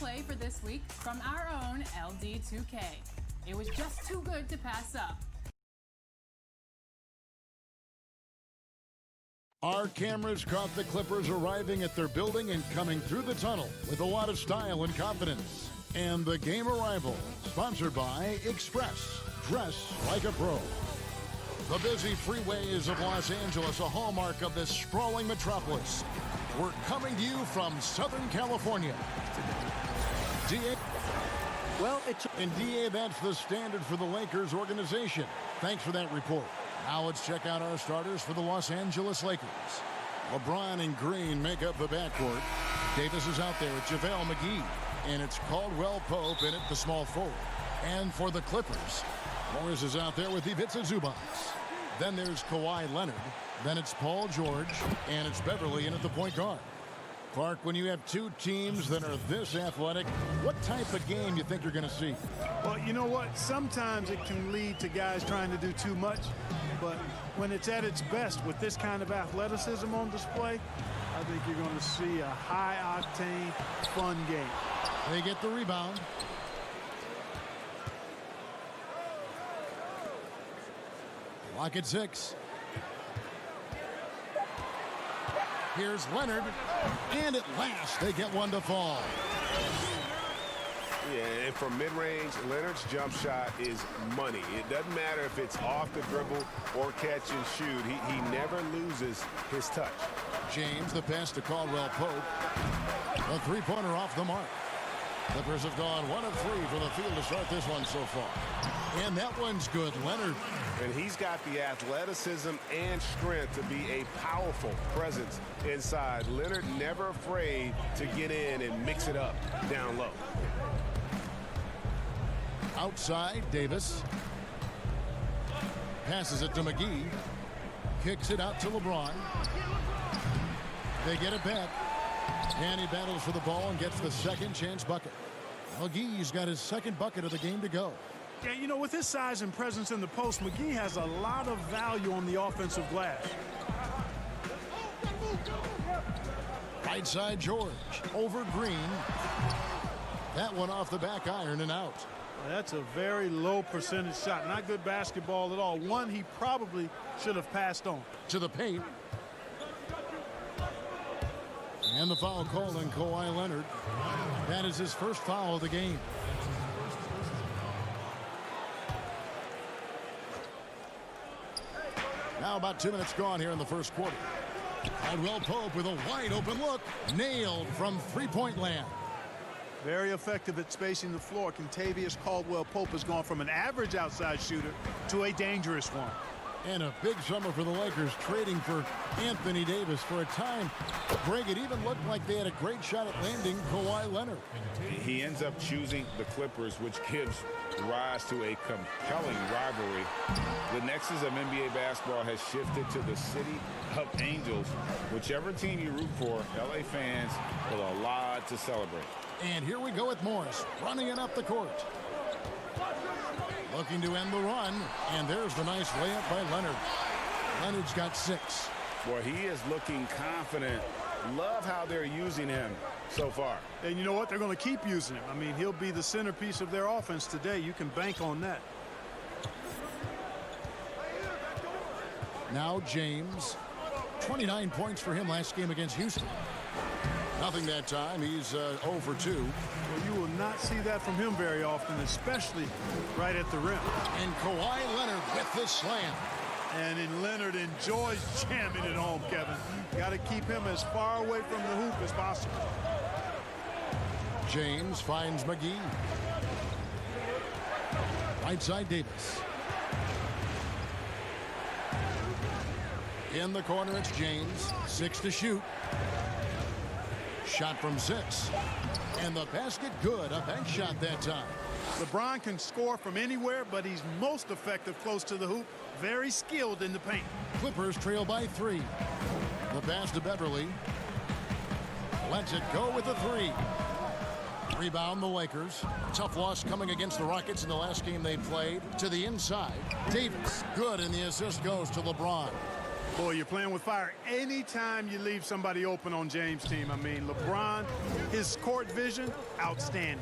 play for this week from our own LD2K. It was just too good to pass up. Our cameras caught the Clippers arriving at their building and coming through the tunnel with a lot of style and confidence. And the game arrival, sponsored by Express. Dress like a pro. The busy freeways of Los Angeles, a hallmark of this sprawling metropolis. We're coming to you from Southern California. DA. Well, And DA, that's the standard for the Lakers organization. Thanks for that report. Now let's check out our starters for the Los Angeles Lakers. LeBron and Green make up the backcourt. Davis is out there with JaVale McGee. And it's Caldwell Pope in at the small forward. And for the Clippers, Morris is out there with Ivica Zubac. Then there's Kawhi Leonard. Then it's Paul George. And it's Beverly in at the point guard. Clark, when you have two teams that are this athletic, what type of game do you think you're going to see? Well, you know what? Sometimes it can lead to guys trying to do too much. But when it's at its best with this kind of athleticism on display, I think you're going to see a high-octane, fun game. They get the rebound. Lock at 6. Here's Leonard, and at last they get one to fall. Yeah, and from mid-range, Leonard's jump shot is money. It doesn't matter if it's off the dribble or catch and shoot. He never loses his touch. James, the pass to Caldwell Pope. A three-pointer off the mark. Clippers have gone 1 of 3 from the field to start this one so far. And that one's good. Leonard. And he's got the athleticism and strength to be a powerful presence inside. Leonard never afraid to get in and mix it up down low. Outside, Davis. Passes it to McGee. Kicks it out to LeBron. They get it back. And he battles for the ball and gets the second chance bucket. McGee's got his second bucket of the game to go. Yeah, you know, with his size and presence in the post, McGee has a lot of value on the offensive glass. Right side, George. Over Green. That one off the back iron and out. That's a very low percentage shot. Not good basketball at all. One he probably should have passed on. To the paint. And the foul called on Kawhi Leonard. That is his first foul of the game. Now about 2 minutes gone here in the first quarter. Caldwell Pope with a wide open look. Nailed from three-point land. Very effective at spacing the floor. Kentavious Caldwell-Pope has gone from an average outside shooter to a dangerous one. And a big summer for the Lakers, trading for Anthony Davis. For a time, Greg, it even looked like they had a great shot at landing Kawhi Leonard. He ends up choosing the Clippers, which gives rise to a compelling rivalry. The nexus of NBA basketball has shifted to the city of angels. Whichever team you root for, LA fans with a lot to celebrate. And here we go with Morris running it up the court. Looking to end the run, and there's the nice layup by Leonard. Leonard's got 6. Boy, he is looking confident. Love how they're using him so far. And you know what? They're going to keep using him. I mean, he'll be the centerpiece of their offense today. You can bank on that. Now James. 29 points for him last game against Houston. Nothing that time. He's 0 for 2. Well, you will not see that from him very often, especially right at the rim. And Kawhi Leonard with the slam. And Leonard enjoys jamming it home, Kevin. Got to keep him as far away from the hoop as possible. James finds McGee. Right side, Davis. In the corner, it's James. 6 to shoot. Shot from 6. And the basket good. A bank shot that time. LeBron can score from anywhere, but he's most effective close to the hoop. Very skilled in the paint. Clippers trail by 3. The pass to Beverly. Lets it go with the 3. Rebound the Lakers. Tough loss coming against the Rockets in the last game they played. To the inside. Davis. Good, and the assist goes to LeBron. Boy, you're playing with fire anytime you leave somebody open on James' team. I mean, LeBron, his court vision, outstanding.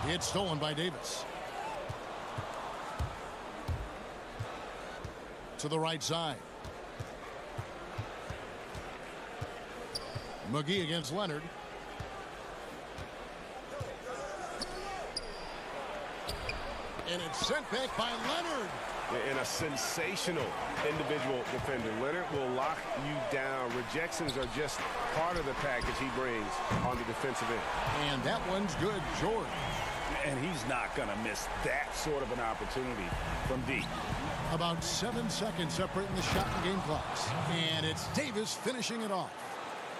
It's stolen by Davis. To the right side. McGee against Leonard. And it's sent back by Leonard. And a sensational individual defender. Leonard will lock you down. Rejections are just part of the package he brings on the defensive end. And that one's good, George. And he's not going to miss that sort of an opportunity from deep. About 7 seconds separating the shot and game clocks. And it's Davis finishing it off.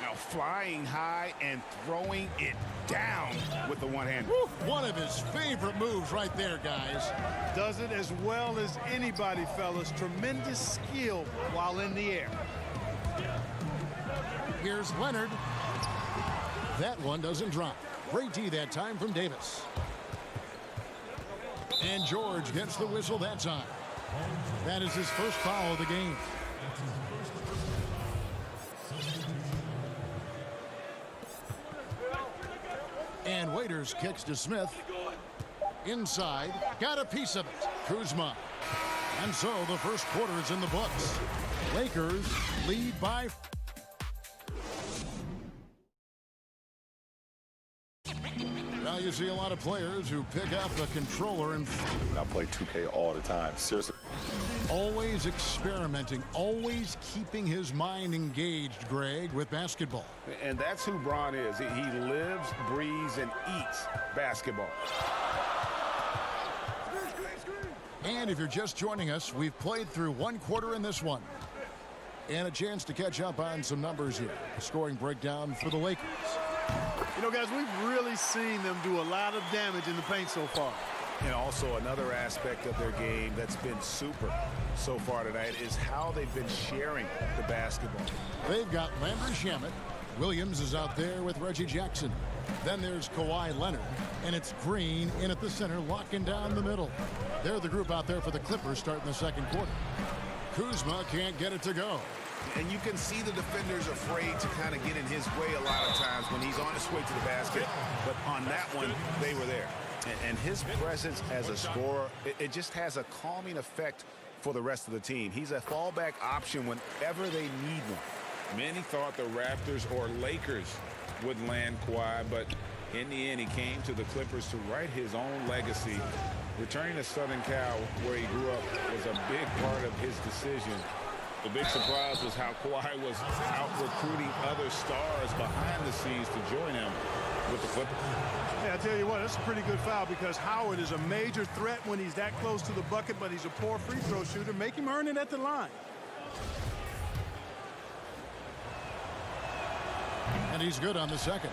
Now flying high and throwing it down with the one-hand. One of his favorite moves right there, guys. Does it as well as anybody, fellas. Tremendous skill while in the air. Here's Leonard. That one doesn't drop. Great D that time from Davis. And George gets the whistle that time. That is his first foul of the game. And Waiters kicks to Smith. Inside. Got a piece of it. Kuzma. And so the first quarter is in the books. Lakers lead by... Now you see a lot of players who pick up the controller and... I play 2K all the time. Seriously. Always experimenting, always keeping his mind engaged, Greg, with basketball. And that's who Bron is. He lives, breathes, and eats basketball. And if you're just joining us, we've played through one quarter in this one. And a chance to catch up on some numbers here. A scoring breakdown for the Lakers. You know, guys, we've really seen them do a lot of damage in the paint so far. And also another aspect of their game that's been super so far tonight is how they've been sharing the basketball. They've got Landry Shamet. Williams is out there with Reggie Jackson. Then there's Kawhi Leonard. And it's Green in at the center, locking down the middle. They're the group out there for the Clippers starting the second quarter. Kuzma can't get it to go. And you can see the defenders afraid to kind of get in his way a lot of times when he's on his way to the basket. But on that one, they were there. And his presence as a scorer, it just has a calming effect for the rest of the team. He's a fallback option whenever they need one. Many thought the Raptors or Lakers would land Kawhi, but in the end, he came to the Clippers to write his own legacy. Returning to Southern Cal, where he grew up, was a big part of his decision. The big surprise was how Kawhi was out recruiting other stars behind the scenes to join him with the Clippers. Yeah, I tell you what, that's a pretty good foul because Howard is a major threat when he's that close to the bucket, but he's a poor free throw shooter. Make him earn it at the line. And he's good on the second.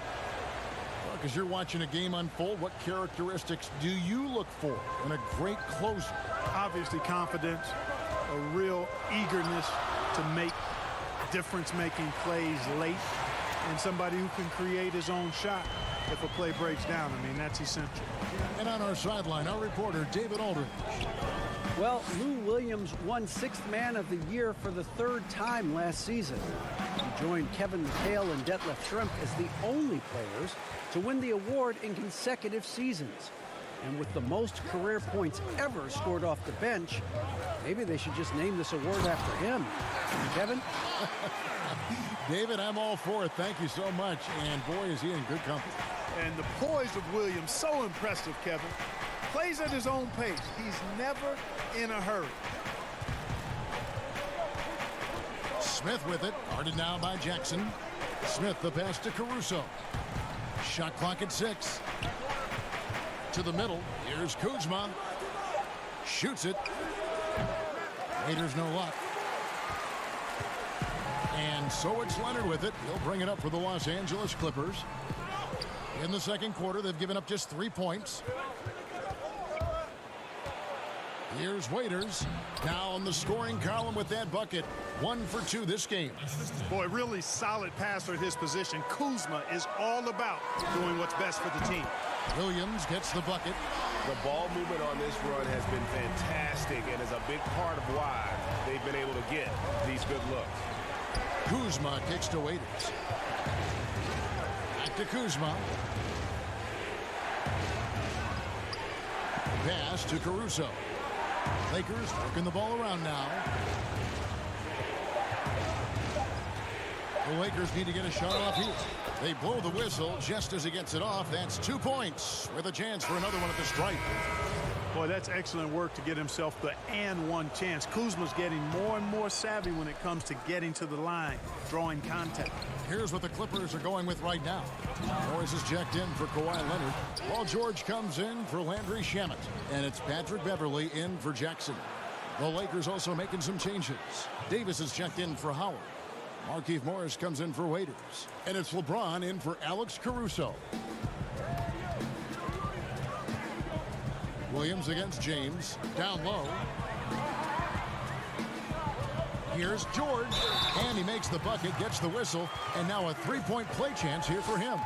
Because you're watching a game unfold, what characteristics do you look for in a great closer? Obviously confidence, a real eagerness to make difference-making plays late, and somebody who can create his own shot if a play breaks down. I mean, that's essential. And on our sideline, our reporter, David Aldridge. Well, Lou Williams won Sixth Man of the Year for the third time last season. He joined Kevin McHale and Detlef Schrempf as the only players to win the award in consecutive seasons. And with the most career points ever scored off the bench, maybe they should just name this award after him. Kevin? David, I'm all for it. Thank you so much. And boy, is he in good company. And the poise of Williams, so impressive, Kevin. Plays at his own pace. He's never in a hurry. Smith with it, guarded now by Jackson. Smith the pass to Caruso. Shot clock at 6. To the middle, here's Kuzma. Shoots it. Raiders no luck. And so it's Leonard with it. He'll bring it up for the Los Angeles Clippers. In the second quarter, they've given up just 3 points. Here's Waiters. Now on the scoring column with that bucket. 1 for 2 this game. Boy, really solid passer at his position. Kuzma is all about doing what's best for the team. Williams gets the bucket. The ball movement on this run has been fantastic and is a big part of why they've been able to get these good looks. Kuzma kicks to Waiters. Back to Kuzma. Pass to Caruso. Lakers working the ball around now. The Lakers need to get a shot off here. They blow the whistle just as he gets it off. That's 2 points with a chance for another one at the stripe. Boy, that's excellent work to get himself the and one chance. Kuzma's getting more and more savvy when it comes to getting to the line, drawing contact. Here's what the Clippers are going with right now. Morris is checked in for Kawhi Leonard. Paul George comes in for Landry Shamet. And it's Patrick Beverley in for Jackson. The Lakers also making some changes. Davis is checked in for Howard. Markieff Morris comes in for Waiters. And it's LeBron in for Alex Caruso. Williams against James. Down low. Here's George. And he makes the bucket, gets the whistle. And now a three-point play chance here for him.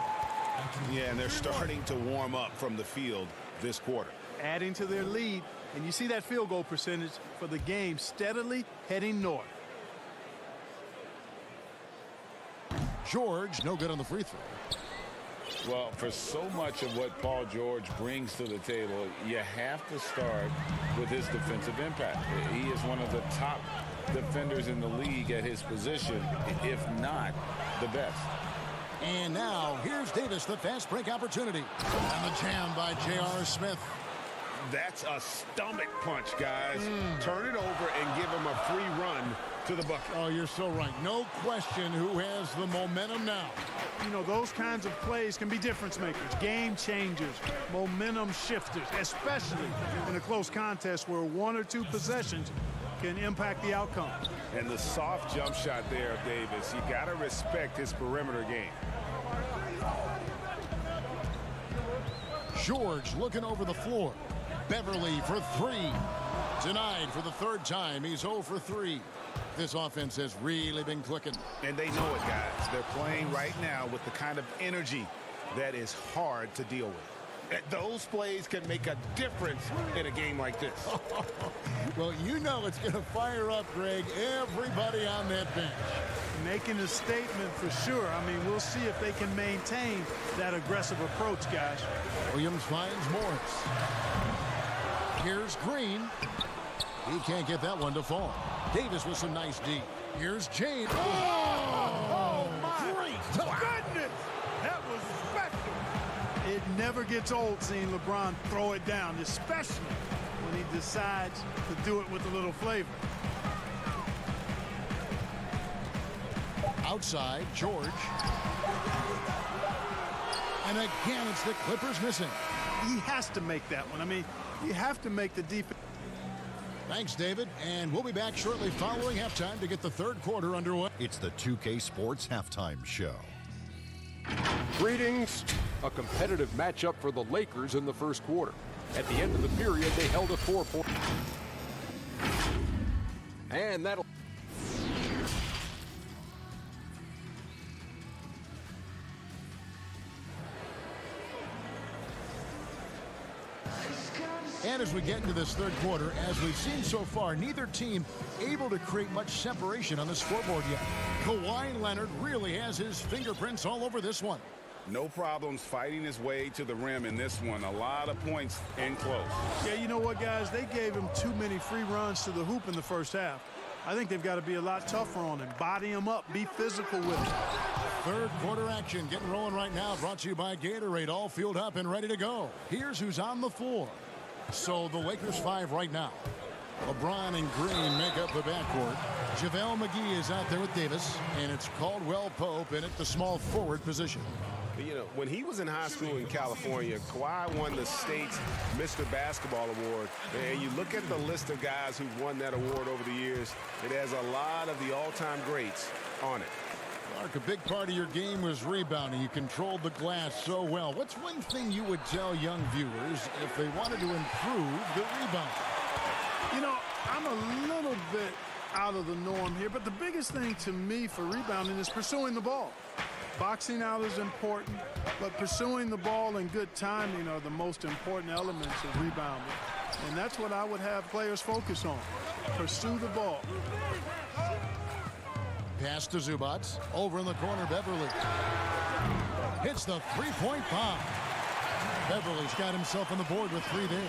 Yeah, and they're starting to warm up from the field this quarter. Adding to their lead. And you see that field goal percentage for the game steadily heading north. George, no good on the free throw. Well, for so much of what Paul George brings to the table, you have to start with his defensive impact. He is one of the top defenders in the league at his position, if not the best. And now, here's Davis, the fast break opportunity. And the jam by J.R. Smith. That's a stomach punch, guys. Turn it over and give him a free run to the bucket. Oh, you're so right. No question who has the momentum now. You know, those kinds of plays can be difference makers, game changers, momentum shifters, especially in a close contest where one or two possessions can impact the outcome. And the soft jump shot there of Davis, you got to respect his perimeter game. George looking over the floor. Beverley for three. Denied for the third time. He's 0 for 3. This offense has really been clicking. And they know it, guys. They're playing right now with the kind of energy that is hard to deal with. Those plays can make a difference in a game like this. Well, you know it's going to fire up, Greg, everybody on that bench. Making a statement for sure. I mean, we'll see if they can maintain that aggressive approach, guys. Williams finds Morris. Here's Green. He can't get that one to fall. Davis with some nice D. Here's James. Oh my goodness! That was special. It never gets old seeing LeBron throw it down, especially when he decides to do it with a little flavor. Outside, George. And again, it's the Clippers missing. He has to make that one. I mean, you have to make the defense. Thanks, David. And we'll be back shortly following halftime to get the third quarter underway. It's the 2K Sports Halftime Show. Greetings. A competitive matchup for the Lakers in the first quarter. At the end of the period, they held a 4-point. And that'll... And as we get into this third quarter, as we've seen so far, neither team able to create much separation on the scoreboard yet. Kawhi Leonard really has his fingerprints all over this one. No problems fighting his way to the rim in this one. A lot of points in close. Yeah, you know what, guys? They gave him too many free runs to the hoop in the first half. I think they've got to be a lot tougher on him. Body him up. Be physical with him. Third quarter action getting rolling right now. Brought to you by Gatorade. All fueled up and ready to go. Here's who's on the floor. So the Lakers 5 right now. LeBron and Green make up the backcourt. JaVale McGee is out there with Davis. And it's Caldwell Pope in at the small forward position. You know, when he was in high school in California, Kawhi won the state's Mr. Basketball Award. And you look at the list of guys who've won that award over the years, it has a lot of the all-time greats on it. Mark, a big part of your game was rebounding. You controlled the glass so well. What's one thing you would tell young viewers if they wanted to improve the rebound? You know, I'm a little bit out of the norm here, but the biggest thing to me for rebounding is pursuing the ball. Boxing out is important, but pursuing the ball and good timing are the most important elements of rebounding. And that's what I would have players focus on. Pursue the ball. Pass to Zubats. Over in the corner, Beverly. Hits the three-point bomb. Beverly's got himself on the board with 3 there.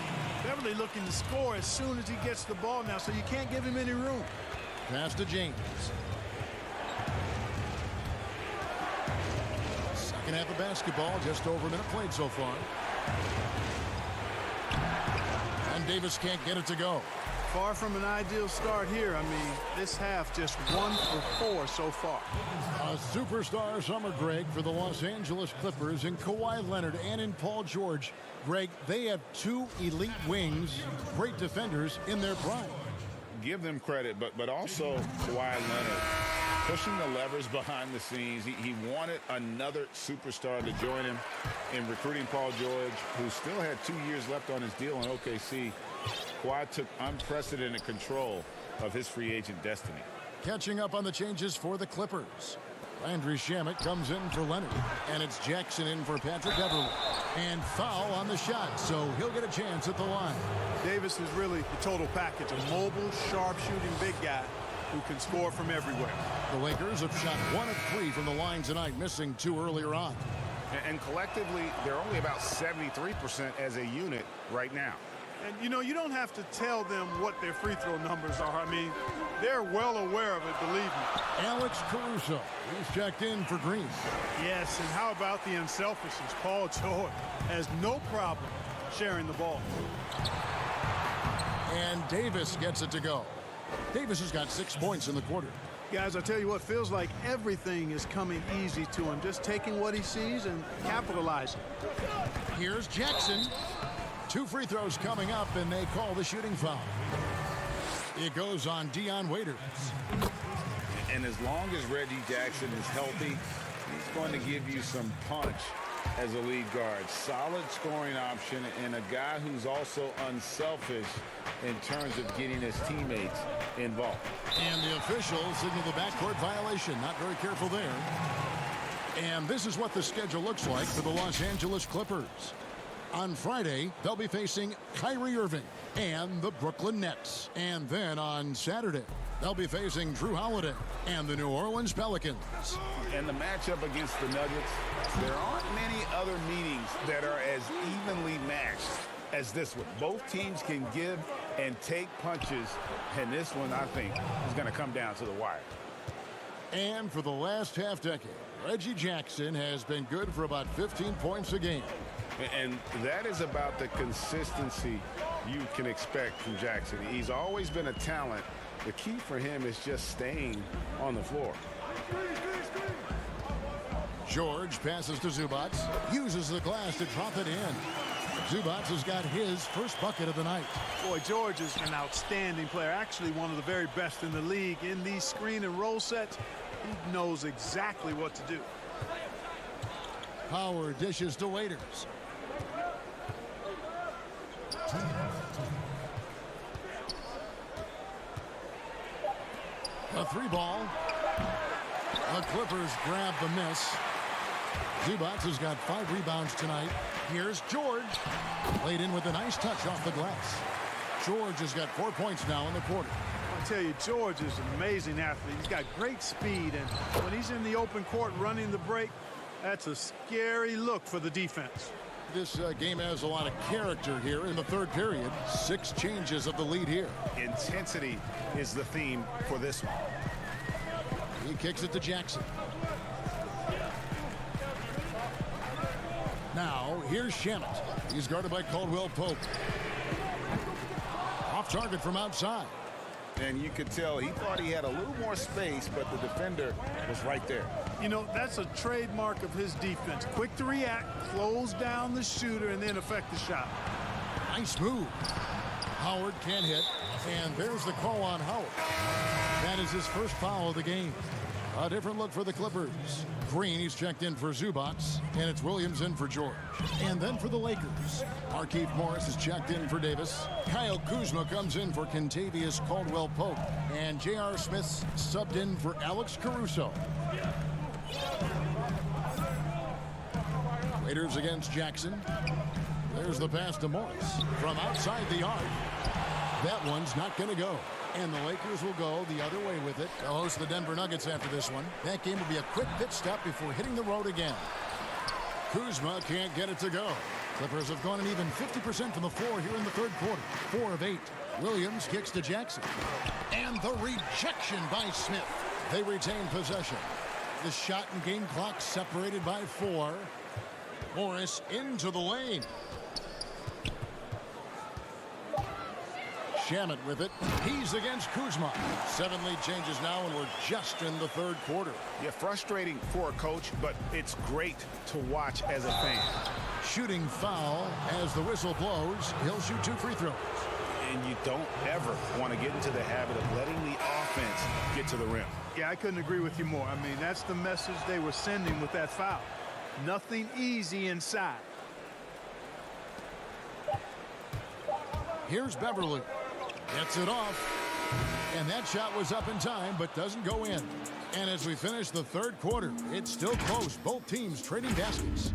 Beverly looking to score as soon as he gets the ball now, so you can't give him any room. Pass to James. Second half of basketball, just over a minute played so far. And Davis can't get it to go. Far from an ideal start here. I mean, this half just 1 for 4 so far. A superstar summer, Greg, for the Los Angeles Clippers in Kawhi Leonard and in Paul George. Greg, they have 2 elite wings, great defenders in their prime. Give them credit, but also Kawhi Leonard pushing the levers behind the scenes. He wanted another superstar to join him in recruiting Paul George, who still had 2 years left on his deal in OKC. Kawhi took unprecedented control of his free agent destiny. Catching up on the changes for the Clippers. Landry Shamet comes in for Leonard, and it's Jackson in for Patrick Beverly. And foul on the shot, so he'll get a chance at the line. Davis is really the total package, a mobile, sharp-shooting big guy who can score from everywhere. The Lakers have shot 1 of 3 from the line tonight, missing 2 earlier on. And collectively, they're only about 73% as a unit right now. And, you know, you don't have to tell them what their free throw numbers are. I mean, they're well aware of it, believe me. Alex Caruso, he's checked in for Green. Yes, and how about the unselfishness? Paul George has no problem sharing the ball. And Davis gets it to go. Davis has got 6 points in the quarter. Guys, I tell you what, feels like everything is coming easy to him. Just taking what he sees and capitalizing. Here's Jackson. 2 free throws coming up, and they call the shooting foul. It goes on Dion Waiters. And as long as Reggie Jackson is healthy, he's going to give you some punch as a lead guard. Solid scoring option and a guy who's also unselfish in terms of getting his teammates involved. And the officials signal the backcourt violation. Not very careful there. And this is what the schedule looks like for the Los Angeles Clippers. On Friday, they'll be facing Kyrie Irving and the Brooklyn Nets. And then on Saturday, they'll be facing Drew Holiday and the New Orleans Pelicans. And the matchup against the Nuggets, there aren't many other meetings that are as evenly matched as this one. Both teams can give and take punches, and this one, I think, is going to come down to the wire. And for the last half-decade, Reggie Jackson has been good for about 15 points a game. And that is about the consistency you can expect from Jackson. He's always been a talent. The key for him is just staying on the floor. George passes to Zubats, uses the glass to drop it in. Zubats has got his first bucket of the night. Boy, George is an outstanding player, actually one of the very best in the league. In these screen and roll sets, he knows exactly what to do. Howard dishes to Waiters. A 3-ball. The Clippers grab the miss. Zubats has got 5 rebounds tonight. Here's George. Laid in with a nice touch off the glass. George has got 4 points now in the quarter. I tell you, George is an amazing athlete. He's got great speed, and when he's in the open court running the break, that's a scary look for the defense. This game has a lot of character here in the third period. 6 changes of the lead here. Intensity is the theme for this one. He kicks it to Jackson. Now, here's Shamet. He's guarded by Caldwell Pope. Off target from outside. And you could tell he thought he had a little more space, but the defender was right there. You know, that's a trademark of his defense. Quick to react, close down the shooter, and then affect the shot. Nice move. Howard can't hit, and there's the call on Howard. That is his first foul of the game. A different look for the Clippers. Green, he's checked in for Zubats, and it's Williams in for George. And then for the Lakers, Markieff Morris is checked in for Davis. Kyle Kuzma comes in for Kentavious Caldwell-Pope. And J.R. Smith's subbed in for Alex Caruso. Raiders against Jackson. There's the pass to Morris from outside the arc. That one's not going to go. And the Lakers will go the other way with it. They'll host the Denver Nuggets after this one. That game will be a quick pit stop before hitting the road again. Kuzma can't get it to go. Clippers have gone an even 50% from the floor here in the third quarter. 4 of 8. Williams kicks to Jackson. And the rejection by Smith. They retain possession. The shot and game clock separated by 4. Morris into the lane. Shamet with it. He's against Kuzma. 7 lead changes now, and we're just in the third quarter. Yeah, frustrating for a coach, but it's great to watch as a fan. Shooting foul as the whistle blows. He'll shoot 2 free throws. And you don't ever want to get into the habit of letting the offense get to the rim. Yeah, I couldn't agree with you more. I mean, that's the message they were sending with that foul. Nothing easy inside. Here's Beverly. Gets it off. And that shot was up in time, but doesn't go in. And as we finish the third quarter, it's still close. Both teams trading baskets.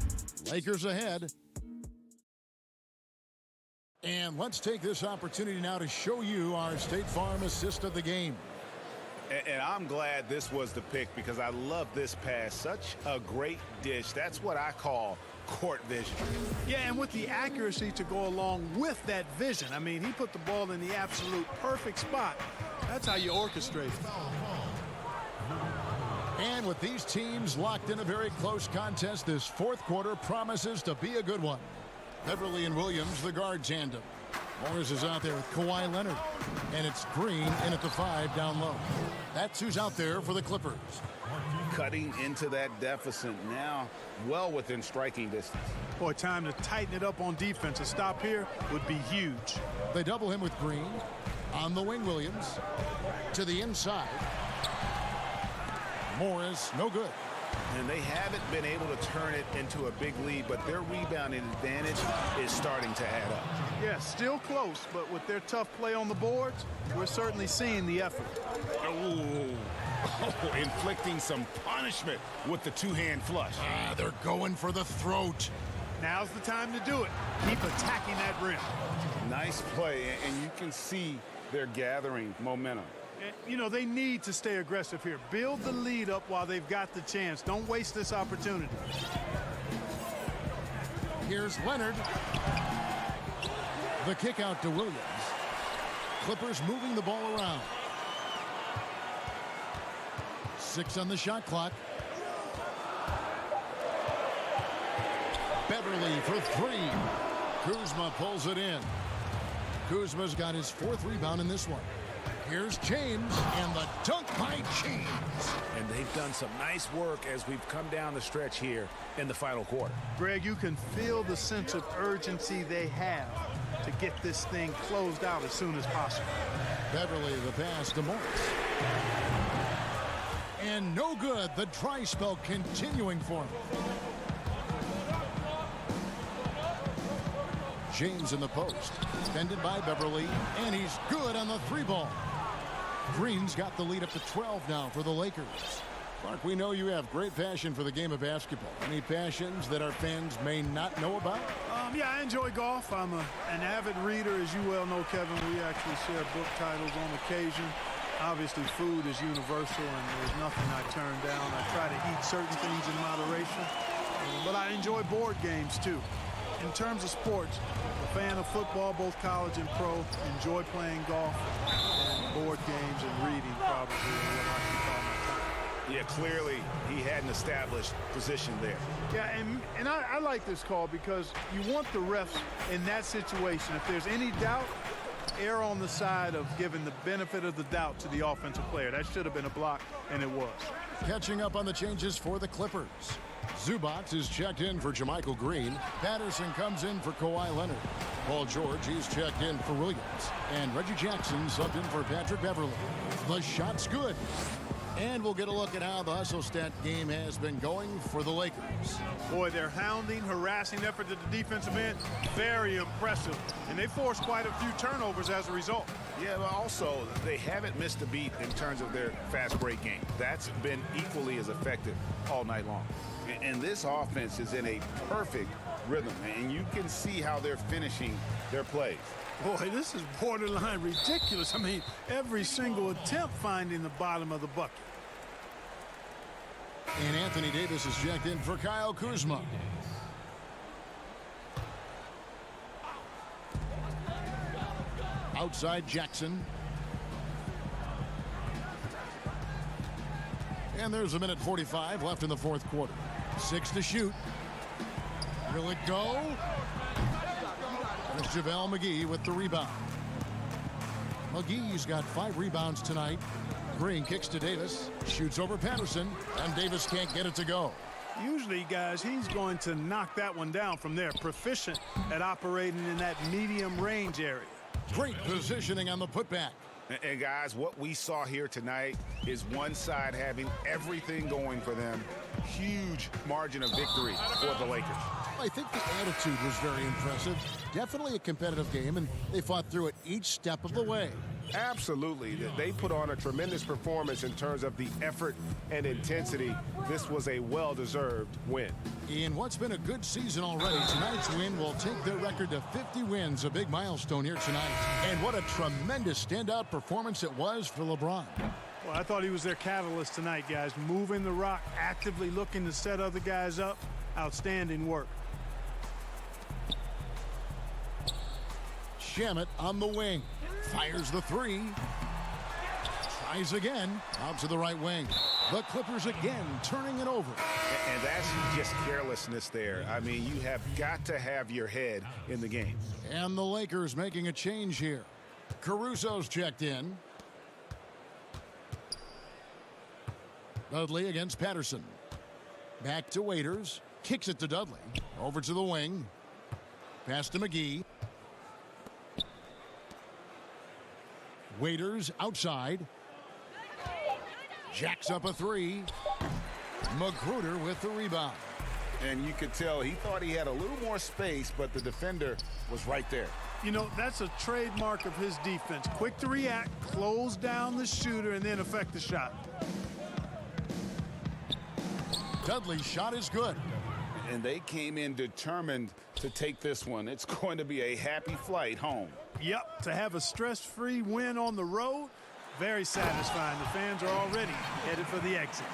Lakers ahead. And let's take this opportunity now to show you our State Farm assist of the game. And I'm glad this was the pick because I love this pass. Such a great dish. That's what I call court vision. Yeah, and with the accuracy to go along with that vision. I mean, he put the ball in the absolute perfect spot. That's how you orchestrate it. And with these teams locked in a very close contest, this fourth quarter promises to be a good one. Beverly and Williams, the guard tandem. Morris is out there with Kawhi Leonard. And it's Green in at the 5 down low. That's who's out there for the Clippers. Cutting into that deficit now, well within striking distance. Boy, time to tighten it up on defense. A stop here would be huge. They double him with Green. On the wing, Williams. To the inside. Morris, no good. And they haven't been able to turn it into a big lead, but their rebounding advantage is starting to add up. Yeah, still close, but with their tough play on the boards, we're certainly seeing the effort. Inflicting some punishment with the two-hand flush. They're going for the throat. Now's the time to do it. Keep attacking that rim. Nice play, and you can see they're gathering momentum. You know, they need to stay aggressive here. Build the lead up while they've got the chance. Don't waste this opportunity. Here's Leonard. The kick out to Williams. Clippers moving the ball around. 6 on the shot clock. Beverly for 3. Kuzma pulls it in. Kuzma's got his 4th rebound in this one. Here's James, and the dunk by James. And they've done some nice work as we've come down the stretch here in the final quarter. Greg, you can feel the sense of urgency they have to get this thing closed out as soon as possible. Beverly, the pass to Morris. And no good. The dry spell continuing for him. James in the post. Defended by Beverly, and he's good on the 3-ball. Green's got the lead up to 12 now for the Lakers. Clark, we know you have great passion for the game of basketball. Any passions that our fans may not know about? Yeah, I enjoy golf. I'm an avid reader, as you well know, Kevin. We actually share book titles on occasion. Obviously, food is universal, and there's nothing I turn down. I try to eat certain things in moderation, but I enjoy board games, too. In terms of sports, a fan of football, both college and pro, enjoy playing golf, and board games and reading probably what I keep all my time. Yeah, clearly he had an established position there. Yeah, and I like this call because you want the refs in that situation. If there's any doubt, err on the side of giving the benefit of the doubt to the offensive player. That should have been a block, and it was. Catching up on the changes for the Clippers. Zubac is checked in for Jermichael Green. Patterson comes in for Kawhi Leonard. Paul George, he's checked in for Williams. And Reggie Jackson subbed in for Patrick Beverly. The shot's good. And we'll get a look at how the hustle stat game has been going for the Lakers. Boy, their hounding, harassing effort at the defensive end, very impressive. And they forced quite a few turnovers as a result. Yeah, but also they haven't missed a beat in terms of their fast break game. That's been equally as effective all night long. And this offense is in a perfect rhythm, and you can see how they're finishing their plays. Boy, this is borderline ridiculous. I mean, every single attempt finding the bottom of the bucket. And Anthony Davis is checked in for Kyle Kuzma. Outside Jackson. And there's a minute 45 left in the fourth quarter. 6 to shoot. Will it go? There's JaVale McGee with the rebound. McGee's got 5 rebounds tonight. Green kicks to Davis, shoots over Patterson, and Davis can't get it to go. Usually, guys, he's going to knock that one down from there. Proficient at operating in that medium range area. Great positioning on the putback. And guys, what we saw here tonight is one side having everything going for them. Huge margin of victory for the Lakers. I think the attitude was very impressive. Definitely a competitive game, and they fought through it each step of the way. Absolutely. They put on a tremendous performance in terms of the effort and intensity. This was a well-deserved win. In what's been a good season already, tonight's win will take their record to 50 wins, a big milestone here tonight. And what a tremendous standout performance it was for LeBron. Well, I thought he was their catalyst tonight, guys. Moving the rock, actively looking to set other guys up. Outstanding work. Shamet on the wing. Fires the 3. Tries again. Out to the right wing. The Clippers again turning it over. And that's just carelessness there. I mean, you have got to have your head in the game. And the Lakers making a change here. Caruso's checked in. Dudley against Patterson. Back to Waiters. Kicks it to Dudley. Over to the wing. Pass to McGee. Waiters outside. Jacks up a 3. Magruder with the rebound. And you could tell he thought he had a little more space, but the defender was right there. You know, that's a trademark of his defense. Quick to react, close down the shooter, and then affect the shot. Dudley's shot is good. And they came in determined to take this one. It's going to be a happy flight home. Yep, to have a stress-free win on the road, very satisfying. The fans are already headed for the exit.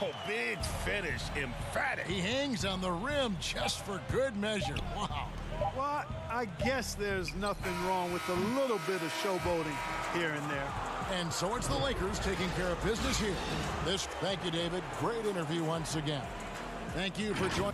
Oh, big finish, emphatic. He hangs on the rim just for good measure. Wow. Well, I guess there's nothing wrong with a little bit of showboating here and there. And so it's the Lakers taking care of business here. Thank you, David. Great interview once again. Thank you for joining.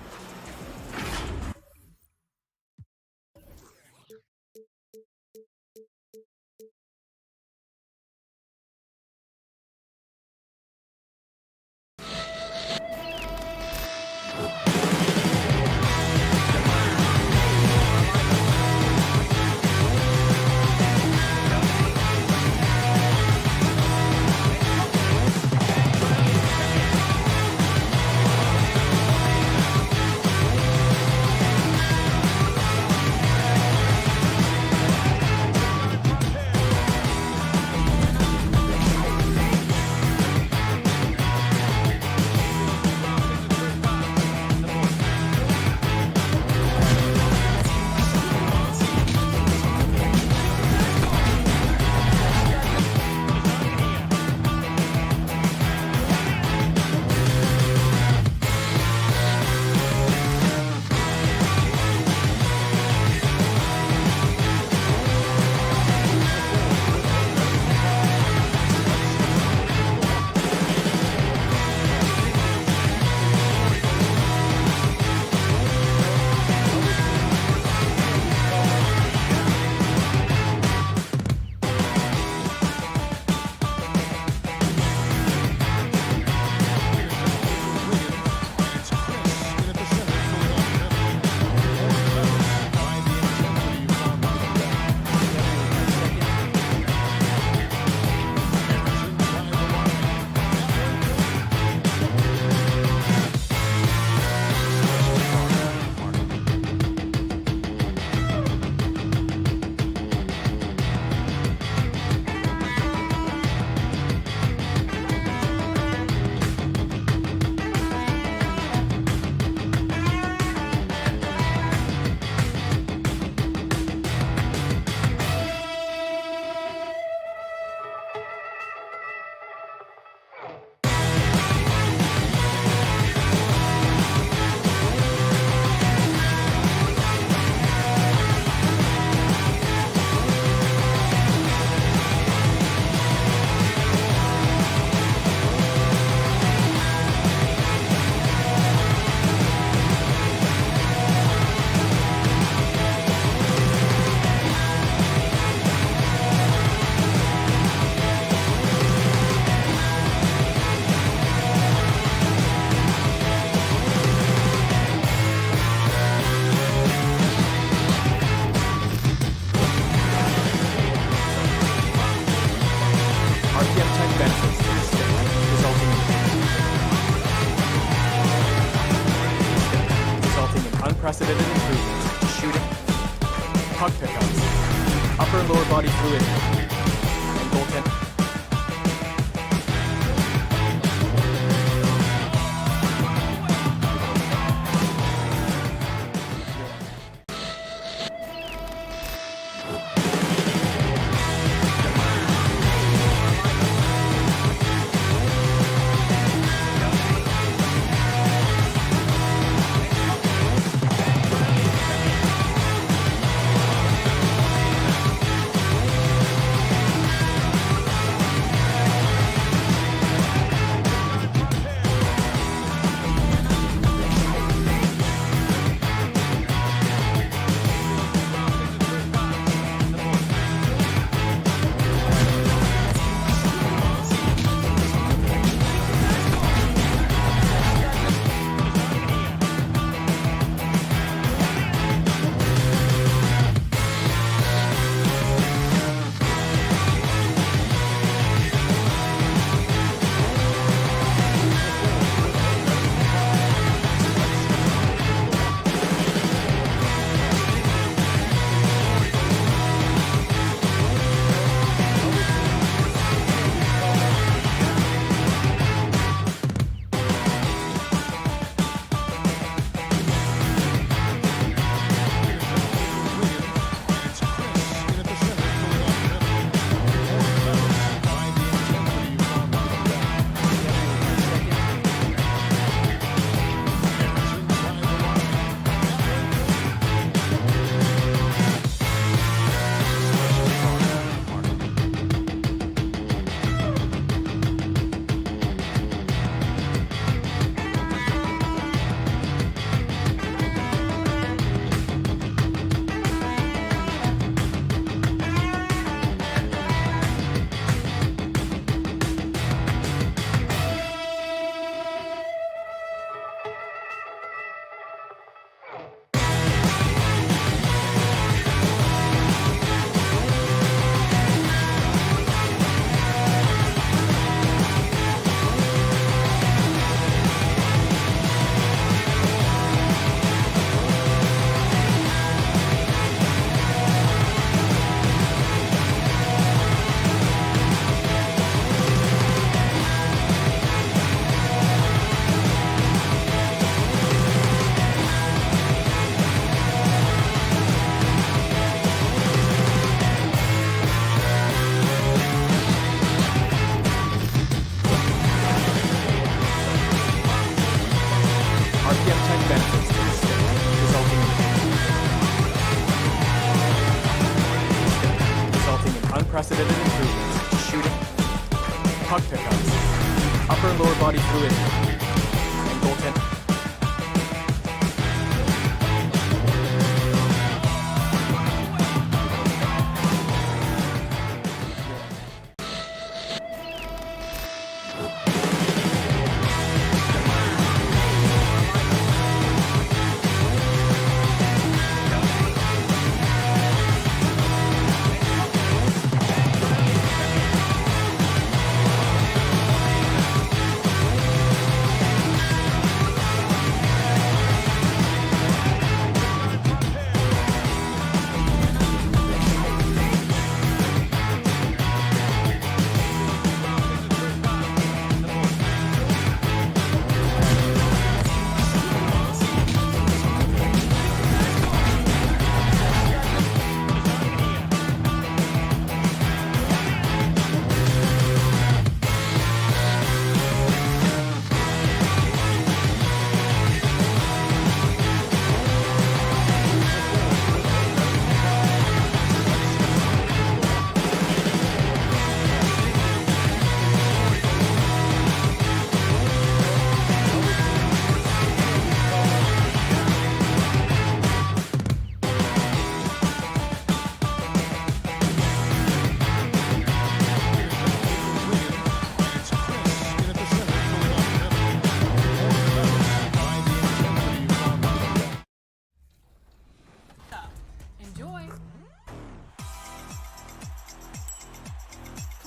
unprecedented improvements to shooting, puck pickups, upper and lower body fluidity, and goaltending. Unprecedented improvements to shooting, puck pickups, upper and lower body fluidity, and goaltending.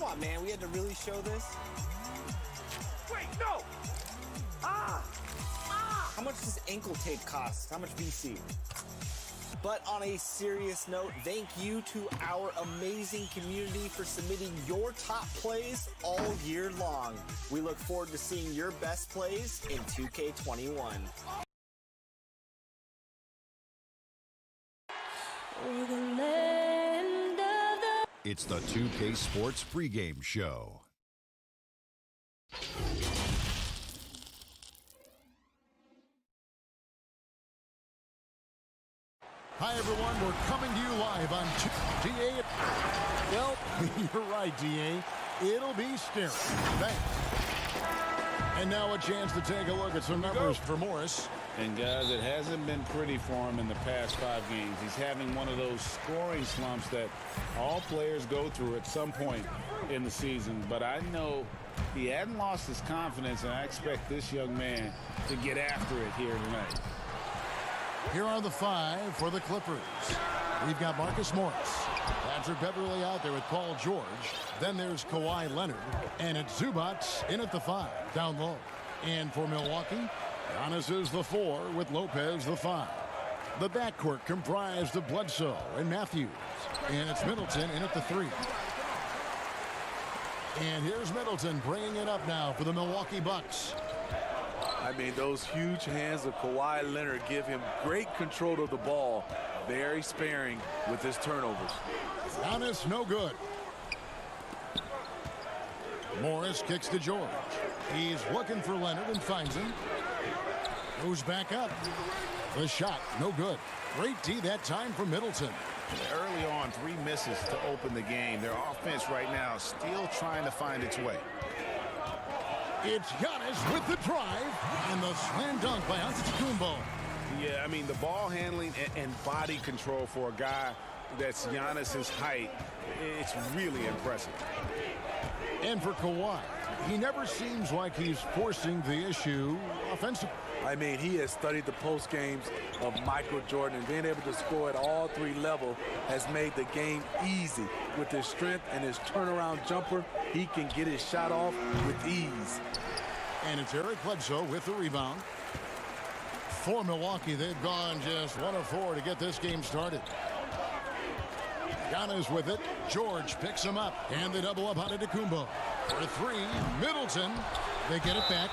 on, man. We had to really show this. Wait, no! Ah! Ah! how much does ankle tape cost? How much VC? But on a serious note, thank you to our amazing community for submitting your top plays all year long. We look forward to seeing your best plays in 2K21. It's the 2K Sports pregame show. Hi, everyone. We're coming to you live on DA. Well, you're right, DA. It'll be scary. Thanks. And now a chance to take a look at some numbers for Morris. And guys, it hasn't been pretty for him in the past 5 games. He's having one of those scoring slumps that all players go through at some point in the season. But I know he hadn't lost his confidence, and I expect this young man to get after it here tonight. Here are the 5 for the Clippers. We've got Marcus Morris, Patrick Beverly out there with Paul George. Then there's Kawhi Leonard, and it's Zubac in at the 5, down low. And for Milwaukee, Giannis is the 4 with Lopez the 5. The backcourt comprised of Bledsoe and Matthews, and it's Middleton in at the 3. And here's Middleton bringing it up now for the Milwaukee Bucks. I mean, those huge hands of Kawhi Leonard give him great control of the ball. Very sparing with his turnovers. Giannis no good. Morris kicks to George. He's looking for Leonard and finds him. Goes back up. The shot no good. Great D that time from Middleton. Early on, 3 misses to open the game. Their offense right now is still trying to find its way. It's Giannis with the drive and the slam dunk by Antetokounmpo. Yeah, I mean, the ball handling and body control for a guy that's Giannis's height, it's really impressive. And for Kawhi, he never seems like he's forcing the issue offensively. I mean, he has studied the post games of Michael Jordan, and being able to score at all 3 levels has made the game easy. With his strength and his turnaround jumper, he can get his shot off with ease. And it's Eric Bledsoe with the rebound. For Milwaukee, they've gone just 1 of 4 to get this game started. Giannis with it. George picks him up, and they double up on Antetokounmpo. For 3, Middleton. They get it back.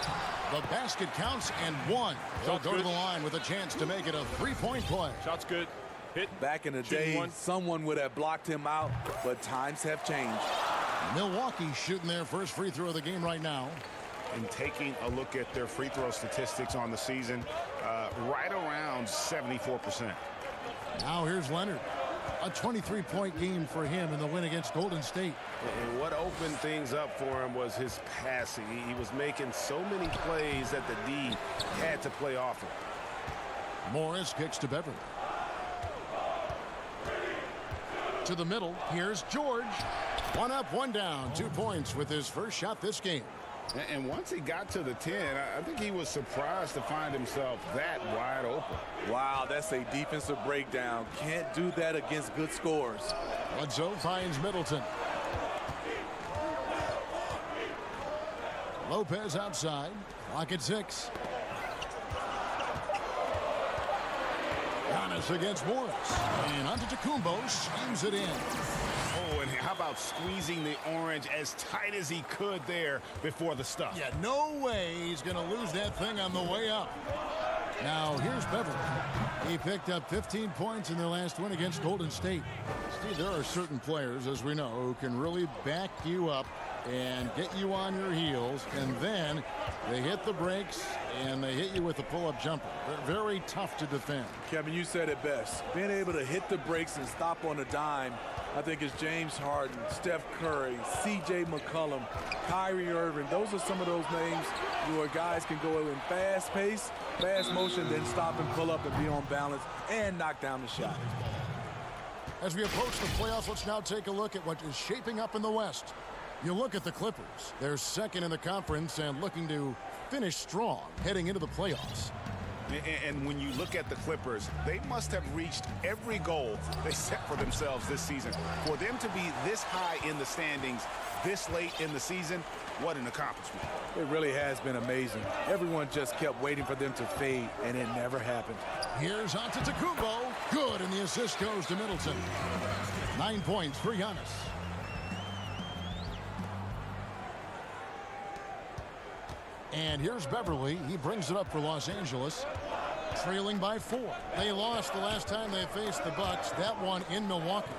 The basket counts and 1. They'll go to the line with a chance to make it a 3-point play. Shot's good. Hit. Back in the day, someone would have blocked him out, but times have changed. Milwaukee shooting their first free throw of the game right now. And taking a look at their free throw statistics on the season, right around 74%. Now here's Leonard. A 23-point game for him in the win against Golden State. And what opened things up for him was his passing. He was making so many plays that the D had to play off him. Morris kicks to Beverly. To the middle, here's George. 1 up, 1 down. 2 points with his first shot this game. And once he got to the 10, I think he was surprised to find himself that wide open. Wow, that's a defensive breakdown. Can't do that against good scores. Bledsoe finds Middleton. Lopez outside. Clock at 6. Giannis against Morris. And Antetokounmpo slams it in. Oh, and how about squeezing the orange as tight as he could there before the stuff? Yeah, no way he's going to lose that thing on the way up. Now, here's Beverly. He picked up 15 points in their last win against Golden State. Steve, there are certain players, as we know, who can really back you up and get you on your heels, and then they hit the brakes and they hit you with a pull-up jumper. They're very tough to defend. Kevin, you said it best. Being able to hit the brakes and stop on a dime, I think it's James Harden, Steph Curry, C.J. McCollum, Kyrie Irving. Those are some of those names where guys can go in fast pace, fast motion, then stop and pull up and be on balance and knock down the shot. As we approach the playoffs, let's now take a look at what is shaping up in the West. You look at the Clippers. They're second in the conference and looking to finish strong heading into the playoffs. And when you look at the Clippers, they must have reached every goal they set for themselves this season. For them to be this high in the standings this late in the season, what an accomplishment. It really has been amazing. Everyone just kept waiting for them to fade, and it never happened. Here's Antetokounmpo. Good, and the assist goes to Middleton. 9 points for Giannis. And here's Beverly. He brings it up for Los Angeles, trailing by 4. They lost the last time they faced the Bucks, that one in Milwaukee.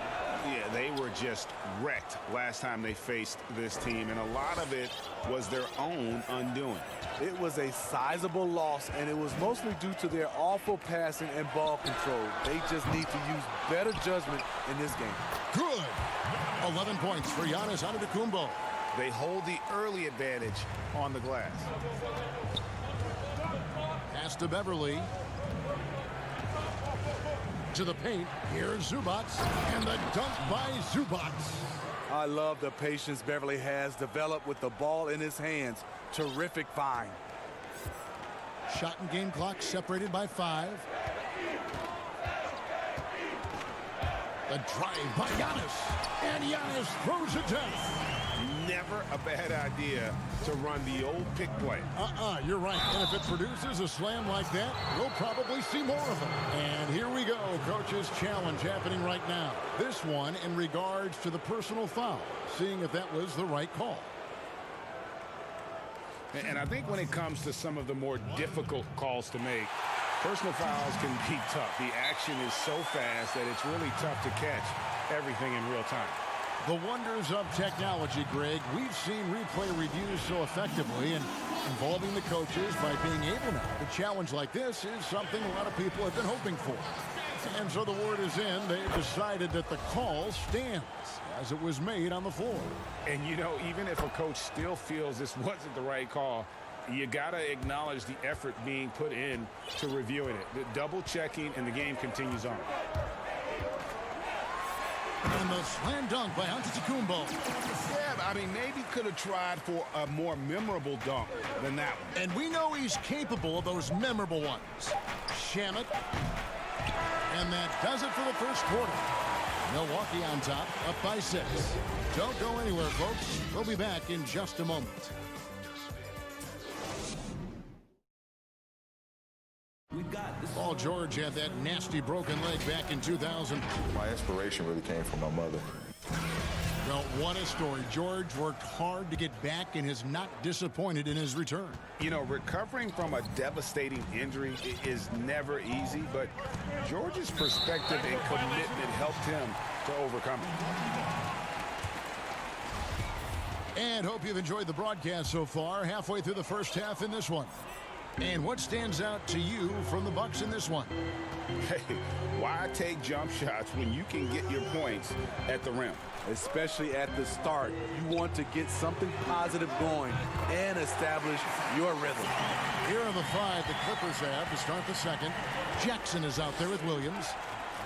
Yeah, they were just wrecked last time they faced this team, and a lot of it was their own undoing. It was a sizable loss, and it was mostly due to their awful passing and ball control. They just need to use better judgment in this game. Good. 11 points for Giannis Antetokounmpo. They hold the early advantage on the glass. Pass to Beverly. To the paint. Here's Zubac. And the dunk by Zubac. I love the patience Beverly has developed with the ball in his hands. Terrific find. Shot and game clock separated by 5. The drive by Giannis. And Giannis throws it down. Never a bad idea to run the old pick play. You're right. And if it produces a slam like that, we'll probably see more of them. And here we go. Coach's challenge happening right now. This one in regards to the personal foul, seeing if that was the right call. And I think when it comes to some of the more difficult calls to make, personal fouls can be tough. The action is so fast that it's really tough to catch everything in real time. The wonders of technology, Greg. We've seen replay reviews so effectively, and involving the coaches by being able now to challenge like this is something a lot of people have been hoping for. And so the word is in. They've decided that the call stands as it was made on the floor. And, you know, even if a coach still feels this wasn't the right call, you got to acknowledge the effort being put in to reviewing it. The double checking, and the game continues on. And the slam dunk by Antetokounmpo. Yeah, I mean, maybe could have tried for a more memorable dunk than that one. And we know he's capable of those memorable ones. Shamet. And that does it for the first quarter. Milwaukee on top, up by 6. Don't go anywhere, folks. We'll be back in just a moment. Paul George had that nasty broken leg back in 2000. My inspiration really came from my mother. Well, what a story. George worked hard to get back and is not disappointed in his return. You know, recovering from a devastating injury is never easy, but George's perspective and commitment helped him to overcome it. And hope you've enjoyed the broadcast so far. Halfway through the first half in this one. And what stands out to you from the Bucks in this one? Hey, why take jump shots when you can get your points at the rim? Especially at the start. You want to get something positive going and establish your rhythm. Here are the 5 the Clippers have to start the second. Jackson is out there with Williams.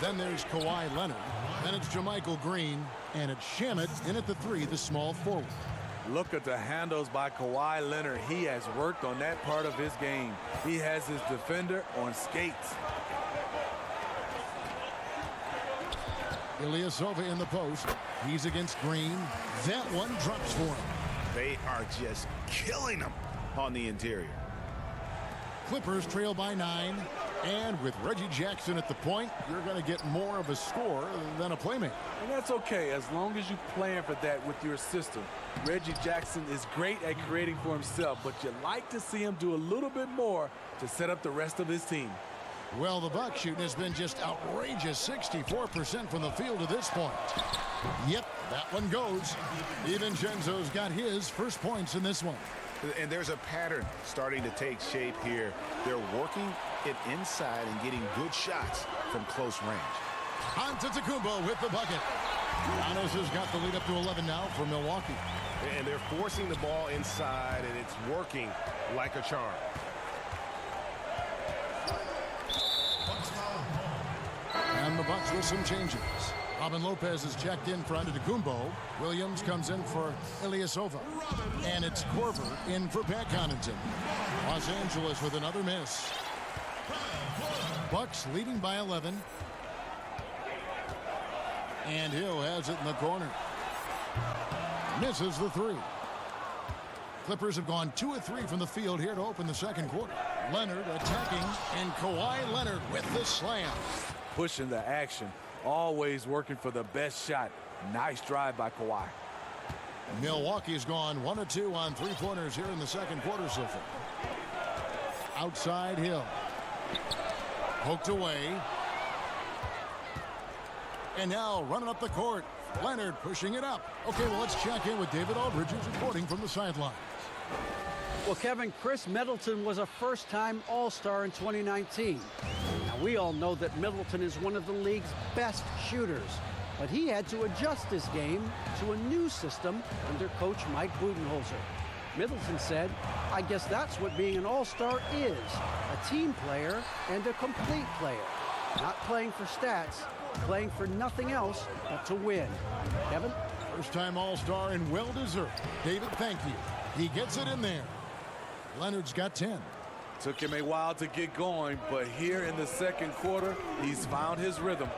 Then there's Kawhi Leonard. Then it's JaMychal Green. And it's Shamet in at the 3, the small forward. Look at the handles by Kawhi Leonard. He has worked on that part of his game. He has his defender on skates. Ilyasova in the post. He's against Green. That one drops for him. They are just killing him on the interior. Clippers trail by 9. And with Reggie Jackson at the point, you're going to get more of a score than a playmaker. And that's okay, as long as you plan for that with your system. Reggie Jackson is great at creating for himself, but you like to see him do a little bit more to set up the rest of his team. Well, the Bucks shooting has been just outrageous, 64% from the field to this point. Yep, that one goes. DiVincenzo's got his first points in this one. And there's a pattern starting to take shape here. They're working it inside and getting good shots from close range. Antetokounmpo with the bucket. Giannis has got the lead up to 11 now for Milwaukee. And they're forcing the ball inside, and it's working like a charm. And the Bucks with some changes. Robin Lopez is checked in for Antetokounmpo. Williams comes in for Ilyasova. And it's Korver in for Pat Connaughton. Los Angeles with another miss. Bucks leading by 11. And Hill has it in the corner. Misses the three. Clippers have gone 2 of 3 from the field here to open the second quarter. Leonard attacking, and Kawhi Leonard with the slam. Pushing the action, always working for the best shot. Nice drive by Kawhi. Milwaukee's gone 1 of 2 on 3-pointers here in the second quarter so far. Outside Hill. Poked away. And now running up the court. Leonard pushing it up. Okay, well, let's check in with David Aldridge, who's reporting from the sidelines. Well, Kevin, Chris Middleton was a first-time All-Star in 2019. Now, we all know that Middleton is one of the league's best shooters, but he had to adjust his game to a new system under coach Mike Budenholzer. Middleton said, "I guess that's what being an All-Star is, a team player and a complete player. Not playing for stats, playing for nothing else but to win." Kevin? First-time All-Star and well-deserved. David, thank you. He gets it in there. Leonard's got 10. Took him a while to get going, but here in the second quarter, he's found his rhythm.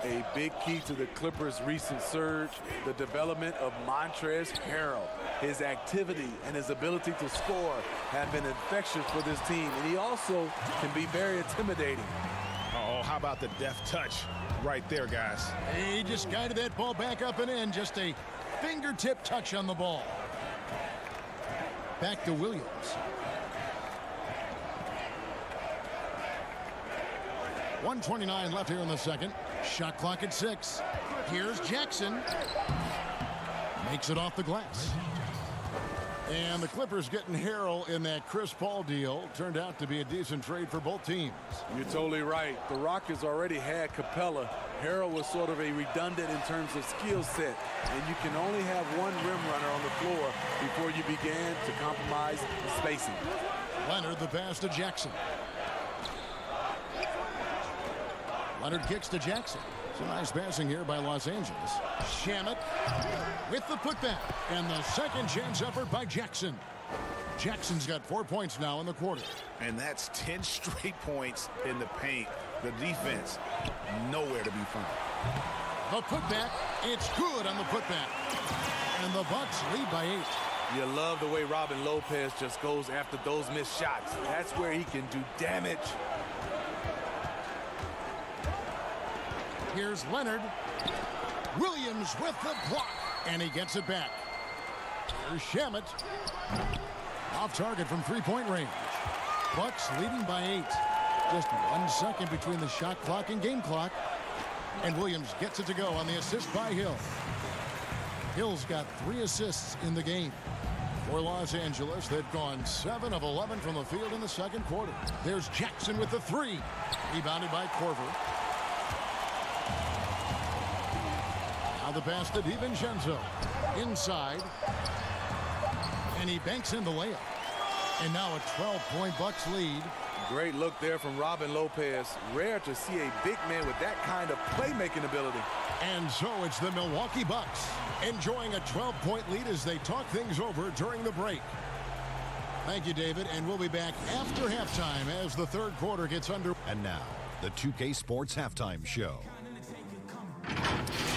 A big key to the Clippers' recent surge, the development of Montrezl Harrell. His activity and his ability to score have been infectious for this team, and he also can be very intimidating. Oh, how about the deft touch right there, guys? He just guided that ball back up and in. Just a fingertip touch on the ball. Back to Williams. 1:29 left here in the second. Shot clock at 6. Here's Jackson. Makes it off the glass. And the Clippers getting Harrell in that Chris Paul deal. Turned out to be a decent trade for both teams. You're totally right. The Rockets already had Capella. Harrell was sort of a redundant in terms of skill set. And you can only have one rim runner on the floor before you began to compromise the spacing. Leonard the pass to Jackson. Leonard kicks to Jackson. Some nice passing here by Los Angeles. Shamet with the putback. And the second chance effort by Jackson. Jackson's got 4 points now in the quarter. And that's 10 straight points in the paint. The defense, nowhere to be found. The putback, it's good on the putback. And the Bucks lead by 8. You love the way Robin Lopez just goes after those missed shots. That's where he can do damage. Here's Leonard. Williams with the block. And he gets it back. Here's Shamet. Off target from 3-point range. Bucks leading by 8. Just 1 second between the shot clock and game clock. And Williams gets it to go on the assist by Hill. Hill's got 3 assists in the game. For Los Angeles, they've gone 7 of 11 from the field in the second quarter. There's Jackson with the 3. Rebounded by Korver. Now the pass to DiVincenzo. Inside. And he banks in the layup. And now a 12-point Bucks lead. Great look there from Robin Lopez. Rare to see a big man with that kind of playmaking ability. And so it's the Milwaukee Bucks enjoying a 12-point lead as they talk things over during the break. Thank you, David, and we'll be back after halftime as the third quarter gets under. And now, the 2K Sports Halftime Show.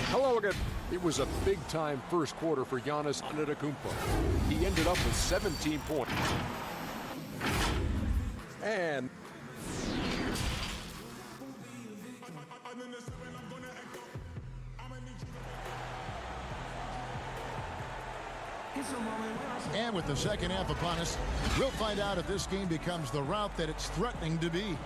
Hello again. It was a big-time first quarter for Giannis Antetokounmpo. He ended up with 17 points. And with the second half upon us, we'll find out if this game becomes the route that it's threatening to be.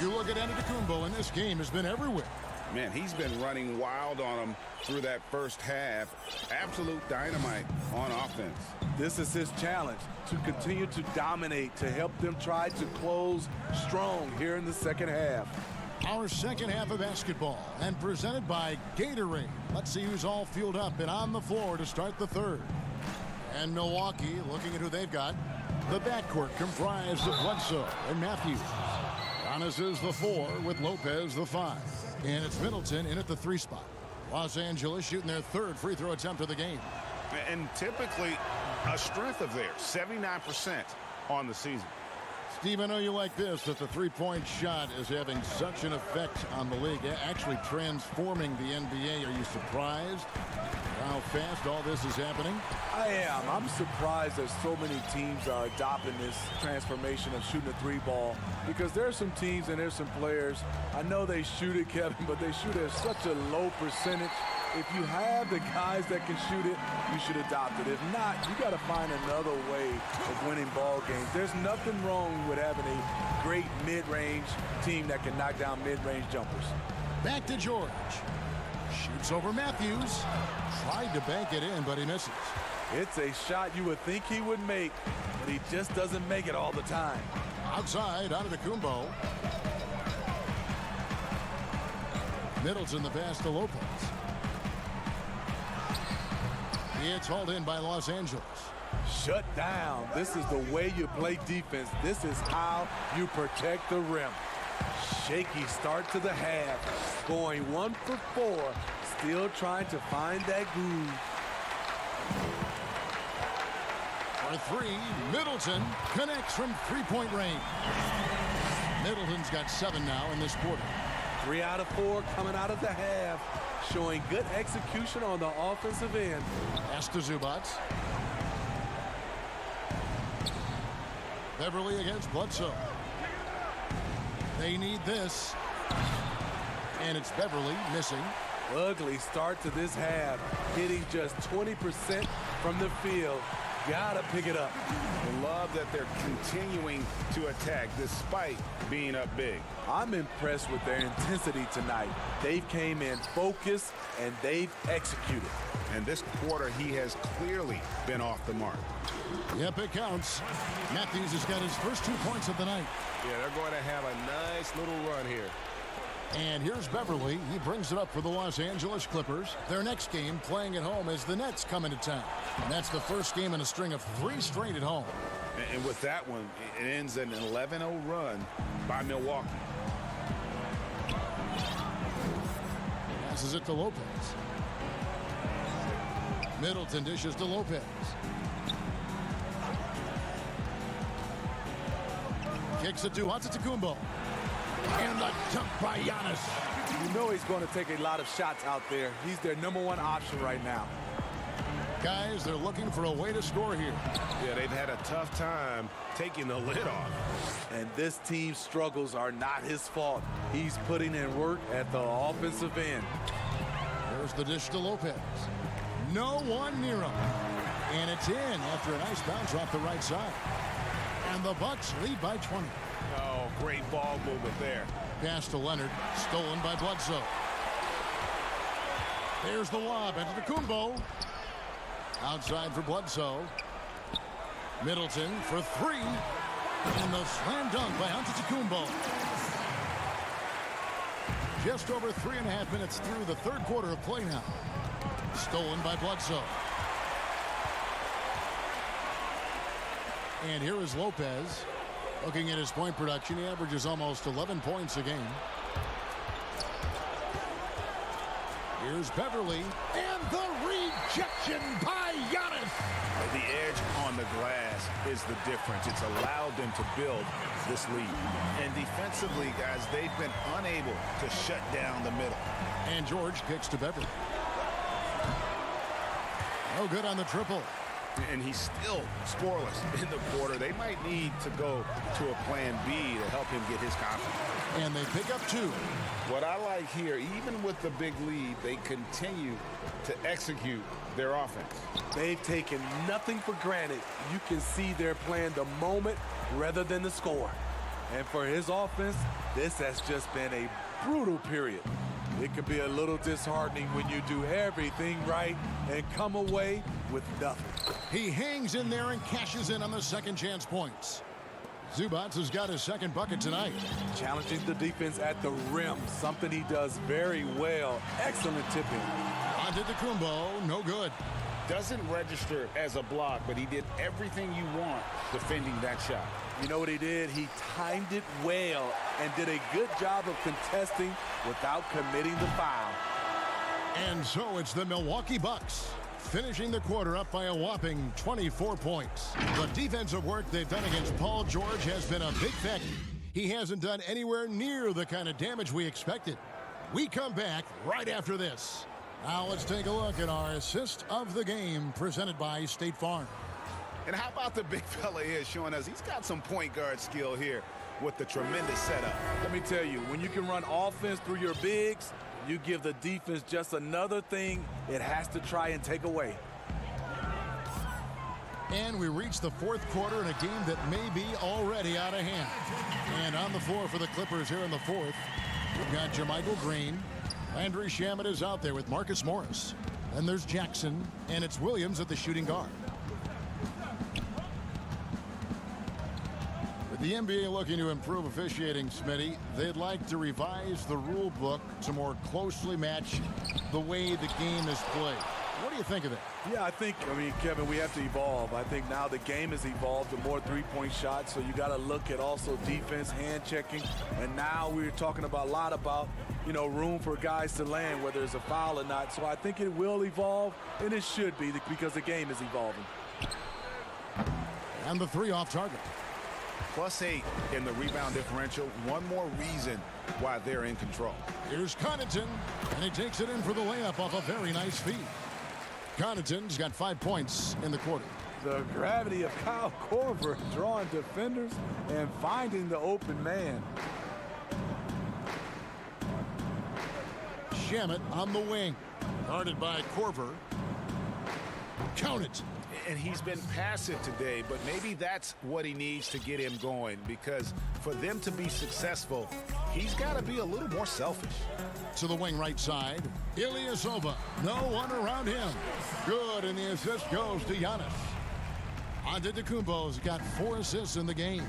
You look at Antetokounmpo, and this game has been everywhere. Man, he's been running wild on him through that first half. Absolute dynamite on offense. This is his challenge, to continue to dominate, to help them try to close strong here in the second half. Our second half of basketball, and presented by Gatorade. Let's see who's all fueled up and on the floor to start the third. And Milwaukee, looking at who they've got, the backcourt comprised of Bledsoe and Matthews. Giannis is the 4 with Lopez the 5. And it's Middleton in at the 3 spot. Los Angeles shooting their 3rd free throw attempt of the game. And typically a strength of theirs, 79% on the season. Steve, I know you like this, that the three-point shot is having such an effect on the league, actually transforming the NBA. Are you surprised how fast all this is happening? I am. I'm surprised that so many teams are adopting this transformation of shooting a three ball, because there are some teams and there's some players, I know they shoot it, Kevin, but they shoot at such a low percentage. If you have the guys that can shoot it, you should adopt it. If not, you got to find another way of winning ball games. There's nothing wrong with having a great mid-range team that can knock down mid-range jumpers. Back to George. Shoots over Matthews. Tried to bank it in, but he misses. It's a shot you would think he would make, but he just doesn't make it all the time. Outside, out of the Kumbo. Middleton the pass to Lopez. It's hauled in by Los Angeles. Shut down. This is the way you play defense. This is how you protect the rim. Shaky start to the half. Going 1 for 4. Still trying to find that groove. For three, Middleton connects from three-point range. Middleton's got 7 now in this quarter. 3 out of 4 coming out of the half. Showing good execution on the offensive end. Pass to Zubac. Beverly against Bledsoe. They need this. And it's Beverly missing. Ugly start to this half. Hitting just 20% from the field. Gotta pick it up. I love that they're continuing to attack despite being up big. I'm impressed with their intensity tonight. They came in focused and they've executed. And this quarter, he has clearly been off the mark. Yep, it counts. Matthews has got his first 2 points of the night. Yeah, they're going to have a nice little run here. And here's Beverly. He brings it up for the Los Angeles Clippers. Their next game playing at home as the Nets come into town. And that's the first game in a string of 3 straight at home. And with that one, it ends an 11-0 run by Milwaukee. Passes it to Lopez. Middleton dishes to Lopez. Kicks it to Antetokounmpo. And the dunk by Giannis. You know he's going to take a lot of shots out there. He's their #1 option right now. Guys, they're looking for a way to score here. Yeah, they've had a tough time taking the lid off. And this team's struggles are not his fault. He's putting in work at the offensive end. There's the dish to Lopez. No one near him. And it's in after a nice bounce off the right side. And the Bucks lead by 20. Oh, great ball movement there. Pass to Leonard, stolen by Bledsoe. There's the lob into the Kumbo. Outside for Bledsoe. Middleton for 3. And the slam dunk by Antetokounmpo. Just over 3.5 minutes through the third quarter of play now. Stolen by Bledsoe. And here is Lopez. Looking at his point production, he averages almost 11 points a game. Here's Beverly. And the rejection by Giannis. The edge on the glass is the difference. It's allowed them to build this lead. And defensively, guys, they've been unable to shut down the middle. And George kicks to Beverly. No good on the triple. And he's still scoreless in the quarter. They might need to go to a plan B to help him get his confidence. And they pick up 2. What I like here, even with the big lead, they continue to execute their offense. They've taken nothing for granted. You can see they're playing the moment rather than the score. And for his offense, this has just been a brutal period. It can be a little disheartening when you do everything right and come away with nothing. He hangs in there and cashes in on the second chance points. Zubac has got his second bucket tonight. Challenging the defense at the rim, something he does very well. Excellent tipping. Antetokounmpo, no good. Doesn't register as a block, but he did everything you want defending that shot. You know what he did? He timed it well and did a good job of contesting without committing the foul. And so it's the Milwaukee Bucks finishing the quarter up by a whopping 24 points. The defensive work they've done against Paul George has been a big factor. He hasn't done anywhere near the kind of damage we expected. We come back right after this. Now let's take a look at our assist of the game presented by State Farm. And how about the big fella here showing us he's got some point guard skill here with the tremendous setup. Let me tell you, when you can run offense through your bigs, you give the defense just another thing it has to try and take away. And we reach the fourth quarter in a game that may be already out of hand. And on the floor for the Clippers here in the fourth, we've got Jermichael Green. Landry Shamet is out there with Marcus Morris. And there's Jackson, and it's Williams at the shooting guard. With the NBA looking to improve officiating, Smitty, they'd like to revise the rule book to more closely match the way the game is played. What do you think of that? Yeah, I mean, Kevin, we have to evolve. I think now the game has evolved to more three-point shots, so you got to look at also defense, hand checking, and now we're talking a lot about, room for guys to land, whether it's a foul or not. So I think it will evolve, and it should be because the game is evolving. And the three off target. +8 in the rebound differential. One more reason why they're in control. Here's Connaughton, and he takes it in for the layup off a very nice feed. Connaughton's got 5 points in the quarter. The gravity of Kyle Korver drawing defenders and finding the open man. Shamet on the wing, guarded by Korver. Count it. And he's been passive today, but maybe that's what he needs to get him going, because for them to be successful, he's got to be a little more selfish. To the wing right side, Ilyasova. No one around him. Good, and the assist goes to Giannis. Antetokounmpo's got 4 assists in the game.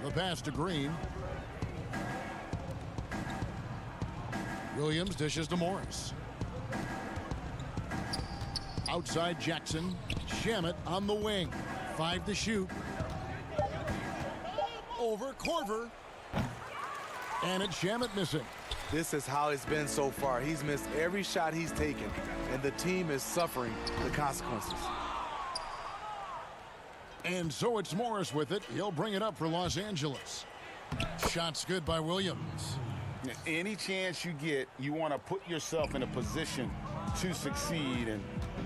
The pass to Green. Williams dishes to Morris. Outside Jackson. Shamet on the wing. 5 to shoot. Over Korver. And it's Shamet missing. This is how it's been so far. He's missed every shot he's taken, and the team is suffering the consequences. And so it's Morris with it. He'll bring it up for Los Angeles. Shots good by Williams. Any chance you get, you want to put yourself in a position to succeed, and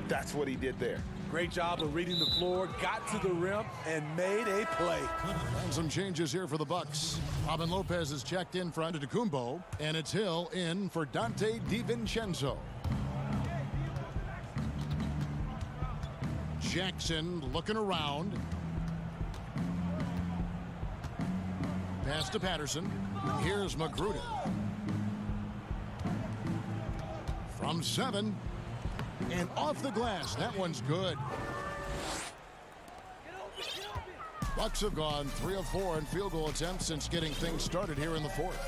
that's what he did there. Great job of reading the floor, got to the rim, and made a play. And some changes here for the Bucks. Robin Lopez is checked in for Antetokounmpo, and it's Hill in for Dante DiVincenzo. Jackson looking around. Pass to Patterson. Here's Magruder. From 7. And off the glass. That one's good. Bucks have gone 3 of 4 in field goal attempts since getting things started here in the fourth.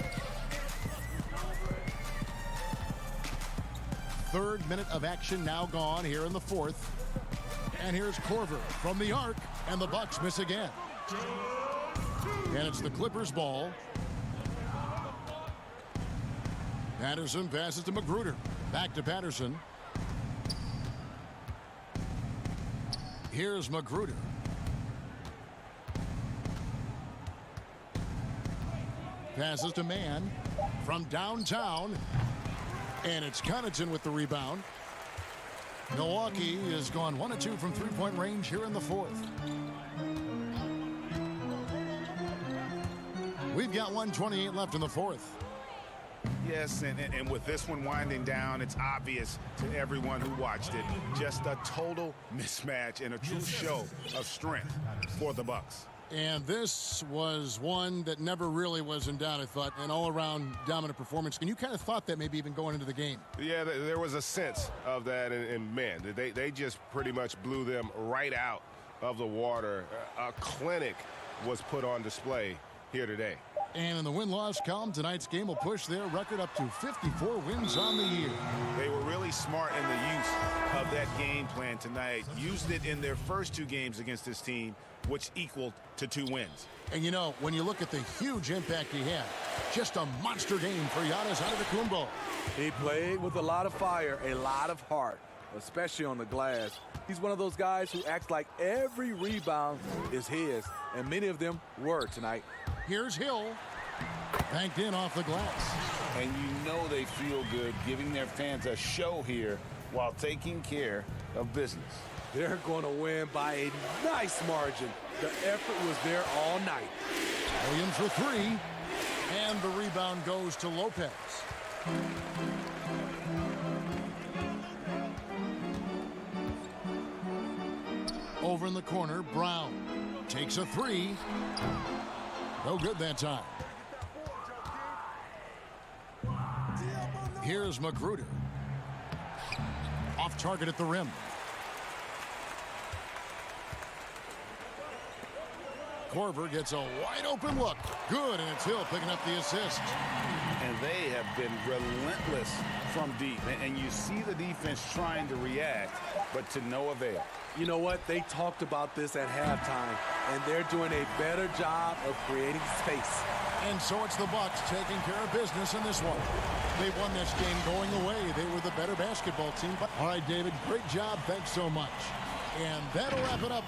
3rd minute of action now gone here in the fourth. And here's Korver from the arc, and the Bucks miss again. And it's the Clippers' ball. Patterson passes to Magruder. Back to Patterson. Here's Magruder. Passes to Mann from downtown. And it's Connaughton with the rebound. Milwaukee has gone 1 of 2 from three-point range here in the fourth. We've got 1:28 left in the fourth. Yes, and with this one winding down, it's obvious to everyone who watched it. Just a total mismatch and a true show of strength for the Bucks. And this was one that never really was in doubt, I thought, an all-around dominant performance. And you kind of thought that maybe even going into the game. Yeah, there was a sense of that, and man, they just pretty much blew them right out of the water. A clinic was put on display here today. And in the win-loss column, tonight's game will push their record up to 54 wins on the year. They were really smart in the use of that game plan tonight. Used it in their first 2 games against this team, which equaled to 2 wins. And you know, when you look at the huge impact he had, just a monster game for Giannis Antetokounmpo. He played with a lot of fire, a lot of heart, especially on the glass. He's one of those guys who acts like every rebound is his, and many of them were tonight. Here's Hill, banked in off the glass. And you know they feel good giving their fans a show here while taking care of business. They're going to win by a nice margin. The effort was there all night. Williams for 3, and the rebound goes to Lopez. Over in the corner, Brown takes a 3. No good that time. Here's Magruder. Off target at the rim. Korver gets a wide open look. Good, and it's Hill picking up the assist. And they have been relentless from deep. And you see the defense trying to react, but to no avail. You know what? They talked about this at halftime, and they're doing a better job of creating space. And so it's the Bucks taking care of business in this one. They won this game going away. They were the better basketball team. But all right, David, great job. Thanks so much. And that'll wrap it up.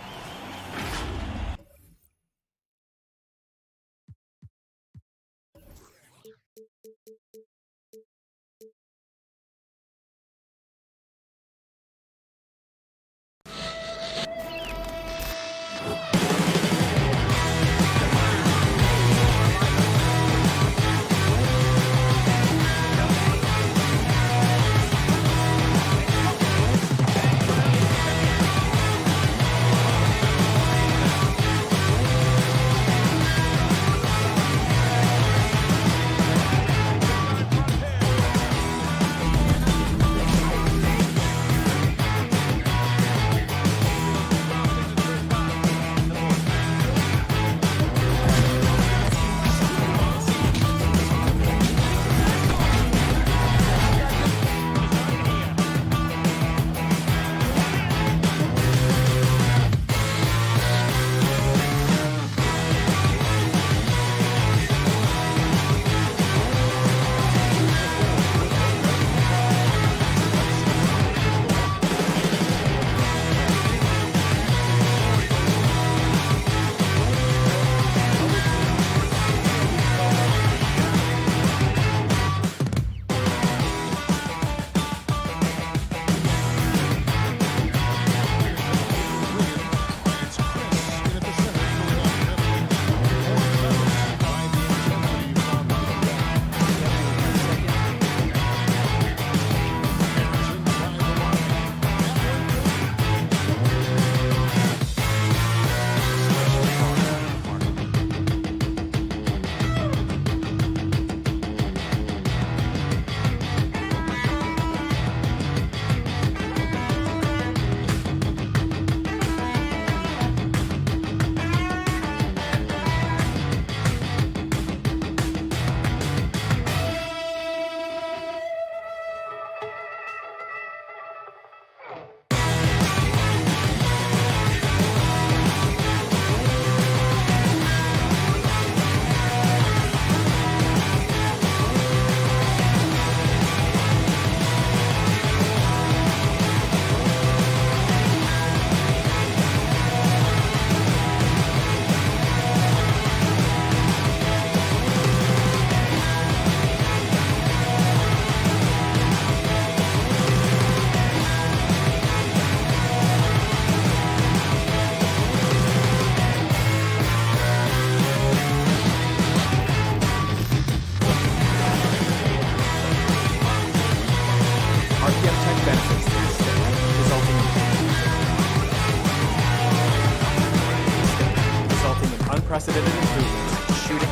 unprecedented improvements in shooting,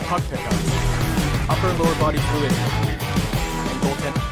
puck pickups, upper and lower body fluidity, and goaltending.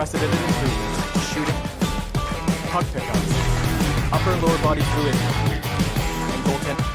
unprecedented improvements. Shooting, puck pickups, upper and lower body fluidity, and goaltending.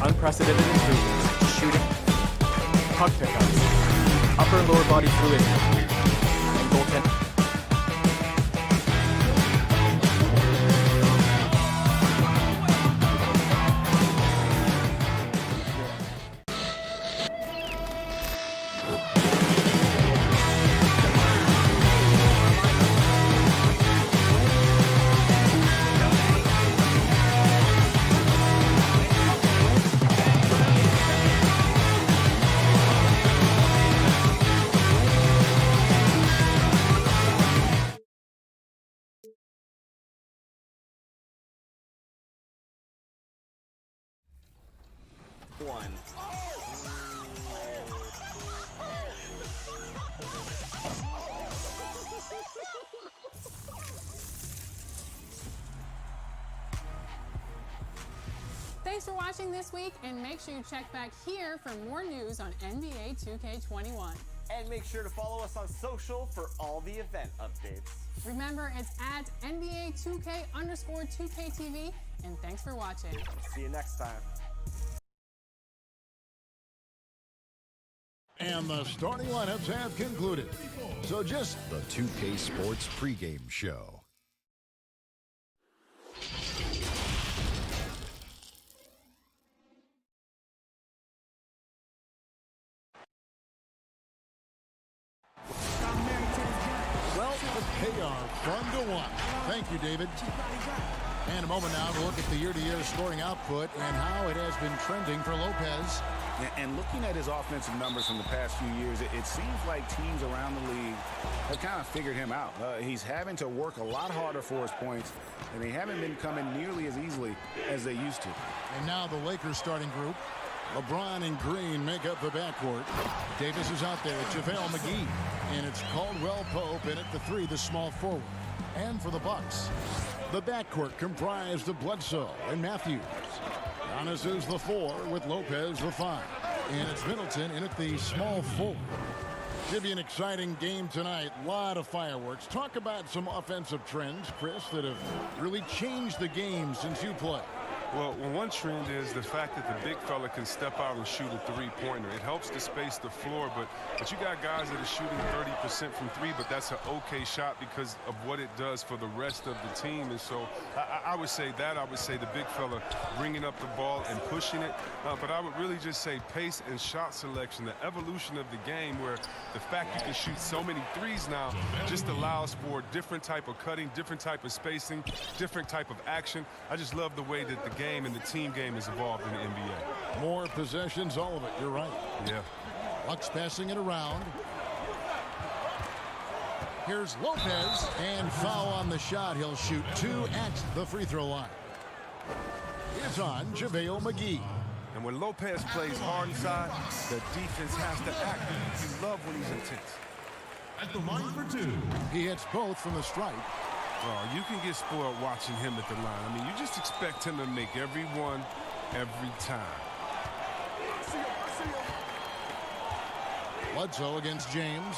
Unprecedented improvements. Shooting, puck pickups, upper and lower body fluidity, and goaltending. One. Thanks for watching this week, and make sure you check back here for more news on NBA 2K21. And make sure to follow us on social for all the event updates. Remember, it's at NBA 2K_2KTV, and thanks for watching. See you next time. And the starting lineups have concluded. So just the 2K Sports pregame show. Well, they are fun to watch. Thank you, David. And a moment now to look at the year-to-year scoring output and how it has been trending for Lopez. And looking at his offensive numbers from the past few years, it seems like teams around the league have kind of figured him out. He's having to work a lot harder for his points, and they haven't been coming nearly as easily as they used to. And now the Lakers starting group. LeBron and Green make up the backcourt. Davis is out there. JaVale McGee. And it's Caldwell Pope in at the 3, the small forward. And for the Bucks, the backcourt comprised of Bledsoe and Matthews. Giannis is the 4 with Lopez the 5. And it's Middleton in at the small forward. Should be an exciting game tonight. A lot of fireworks. Talk about some offensive trends, Chris, that have really changed the game since you played. Well, one trend is the fact that the big fella can step out and shoot a three-pointer. It helps to space the floor, but you got guys that are shooting 30% from 3, but that's an okay shot because of what it does for the rest of the team. And so I would say that. I would say the big fella bringing up the ball and pushing it. But I would really just say pace and shot selection, the evolution of the game where the fact you can shoot so many threes now just allows for different type of cutting, different type of spacing, different type of action. I just love the way that the game and the team game has evolved in the NBA. More possessions, all of it. You're right. Yeah. Bucks passing it around. Here's Lopez, and foul on the shot. He'll shoot 2 at the free throw line. It's on JaVale McGee. And when Lopez plays hard inside, the defense has to act. You love when he's intense. At the line for 2. He hits both from the stripe. Oh, you can get spoiled watching him at the line. I mean, you just expect him to make every one, every time. Bledsoe against James.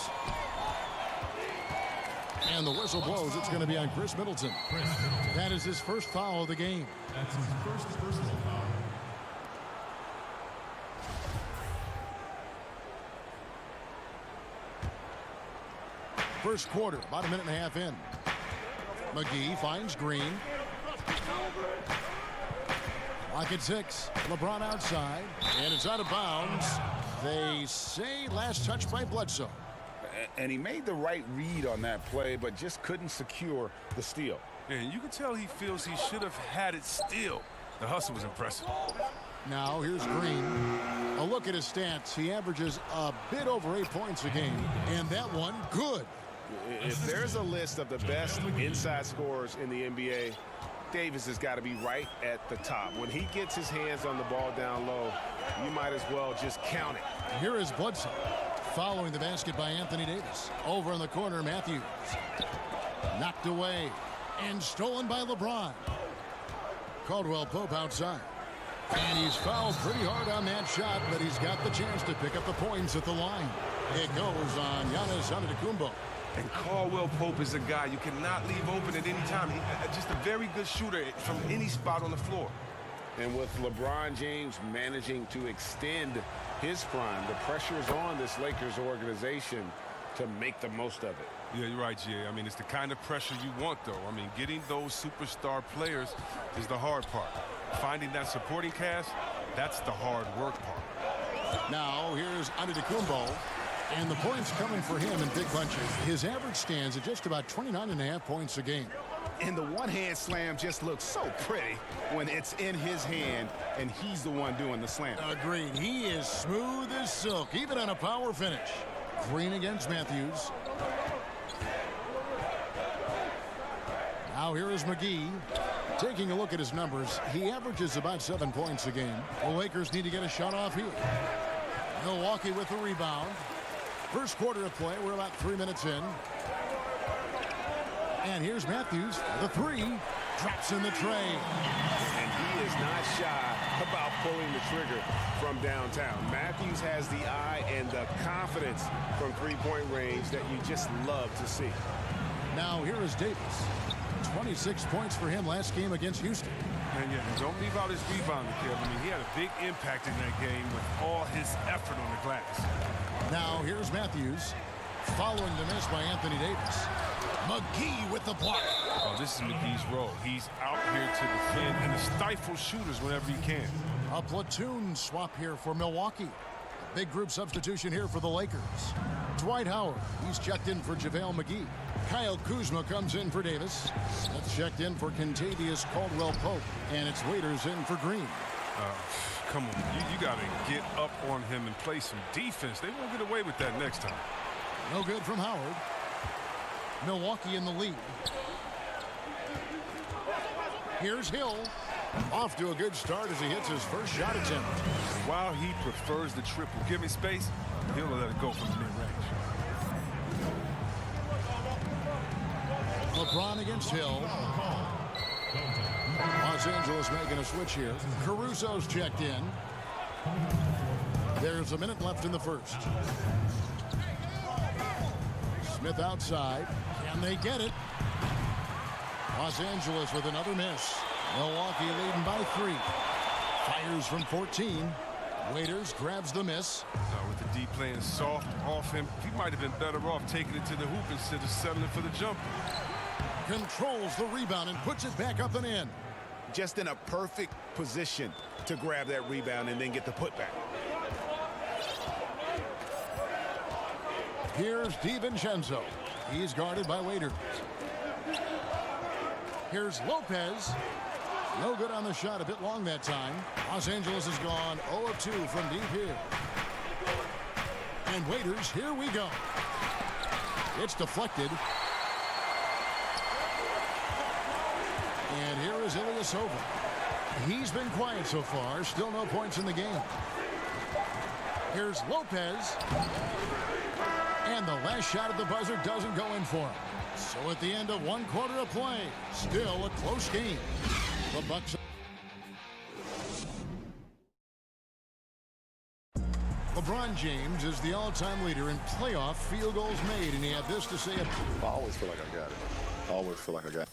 And the whistle blows. It's going to be on Chris Middleton. That is his first foul of the game. That's his first personal foul. First quarter, about a minute and a half in. McGee finds Green. Clock at 6. LeBron outside. And it's out of bounds. They say last touch by Bledsoe. And he made the right read on that play, but just couldn't secure the steal. And you can tell he feels he should have had it still. The hustle was impressive. Now here's Green. A look at his stats. He averages a bit over 8 points a game. And that one, good. If there's a list of the best inside scorers in the NBA, Davis has got to be right at the top. When he gets his hands on the ball down low, you might as well just count it. Here is Bledsoe following the basket by Anthony Davis. Over in the corner, Matthews. Knocked away and stolen by LeBron. Caldwell Pope outside. And he's fouled pretty hard on that shot, but he's got the chance to pick up the points at the line. It goes on Giannis Antetokounmpo. And Caldwell Pope is a guy you cannot leave open at any time. He's just a very good shooter from any spot on the floor. And with LeBron James managing to extend his prime, the pressure is on this Lakers organization to make the most of it. Yeah, you're right, Jay. I mean, it's the kind of pressure you want, though. I mean, getting those superstar players is the hard part. Finding that supporting cast, that's the hard work part. Now, here's Antetokounmpo. And the points coming for him in big bunches. His average stands at just about 29.5 points a game. And the one-hand slam just looks so pretty when it's in his hand and he's the one doing the slam. Agreed. He is smooth as silk, even on a power finish. Green against Matthews. Now here is McGee. Taking a look at his numbers, he averages about 7 points a game. The Lakers need to get a shot off here. Milwaukee with the rebound. First quarter of play, we're about 3 minutes in. And here's Matthews, the 3, drops in the tray. And he is not shy about pulling the trigger from downtown. Matthews has the eye and the confidence from three-point range that you just love to see. Now here is Davis. 26 points for him last game against Houston. And yeah, don't leave out his rebounding, Kev. I mean, he had a big impact in that game with all his effort on the glass. Now here's Matthews, following the miss by Anthony Davis. McGee with the block. Oh, this is McGee's role. He's out here to defend and to stifle shooters whenever he can. A platoon swap here for Milwaukee. Big group substitution here for the Lakers. Dwight Howard, he's checked in for JaVale McGee. Kyle Kuzma comes in for Davis. That's checked in for Kentavious Caldwell-Pope. And it's Waiters in for Green. Come on, you got to get up on him and play some defense. They won't get away with that next time. No good from Howard. Milwaukee in the lead. Here's Hill. Off to a good start as he hits his first shot attempt. While he prefers the triple, give him space, he'll let it go from the mid-range. LeBron against Hill. Los Angeles making a switch here. Caruso's checked in. There's a minute left in the first. Smith outside. Can they get it? Los Angeles with another miss. Milwaukee leading by 3. Fires from 14. Waiters grabs the miss. With the D playing soft off him, he might have been better off taking it to the hoop instead of settling for the jumper. Controls the rebound and puts it back up and in. Just in a perfect position to grab that rebound and then get the putback. Here's DiVincenzo. He's guarded by Waiters. Here's Lopez. No good on the shot, a bit long that time. Los Angeles has gone 0 of 2 from deep here. And Waiters, here we go. It's deflected. And here is Ilyasova. He's been quiet so far. Still no points in the game. Here's Lopez. And the last shot at the buzzer doesn't go in for him. So at the end of 1 quarter of play, still a close game. The Bucks. LeBron James is the all-time leader in playoff field goals made, and he had this to say. I always feel like I got it. I always feel like I got it.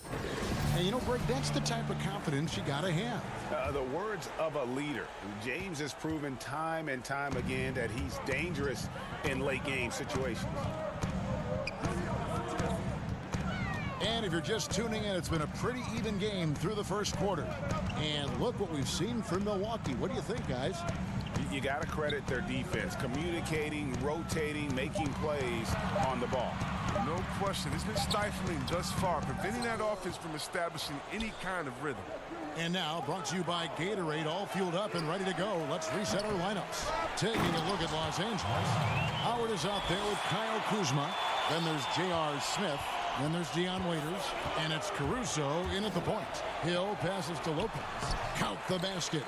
And you know, Greg, that's the type of confidence you got to have. The words of a leader. James has proven time and time again that he's dangerous in late game situations. And if you're just tuning in, it's been a pretty even game through the first quarter. And look what we've seen from Milwaukee. What do you think, guys? You got to credit their defense, communicating, rotating, making plays on the ball. No question. It's been stifling thus far, preventing that offense from establishing any kind of rhythm. And now, brought to you by Gatorade, all fueled up and ready to go. Let's reset our lineups. Taking a look at Los Angeles. Howard is out there with Kyle Kuzma. Then there's J.R. Smith. Then there's Dion Waiters. And it's Caruso in at the point. Hill passes to Lopez. Count the basket.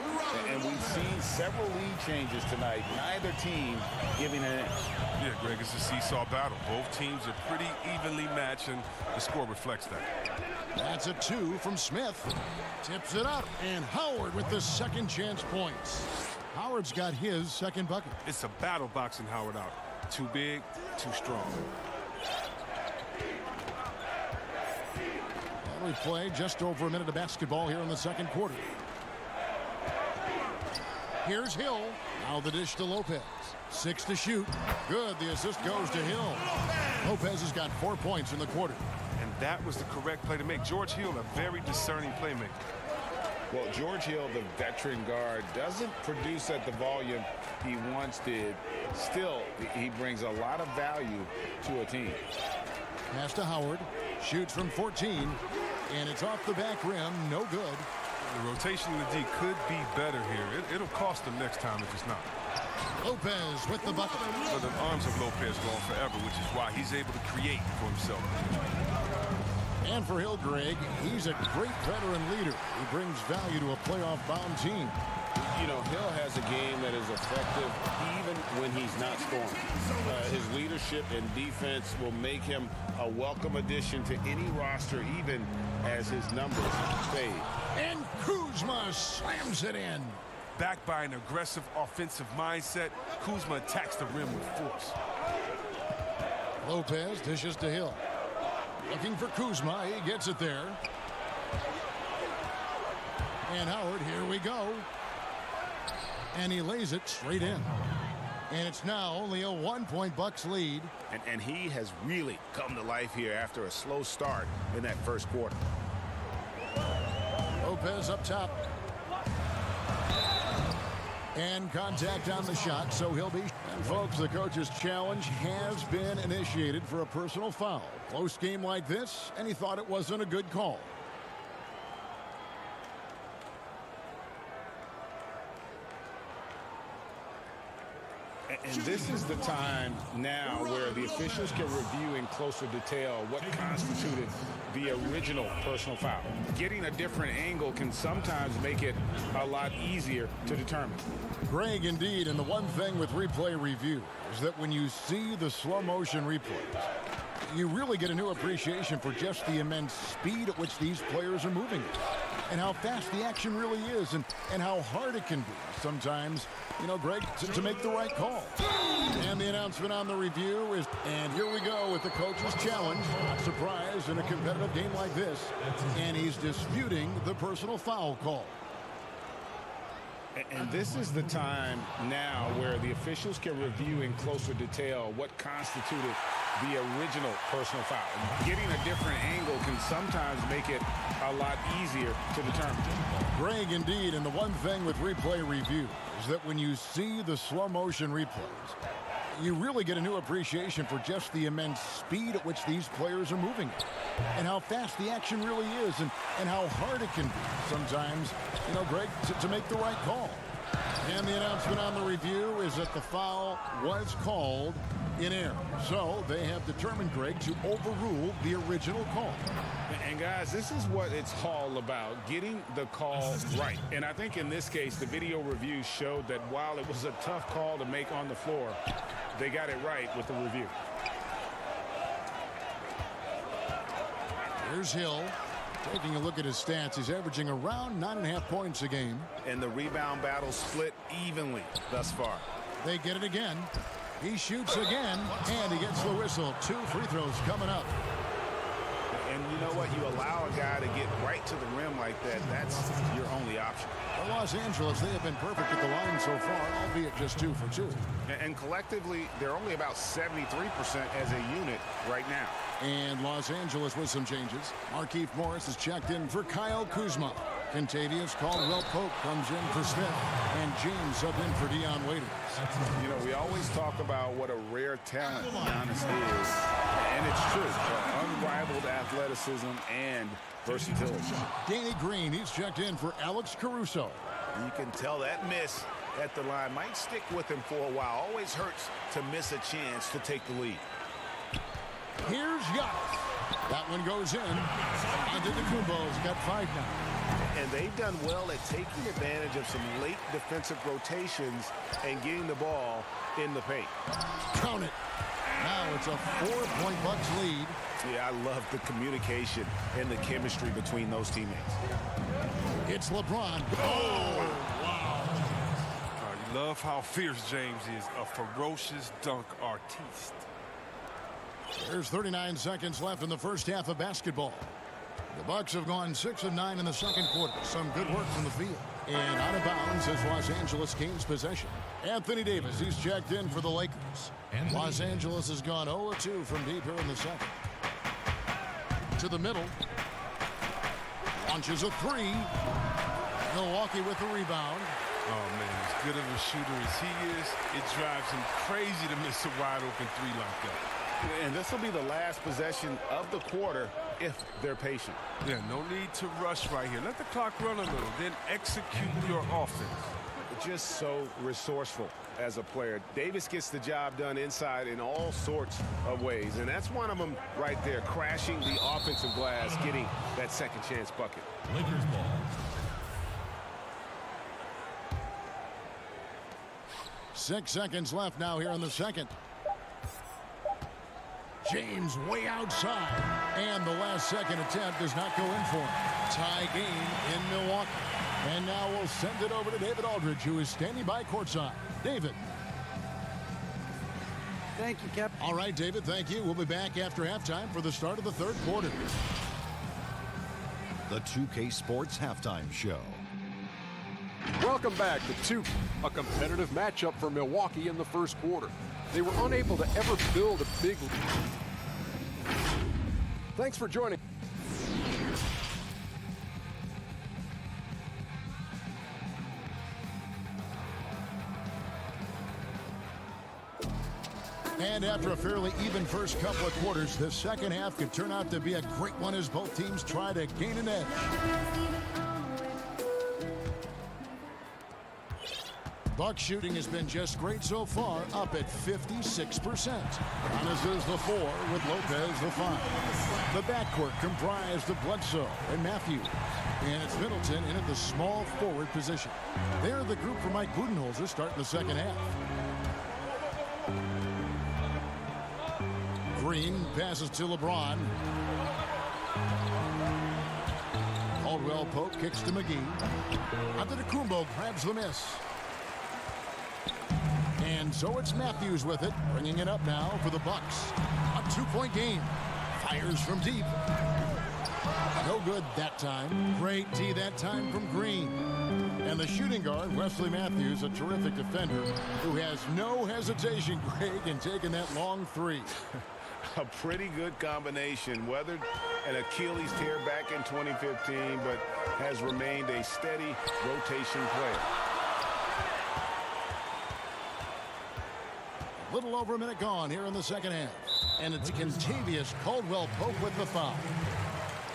And we've seen several lead changes tonight. Neither team giving an inch. Yeah, Greg, it's a seesaw battle. Both teams are pretty evenly matched, and the score reflects that. That's a 2 from Smith. Tips it up. And Howard with the second chance points. Howard's got his second bucket. It's a battle boxing Howard out. Too big, too strong. And we play just over a minute of basketball here in the second quarter. Here's Hill. Now the dish to Lopez. 6 to shoot. Good. The assist goes to Hill. Lopez has got 4 points in the quarter. And that was the correct play to make. George Hill, a very discerning playmaker. Well, George Hill, the veteran guard, doesn't produce at the volume he once did. Still, he brings a lot of value to a team. Pass to Howard. Shoots from 14. And it's off the back rim. No good. The rotation in the D could be better here. It'll cost them next time if it's not. Lopez with the bucket. But the arms of Lopez go on forever, which is why he's able to create for himself. And for Hill, Greg, he's a great veteran leader who brings value to a playoff-bound team. You know, Hill has a game that is effective even when he's not scoring. His leadership and defense will make him a welcome addition to any roster, even as his numbers fade. And Kuzma slams it in. Backed by an aggressive offensive mindset, Kuzma attacks the rim with force. Lopez dishes to Hill. Looking for Kuzma. He gets it there. And Howard, here we go. And he lays it straight in. And it's now only a 1-point Bucks lead. And he has really come to life here after a slow start in that first quarter. Lopez up top. And contact on the shot, so he'll be. And folks, the coach's challenge has been initiated for a personal foul. Close game like this, and he thought it wasn't a good call. And this is the time now where the officials can review in closer detail what constituted the original personal foul. Getting a different angle can sometimes make it a lot easier to determine. Greg, indeed, and the one thing with replay review is that when you see the slow motion replays, you really get a new appreciation for just the immense speed at which these players are moving and how fast the action really is and how hard it can be sometimes, you know, Greg, to make the right call. And the announcement on the review is, and here we go with the coach's challenge. Not surprised in a competitive game like this. And he's disputing the personal foul call. And this is the time now where the officials can review in closer detail what constituted the original personal foul. Getting a different angle can sometimes make it a lot easier to determine. Greg, indeed, and the one thing with replay review is that when you see the slow motion replays, you really get a new appreciation for just the immense speed at which these players are moving and how fast the action really is and how hard it can be sometimes, you know, Greg, to make the right call. And the announcement on the review is that the foul was called in error. So they have determined, Greg, to overrule the original call. And guys, this is what it's all about, getting the call right. And I think in this case, the video review showed that while it was a tough call to make on the floor, they got it right with the review. Here's Hill. Taking a look at his stats, he's averaging around 9.5 points a game. And the rebound battle split evenly thus far. They get it again. He shoots again, and he gets the whistle. 2 free throws coming up. And you know what? You allow a guy to get right to the rim like that, that's your only option. For Los Angeles, they have been perfect at the line so far, albeit just 2 for 2. And collectively, they're only about 73% as a unit right now. And Los Angeles with some changes. Markieff Morris is checked in for Kyle Kuzma. Contavious Caldwell-Pope comes in for Smith. And James up in for Dion Waiters. You know, we always talk about what a rare talent Giannis is. And it's true. Unrivaled athleticism and versatility. Danny Green, he's checked in for Alex Caruso. You can tell that miss at the line might stick with him for a while. Always hurts to miss a chance to take the lead. Here's Giannis. That one goes in. Antetokounmpo's got 5 now. And they've done well at taking advantage of some late defensive rotations and getting the ball in the paint. Count it. Now it's a 4-point Bucks lead. Yeah, I love the communication and the chemistry between those teammates. It's LeBron. Oh, wow. You love how fierce James is, a ferocious dunk artiste. There's 39 seconds left in the first half of basketball. The Bucks have gone 6 of 9 in the second quarter. Some good work from the field. And out of bounds as Los Angeles gains possession. Anthony Davis, he's checked in for the Lakers. Los Angeles has gone 0-2 from deep here in the second. To the middle. Launches a 3. Milwaukee with the rebound. Oh, man, as good of a shooter as he is, it drives him crazy to miss a wide-open 3 like that. And this will be the last possession of the quarter if they're patient. Yeah, no need to rush right here. Let the clock run a little, then execute your offense. Just so resourceful as a player. Davis gets the job done inside in all sorts of ways, and that's one of them right there, crashing the offensive glass, getting that second chance bucket. Lakers ball. Six seconds left now here in the second. James way outside. And the last second attempt does not go in for him. Tie game in Milwaukee. And now we'll send it over to David Aldridge, who is standing by courtside. David. Thank you, Cap. All right, David, thank you. We'll be back after halftime for the start of the third quarter. The 2K Sports Halftime Show. Welcome back to 2, a competitive matchup for Milwaukee in the first quarter. They were unable to ever build a big lead. Thanks for joining. And after a fairly even first couple of quarters, the second half could turn out to be a great one as both teams try to gain an edge. Bucks shooting has been just great so far, up at 56%. Giannis is the 4 with Lopez the 5. The backcourt comprised of Bledsoe and Matthews. And it's Middleton in at the small forward position. They're the group for Mike Budenholzer starting the second half. Green passes to LeBron. Caldwell Pope kicks to McGee. Antetokounmpo grabs the miss. And so it's Matthews with it, bringing it up now for the Bucks. A 2-point game. Fires from deep. No good that time. Great D that time from Green. And the shooting guard, Wesley Matthews, a terrific defender, who has no hesitation, Greg, in taking that long 3. A pretty good combination. Weathered an Achilles tear back in 2015, but has remained a steady rotation player. A little over a minute gone here in the second half. And it's Kentavious Caldwell Pope with the foul.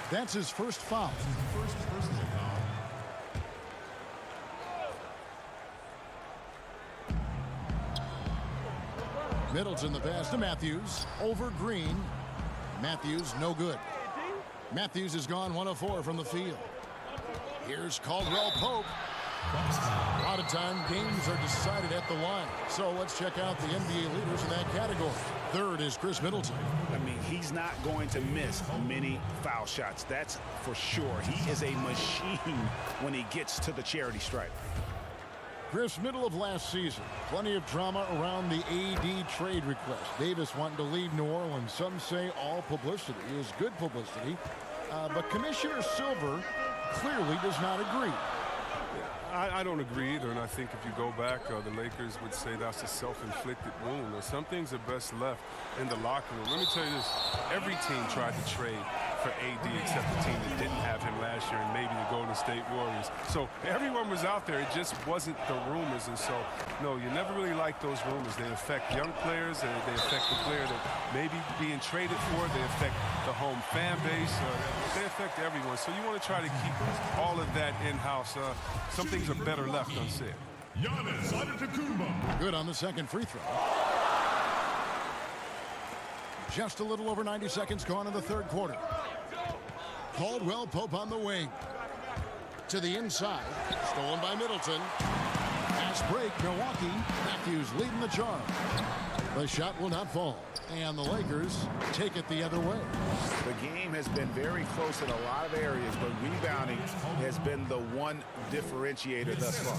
That's his first foul. First personal foul. Middleton the pass to Matthews. Over Green. Matthews no good. Matthews has gone 1 of 4 from the field. Here's Caldwell Pope. A lot of time games are decided at the line. So let's check out the NBA leaders in that category. Third is Chris Middleton. I mean, he's not going to miss many foul shots. That's for sure. He is a machine when he gets to the charity stripe. Chris, middle of last season, plenty of drama around the AD trade request. Davis wanting to leave New Orleans. Some say all publicity is good publicity. But Commissioner Silver clearly does not agree. I don't agree either, and I think if you go back, the Lakers would say that's a self-inflicted wound. Some things are best left in the locker room. Let me tell you this. Every team tried to trade for AD except the team that didn't have him last year and maybe the Golden State Warriors. So everyone was out there. It just wasn't the rumors. And so, no, you never really like those rumors. They affect young players, and they affect the player that may be being traded for. They affect the home fan base. They affect everyone. So you want to try to keep all of that in-house. Some things are better left unsaid. Giannis Antetokounmpo. Good on the second free throw. Just a little over 90 seconds gone in the third quarter. Caldwell Pope on the wing. To the inside. Stolen by Middleton. Pass break, Milwaukee. Matthews leading the charge. The shot will not fall. And the Lakers take it the other way. The game has been very close in a lot of areas, but rebounding has been the one differentiator thus far.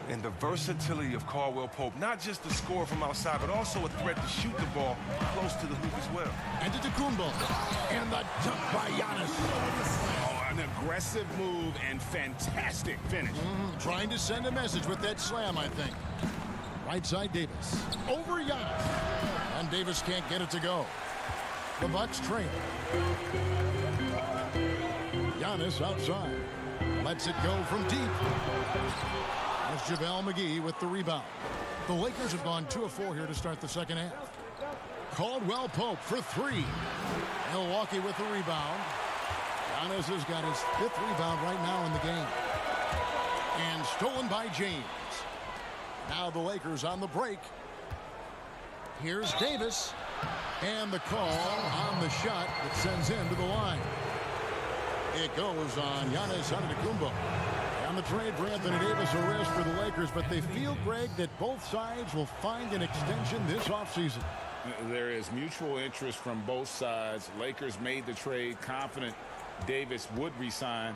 And the versatility of Caldwell Pope, not just the score from outside, but also a threat to shoot the ball close to the hoop as well. Antetokounmpo. And the dunk by Giannis. Oh, an aggressive move and fantastic finish. Trying to send a message with that slam, I think. Right side Davis. Over Giannis. And Davis can't get it to go. The Bucks trail. Giannis outside. Lets it go from deep. That's JaVale McGee with the rebound. The Lakers have gone 2 of 4 here to start the second half. Caldwell Pope for 3. Milwaukee with the rebound. Giannis has got his 5th rebound right now in the game. And stolen by James. Now the Lakers on the break. Here's Davis. And the call on the shot that sends him to the line. It goes on Giannis Antetokounmpo. On the trade for Anthony Davis, a risk for the Lakers, but they feel, Greg, that both sides will find an extension this offseason. There is mutual interest from both sides. Lakers made the trade confident Davis would resign.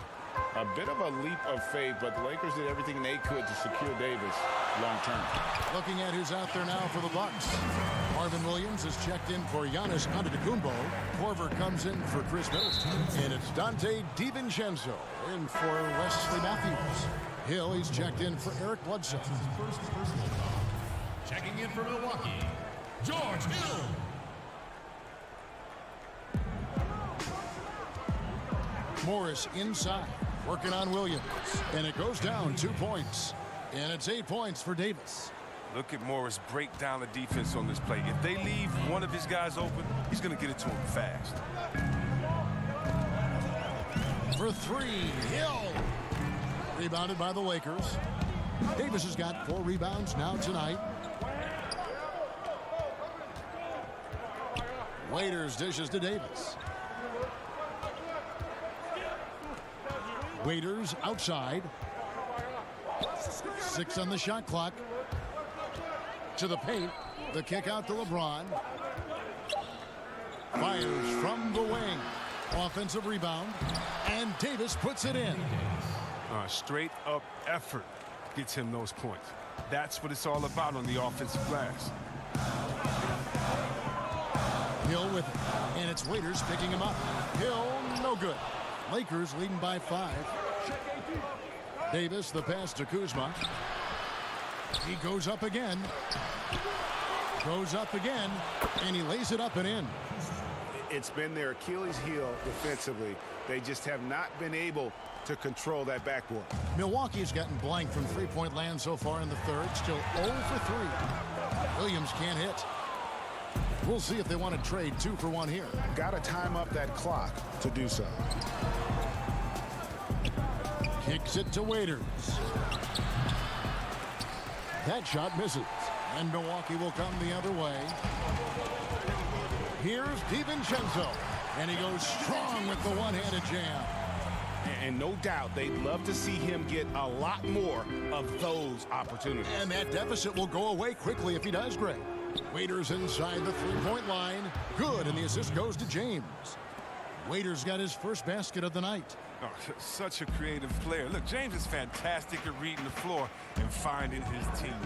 A bit of a leap of faith, but the Lakers did everything they could to secure Davis long term. Looking at who's out there now for the Bucks. Marvin Williams is checked in for Giannis Antetokounmpo. Korver comes in for Chris Middleton. And it's Dante DiVincenzo in for Wesley Matthews. Hill, he's checked in for Eric Bledsoe. First personal foul. Checking in for Milwaukee, George Hill. Morris inside, working on Williams. And it goes down 2 points. And it's 8 points for Davis. Look at Morris break down the defense on this play. If they leave one of his guys open, he's going to get it to him fast. For 3, Hill. Rebounded by the Lakers. Davis has got 4 rebounds now tonight. Waiters dishes to Davis. Waiters outside. 6 on the shot clock. To the paint. The kick out to LeBron. Fires from the wing. Offensive rebound. And Davis puts it in. Straight up effort gets him those points. That's what it's all about on the offensive glass. Hill with it. And it's Waiters picking him up. Hill, no good. Lakers leading by 5. Davis, the pass to Kuzma. He goes up again. Goes up again. And he lays it up and in. It's been their Achilles heel defensively. They just have not been able to control that backboard. Milwaukee's gotten blank from three-point land so far in the third. Still 0 for 3. Williams can't hit. We'll see if they want to trade 2 for 1 here. Got to time up that clock to do so. Kicks it to Waiters. That shot misses. And Milwaukee will come the other way. Here's DiVincenzo. And he goes strong with the one-handed jam. And no doubt they'd love to see him get a lot more of those opportunities. And that deficit will go away quickly if he does great. Waiters inside the three-point line. Good, and the assist goes to James. Waiters got his first basket of the night. Oh, such a creative player. Look, James is fantastic at reading the floor and finding his teammates.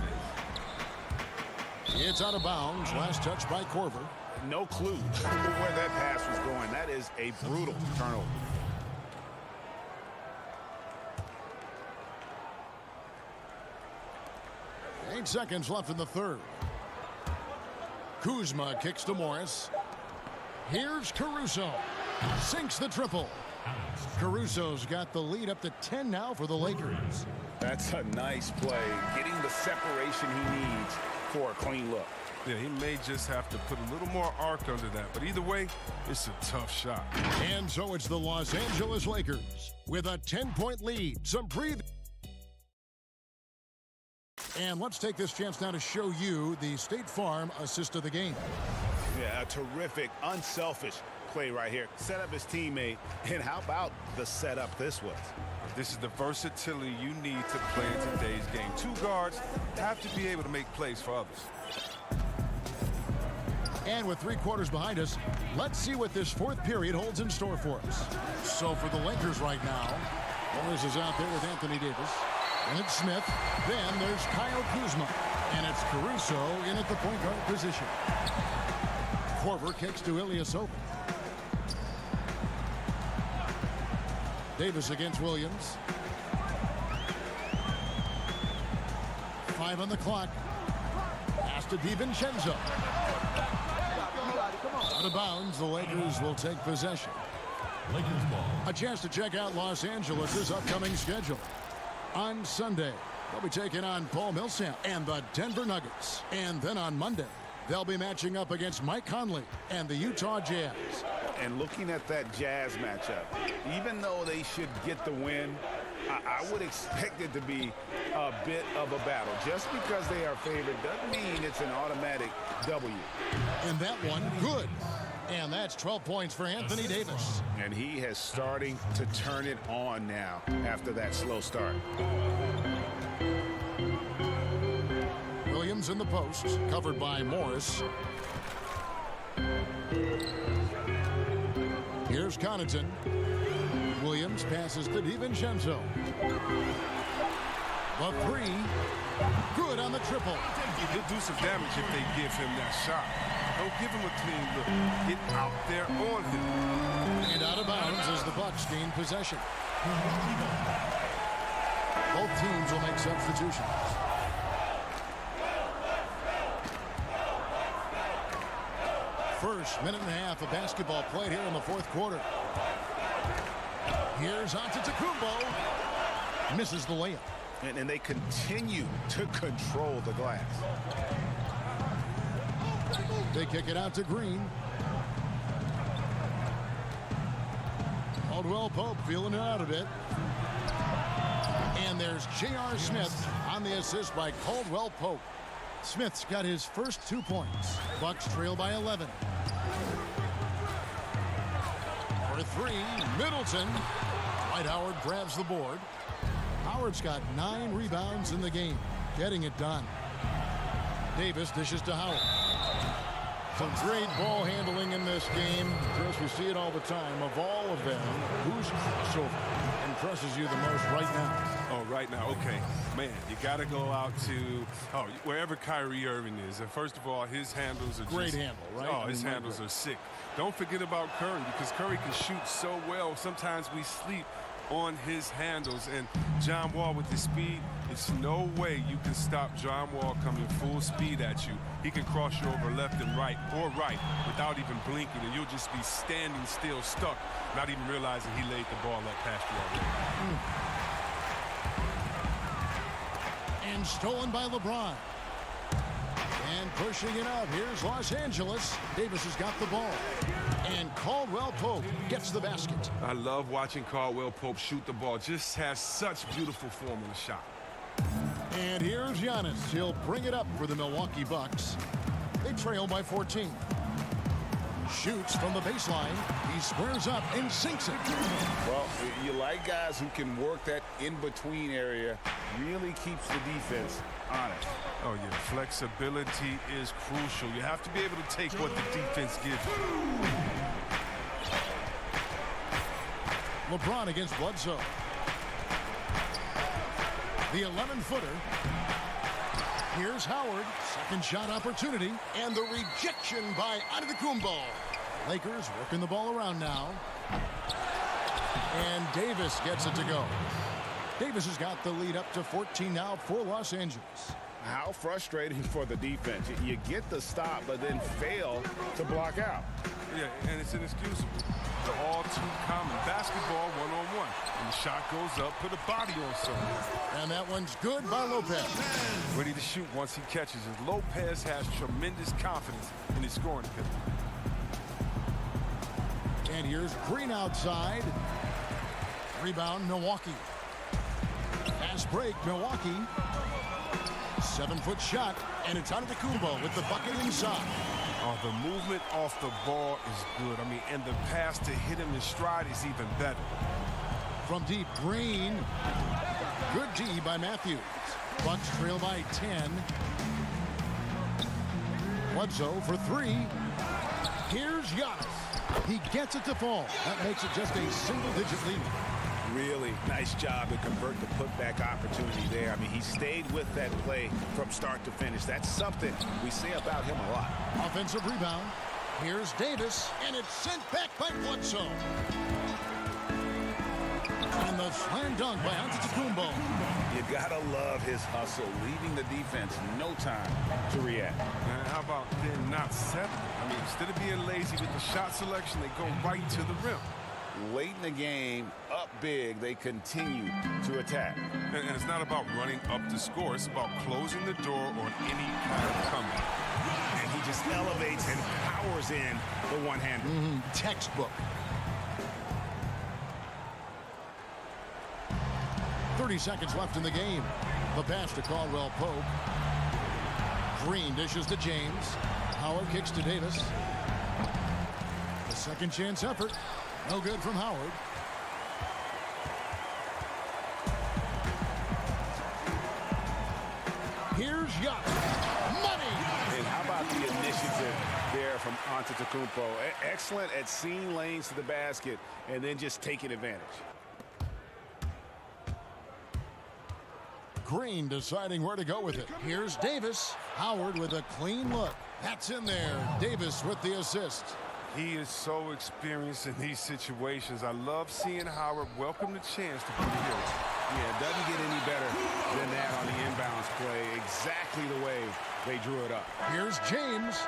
It's out of bounds. Last touch by Korver. No clue where that pass was going. That is a brutal turnover. Eight seconds left in the third. Kuzma kicks to Morris. Here's Caruso. Sinks the triple. Caruso's got the lead up to 10 now for the Lakers. That's a nice play. Getting the separation he needs for a clean look. Yeah, he may just have to put a little more arc under that. But either way, it's a tough shot. And so it's the Los Angeles Lakers with a 10-point lead. Some breathing. And let's take this chance now to show you the State Farm assist of the game. Yeah, a terrific, unselfish play right here. Set up his teammate. And how about the setup this was? This is the versatility you need to play in today's game. 2 guards have to be able to make plays for others. And with 3 quarters behind us, let's see what this fourth period holds in store for us. So for the Lakers right now, Morris is out there with Anthony Davis. And it's Smith. Then there's Kyle Kuzma. And it's Caruso in at the point guard position. Korver kicks to Ilyasova. Davis against Williams. 5 on the clock. Pass to DiVincenzo. Out of bounds, the Lakers will take possession. Lakers ball. A chance to check out Los Angeles' upcoming schedule. On Sunday, they'll be taking on Paul Millsap and the Denver Nuggets. And then on Monday, they'll be matching up against Mike Conley and the Utah Jazz. And looking at that Jazz matchup, even though they should get the win, I would expect it to be a bit of a battle. Just because they are favored doesn't mean it's an automatic W. And that one, good. And that's 12 points for Anthony Davis. And he is starting to turn it on now after that slow start. Williams in the post, covered by Morris. Here's Connaughton. Williams passes to DiVincenzo. The 3, good on the triple. He'll do some damage if they give him that shot. Don't give him a clean look. Get out there on him. And out of bounds as the Bucks gain possession. Both teams will make substitutions. First minute and a half of basketball played here in the fourth quarter. Here's Antetokounmpo. Misses the layup. And they continue to control the glass. They kick it out to Green. Caldwell Pope feeling it out a bit. And And there's J.R. Smith on the assist by Caldwell Pope. Smith's got his first 2 points. Bucks trail by 11. For 3, Middleton. Dwight Howard grabs the board. Howard's got 9 rebounds in the game, getting it done. Davis dishes to Howard. Some great ball handling in this game. Chris, we see it all the time. Of all of them, who's impresses you the most right now? Oh, right now, okay. Man, you got to go out to wherever Kyrie Irving is. And first of all, his handles are great handle, right? Oh, his handles are sick. Don't forget about Curry, because Curry can shoot so well. Sometimes we sleep on his handles. And John Wall with his speed, it's no way you can stop John Wall coming full speed at you. He can cross you over left and right or right without even blinking, and you'll just be standing still, stuck, not even realizing he laid the ball up past you already. And stolen by LeBron. And pushing it up. Here's Los Angeles. Davis has got the ball. And Caldwell Pope gets the basket. I love watching Caldwell Pope shoot the ball. Just has such beautiful form on the shot. And here's Giannis. He'll bring it up for the Milwaukee Bucks. They trail by 14. Shoots from the baseline. He squares up and sinks it. Well, you like guys who can work that in-between area. Really keeps the defense honest. Oh, yeah. Flexibility is crucial. You have to be able to take what the defense gives you. LeBron against Bledsoe. The 11-footer. Here's Howard. Second shot opportunity. And the rejection by Antetokounmpo. Lakers working the ball around now. And Davis gets it to go. Davis has got the lead up to 14 now for Los Angeles. How frustrating for the defense. You get the stop, but then fail to block out. Yeah, and it's inexcusable. They're all too common. Basketball one-on-one. And the shot goes up, put a body on someone. And that one's good by Lopez. Ready to shoot once he catches it. Lopez has tremendous confidence in his scoring ability. And here's Green outside. Rebound, Milwaukee. Fast break, Milwaukee. 7-foot shot, and it's Antetokounmpo with the bucket inside. Oh, the movement off the ball is good. I mean, and the pass to hit him in stride is even better. From deep, Green. Good D by Matthews. Bucks trail by 10. Bledsoe for 3. Here's Giannis. He gets it to fall. That makes it just a single-digit lead. Really nice job to convert the putback opportunity there. I mean, he stayed with that play from start to finish. That's something we say about him a lot. Offensive rebound. Here's Davis, and it's sent back by Bledsoe. And the slam dunk by Antetokounmpo. You gotta love his hustle, leaving the defense no time to react. And how about then not settling? I mean, instead of being lazy with the shot selection, they go right to the rim. Late in the game, up big, they continue to attack. And it's not about running up to score. It's about closing the door on any kind of comeback. And he just elevates and powers in the one-hander. Textbook. 30 seconds left in the game. The pass to Caldwell Pope. Green dishes to James. Howard kicks to Davis. The second chance effort. No good from Howard. Here's Giannis. Money! And how about the initiative there from Antetokounmpo? Excellent at seeing lanes to the basket and then just taking advantage. Green deciding where to go with it. Here's Davis. Howard with a clean look. That's in there. Davis with the assist. He is so experienced in these situations. I love seeing Howard welcome the chance to put it here. Yeah, it doesn't get any better than that on the inbounds play. Exactly the way they drew it up. Here's James.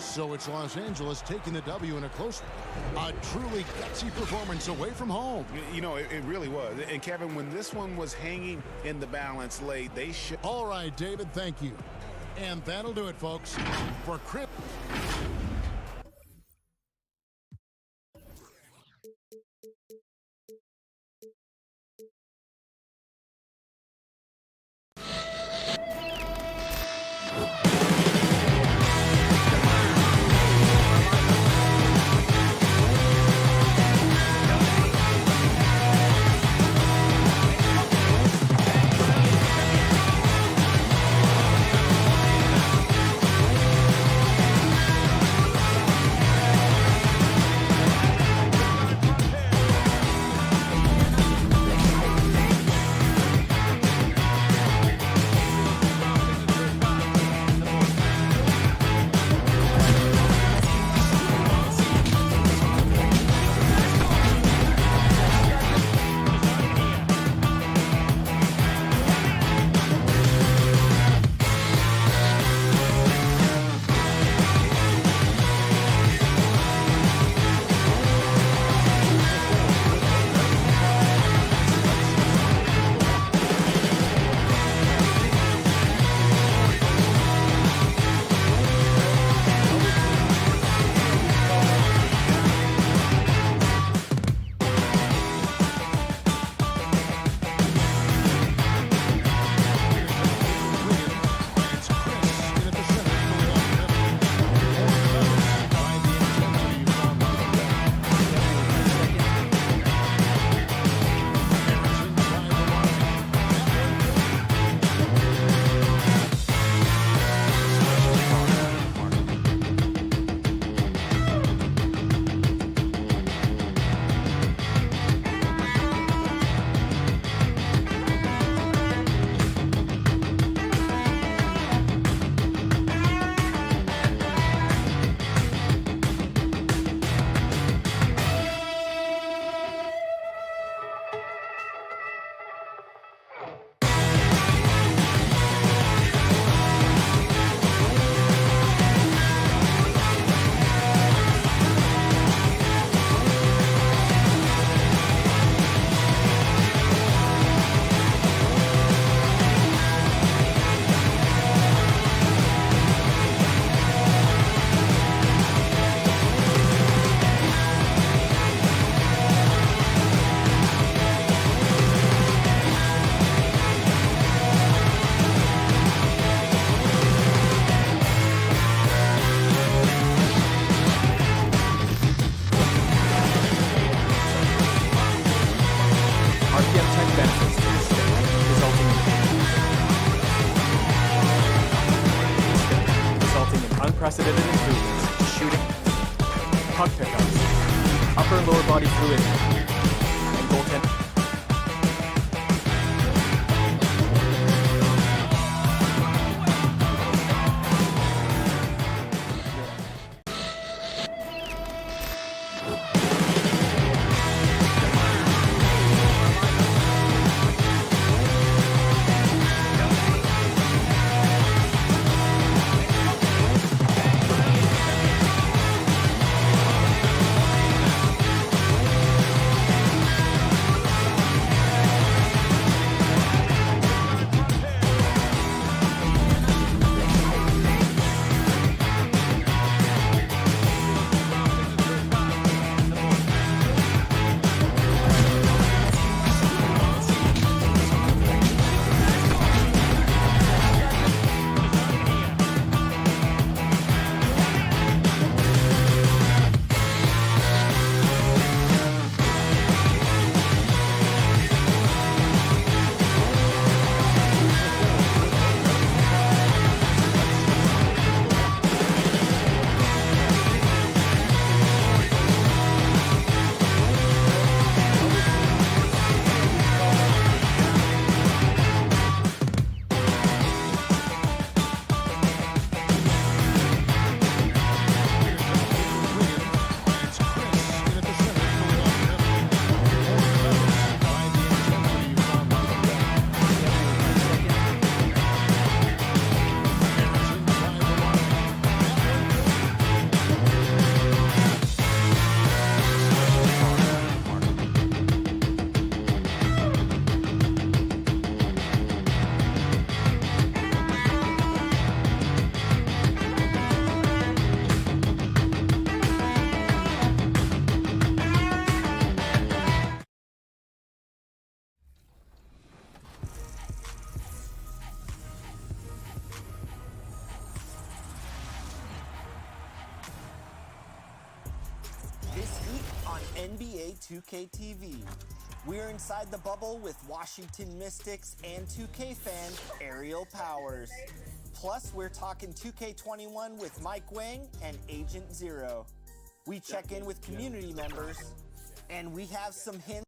So it's Los Angeles taking the W in a close one. A truly gutsy performance away from home. You know, it really was. And Kevin, when this one was hanging in the balance late, they should. All right, David, thank you. And that'll do it, folks. For Crip. upper and lower body fluid, and goaltending. This week on NBA 2K TV, we're inside the bubble with Washington Mystics and 2K fan Aerial Powers. Plus, we're talking 2K21 with Mike Wang and Agent Zero. We check in with community members, and we have some hints.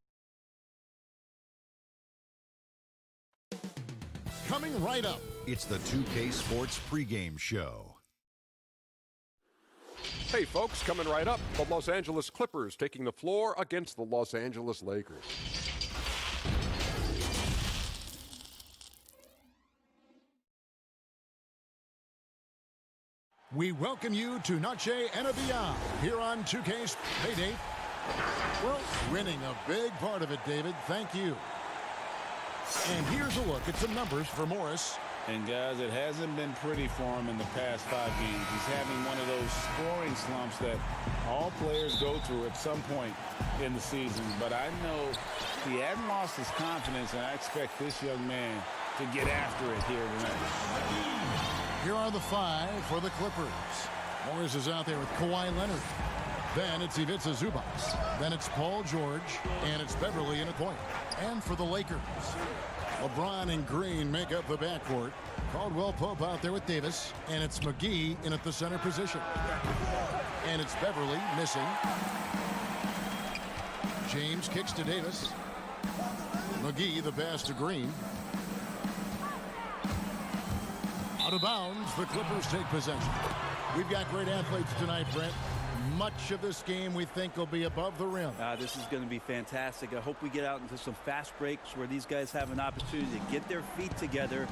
Coming right up, it's the 2K Sports pregame show. Hey folks, coming right up, the Los Angeles Clippers taking the floor against the Los Angeles Lakers. We welcome you to Noche and Beyond here on 2K's Payday. Well, winning a big part of it, David. Thank you. And here's a look at some numbers for Morris. And guys, it hasn't been pretty for him in the past 5 games. He's having one of those scoring slumps that all players go through at some point in the season. But I know he hadn't lost his confidence, and I expect this young man to get after it here tonight. Here are the 5 for the Clippers. Morris is out there with Kawhi Leonard. Then it's Ivica Zubac. Then it's Paul George. And it's Beverly in a point. And for the Lakers, LeBron and Green make up the backcourt. Caldwell Pope out there with Davis. And it's McGee in at the center position. And it's Beverly missing. James kicks to Davis. McGee the pass to Green. Out of bounds, the Clippers take possession. We've got great athletes tonight, Brent. Much of this game we think will be above the rim. This is going to be fantastic. I hope we get out into some fast breaks where these guys have an opportunity to get their feet together,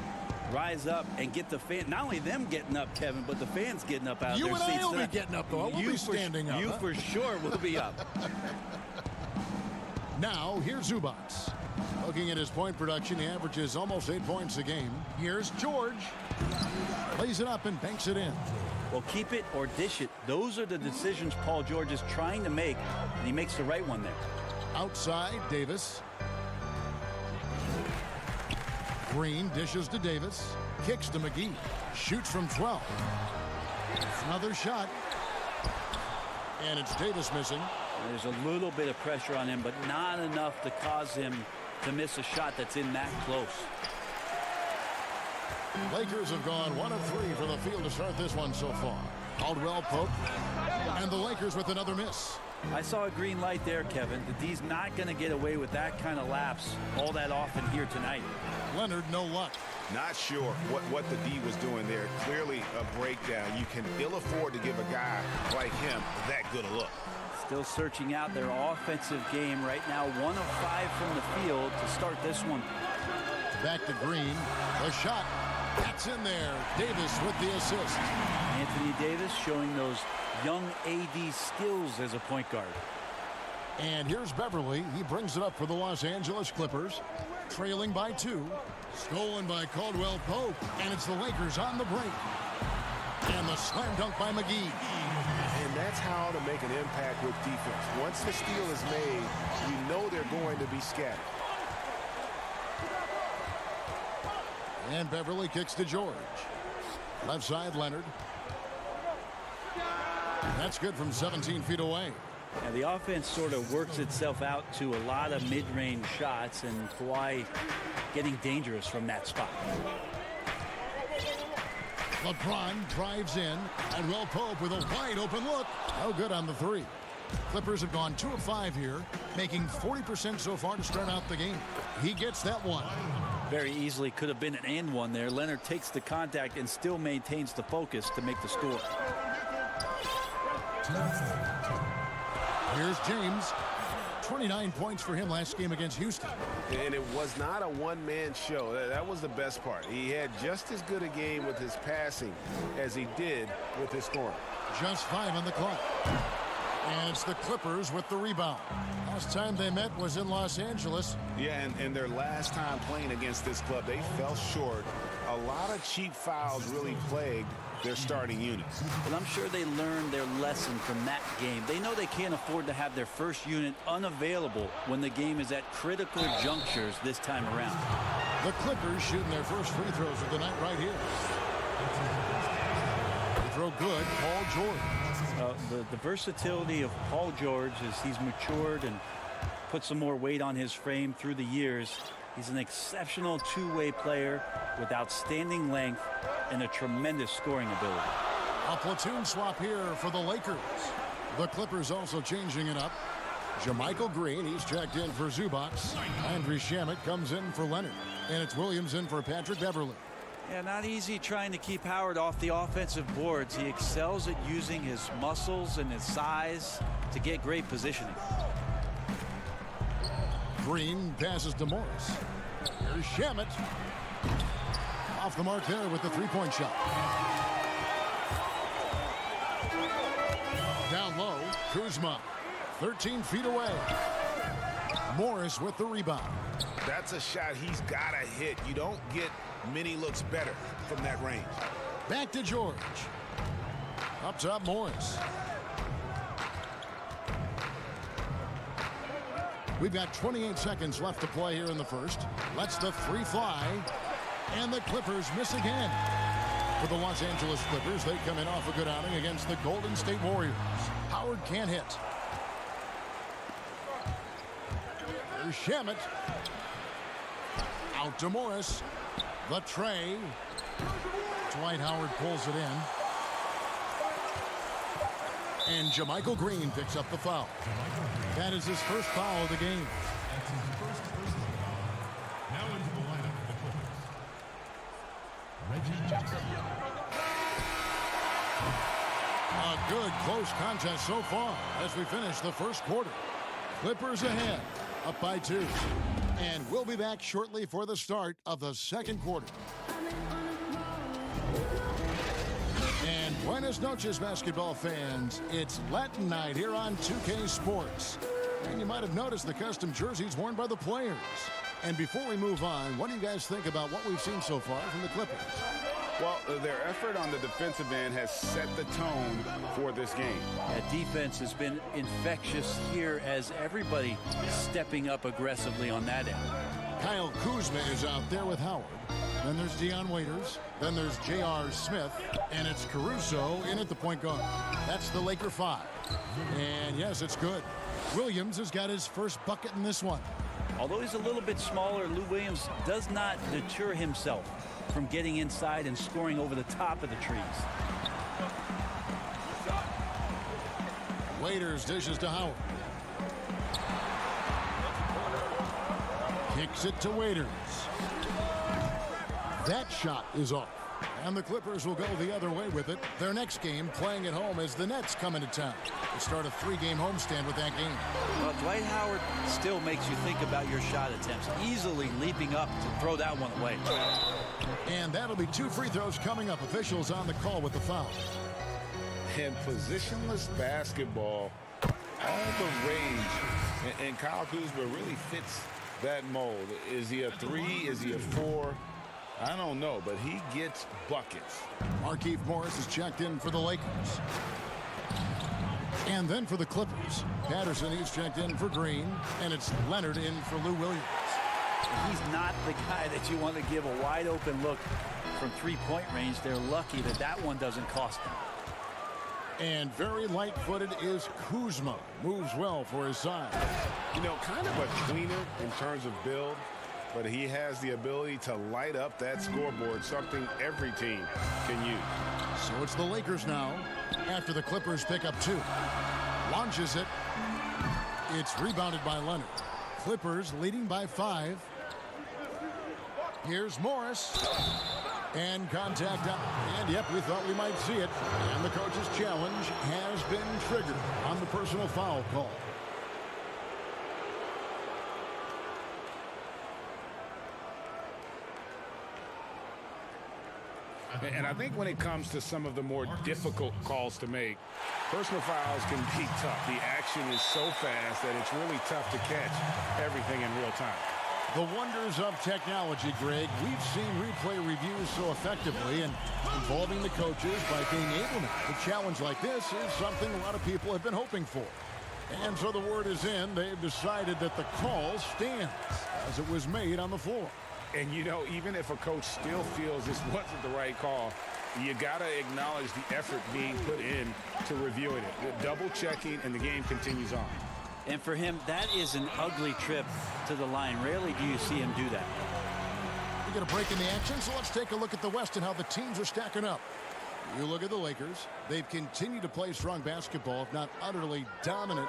rise up, and get the fan. Not only them getting up, Kevin, but the fans getting up out of their seats. You and I will be getting up, though. We'll be standing up. You for sure will be up. Now, here's Zubac. Looking at his point production, he averages almost 8 points a game. Here's George. Lays it up and banks it in. Well, keep it or dish it. Those are the decisions Paul George is trying to make, and he makes the right one there. Outside, Davis. Green dishes to Davis. Kicks to McGee. Shoots from 12. Another shot. And it's Davis missing. There's a little bit of pressure on him, but not enough to cause him to miss a shot that's in that close. Lakers have gone 1 of 3 from the field to start this one so far. Caldwell Pope, and the Lakers with another miss. I saw a green light there, Kevin. The D's not going to get away with that kind of lapse all that often here tonight. Leonard, no luck. Not sure what the D was doing there. Clearly a breakdown. You can ill afford to give a guy like him that good a look. Still searching out their offensive game right now. 1 of 5 from the field to start this one. Back to Green. The shot. That's in there. Davis with the assist. Anthony Davis showing those young AD skills as a point guard. And here's Beverly. He brings it up for the Los Angeles Clippers. Trailing by 2. Stolen by Caldwell Pope. And it's the Lakers on the break. And the slam dunk by McGee. And that's how to make an impact with defense. Once the steal is made, you know they're going to be scattered. And Beverly kicks to George. Left side, Leonard. That's good from 17 feet away. Now the offense sort of works itself out to a lot of mid-range shots, and Kawhi getting dangerous from that spot. LeBron drives in. Caldwell Pope with a wide open look. No good on the 3. Clippers have gone 2 of 5 here, making 40% so far to start out the game. He gets that one. Very easily could have been an and one there. Leonard takes the contact and still maintains the focus to make the score. Here's James. 29 points for him last game against Houston. And it was not a one-man show. That was the best part. He had just as good a game with his passing as he did with his scoring. Just 5 on the clock. And it's the Clippers with the rebound. Last time they met was in Los Angeles. Yeah, and their last time playing against this club, they fell short. A lot of cheap fouls really plagued their starting units. But I'm sure they learned their lesson from that game. They know they can't afford to have their first unit unavailable when the game is at critical junctures this time around. The Clippers shooting their first free throws of the night right here. Free throw good, Paul George. The versatility of Paul George as he's matured and put some more weight on his frame through the years. He's an exceptional two-way player with outstanding length and a tremendous scoring ability. A platoon swap here for the Lakers. The Clippers also changing it up. JaMychal Green, he's checked in for Zubac. Landry Shamet comes in for Leonard. And it's Williams in for Patrick Beverly. Yeah, not easy trying to keep Howard off the offensive boards. He excels at using his muscles and his size to get great positioning. Green passes to Morris. Here's Shamet. Off the mark there with the three-point shot. Down low, Kuzma. 13 feet away. Morris with the rebound. That's a shot he's got to hit. You don't get many looks better from that range. Back to George. Up top, Morris. We've got 28 seconds left to play here in the first. Lets the 3 fly. And the Clippers miss again. For the Los Angeles Clippers, they come in off a good outing against the Golden State Warriors. Howard can't hit. There's Shamet. Out to Morris. The tray. Dwight Howard pulls it in. And JaMychal Green picks up the foul. That is his first foul of the game. That's his first personal foul. Now into the lineup for the Clippers. Reggie Jackson. A good close contest so far as we finish the first quarter. Clippers ahead, up by 2. And we'll be back shortly for the start of the second quarter. And buenas noches, basketball fans. It's Latin night here on 2K Sports. And you might have noticed the custom jerseys worn by the players. And before we move on, what do you guys think about what we've seen so far from the Clippers? Well, their effort on the defensive end has set the tone for this game. That defense has been infectious here as everybody stepping up aggressively on that end. Kyle Kuzma is out there with Howard. Then there's Dion Waiters. Then there's J.R. Smith. And it's Caruso in at the point guard. That's the Laker 5. And yes, it's good. Williams has got his first bucket in this one. Although he's a little bit smaller, Lou Williams does not deter himself from getting inside and scoring over the top of the trees. Waiters dishes to Howard. Kicks it to Waiters. That shot is off. And the Clippers will go the other way with it. Their next game, playing at home, as the Nets come into town. They start a 3-game homestand with that game. Well, Dwight Howard still makes you think about your shot attempts, easily leaping up to throw that one away. And that'll be 2 free throws coming up. Officials on the call with the foul. And positionless basketball, all the range, and Kyle Kuzma really fits that mold. Is he a 3? Is he a 4? I don't know, but he gets buckets. Markieff Morris is checked in for the Lakers. And then for the Clippers, Patterson, he's checked in for Green, and it's Leonard in for Lou Williams. He's not the guy that you want to give a wide open look from 3-point range. They're lucky that that one doesn't cost them. And very light-footed is Kuzma. Moves well for his size. You know, kind of a tweener in terms of build, but he has the ability to light up that scoreboard, something every team can use. So it's the Lakers now, after the Clippers pick up 2. Launches it. It's rebounded by Leonard. Clippers leading by 5. Here's Morris. And contact up. And yep, we thought we might see it. And the coach's challenge has been triggered on the personal foul call. And I think when it comes to some of the more difficult calls to make, personal fouls can be tough. The action is so fast that it's really tough to catch everything in real time. The wonders of technology, Greg. We've seen replay reviews so effectively, and involving the coaches by being able to. A challenge like this is something a lot of people have been hoping for. And so the word is in. They've decided that the call stands as it was made on the floor. And, you know, even if a coach still feels this wasn't the right call, you got to acknowledge the effort being put in to reviewing it. The double checking, and the game continues on. And for him, that is an ugly trip to the line. Rarely do you see him do that. We get a break in the action, so let's take a look at the West and how the teams are stacking up. You look at the Lakers. They've continued to play strong basketball, if not utterly dominant,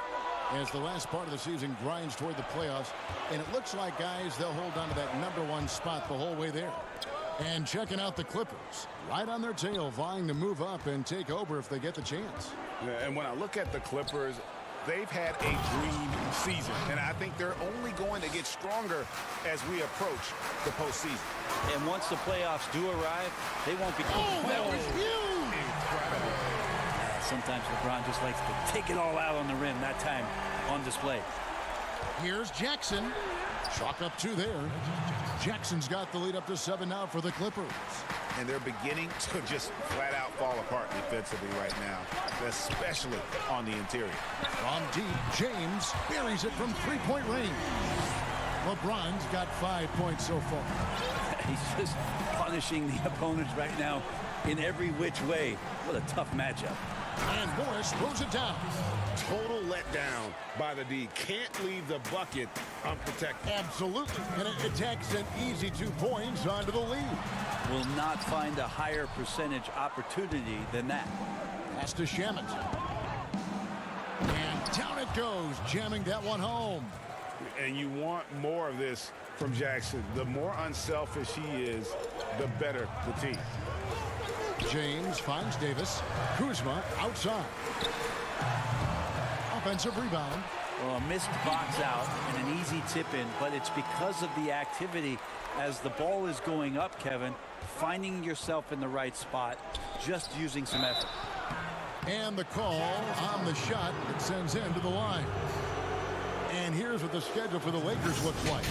as the last part of the season grinds toward the playoffs. And it looks like, guys, they'll hold on to that #1 spot the whole way there. And checking out the Clippers, right on their tail, vying to move up and take over if they get the chance. Yeah, and when I look at the Clippers, they've had a dream season, and I think they're only going to get stronger as we approach the postseason. And once the playoffs do arrive, they won't be... Oh, that was huge! Incredible. Sometimes LeBron just likes to take it all out on the rim, that time on display. Here's Jackson. Chalk up 2 there. Jackson's got the lead up to 7 now for the Clippers. And they're beginning to just flat out fall apart defensively right now, especially on the interior. From deep, James buries it from 3-point range. LeBron's got 5 points so far. He's just punishing the opponents right now in every which way. What a tough matchup. And Morris throws it down. Total letdown by the D. Can't leave the bucket unprotected. Absolutely. And it takes an easy 2 points onto the lead. Will not find a higher percentage opportunity than that. Pass to Shamet. And down it goes, jamming that one home. And you want more of this from Jackson. The more unselfish he is, the better the team. James finds Davis. Kuzma outside. Offensive rebound. Well, a missed box out and an easy tip in, but it's because of the activity as the ball is going up, Kevin, finding yourself in the right spot, just using some effort. And the call on the shot that sends him to the line. And here's what the schedule for the Lakers looks like.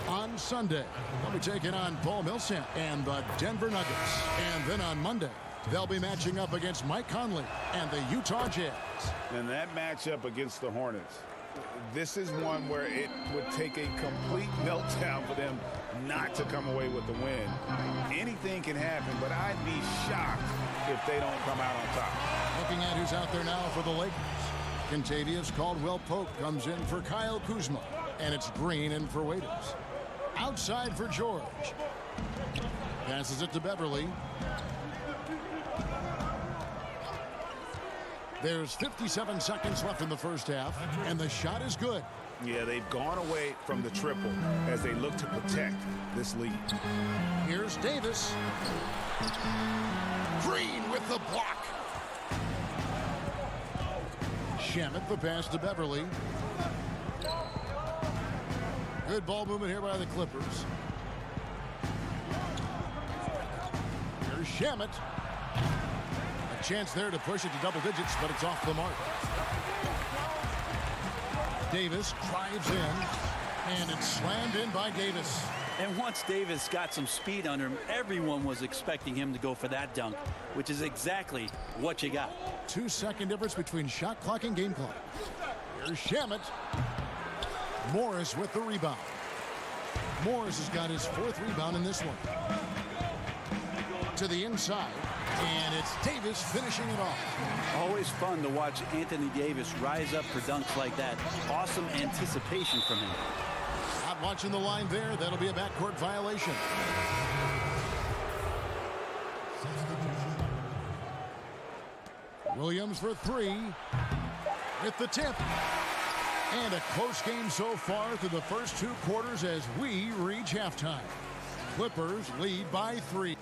On Sunday, they'll be taking on Paul Millsap and the Denver Nuggets. And then on Monday, they'll be matching up against Mike Conley and the Utah Jazz. And that matchup against the Hornets, this is one where it would take a complete meltdown for them not to come away with the win. Anything can happen, but I'd be shocked if they don't come out on top. Looking at who's out there now for the Lakers. Kentavious Caldwell-Pope comes in for Kyle Kuzma. And it's Green in for Waiters. Outside for George. Passes it to Beverly. There's 57 seconds left in the first half, and the shot is good. Yeah, they've gone away from the triple as they look to protect this lead. Here's Davis. Green with the block. Shamet the pass to Beverly. Good ball movement here by the Clippers. Here's Shamet. A chance there to push it to double digits, but it's off the mark. Davis drives in, and it's slammed in by Davis. And once Davis got some speed under him, everyone was expecting him to go for that dunk, which is exactly what you got. 2-second difference between shot clock and game clock. Here's Shamet. Morris with the rebound. Morris has got his 4th rebound in this one. To the inside, and it's Davis finishing it off. Always fun to watch Anthony Davis rise up for dunks like that. Awesome anticipation from him. Not watching the line there. That'll be a backcourt violation. Williams for 3 with the tip. And a close game so far through the first 2 quarters as we reach halftime. Clippers lead by 3.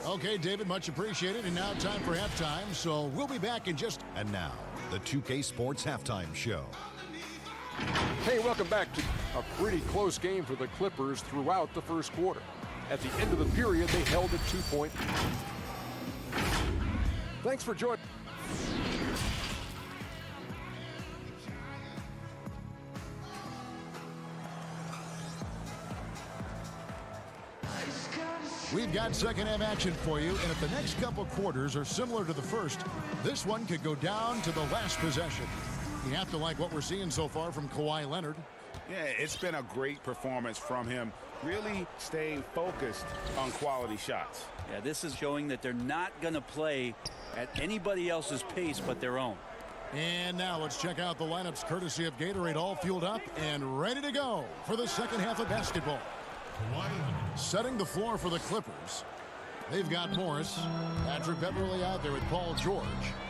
Okay, David, much appreciated. And now time for halftime, so we'll be back in just... And now, the 2K Sports Halftime Show. Hey, welcome back to a pretty close game for the Clippers throughout the first quarter. At the end of the period, they held a 2-point. Thanks for joining. We've got second half action for you, and if the next couple quarters are similar to the first, this one could go down to the last possession. You have to like what we're seeing so far from Kawhi Leonard. Yeah, it's been a great performance from him. Really staying focused on quality shots. Yeah, this is showing that they're not going to play at anybody else's pace but their own. And now let's check out the lineups courtesy of Gatorade, all fueled up and ready to go for the second half of basketball. Setting the floor for the Clippers. They've got Morris, Patrick Beverly out there with Paul George.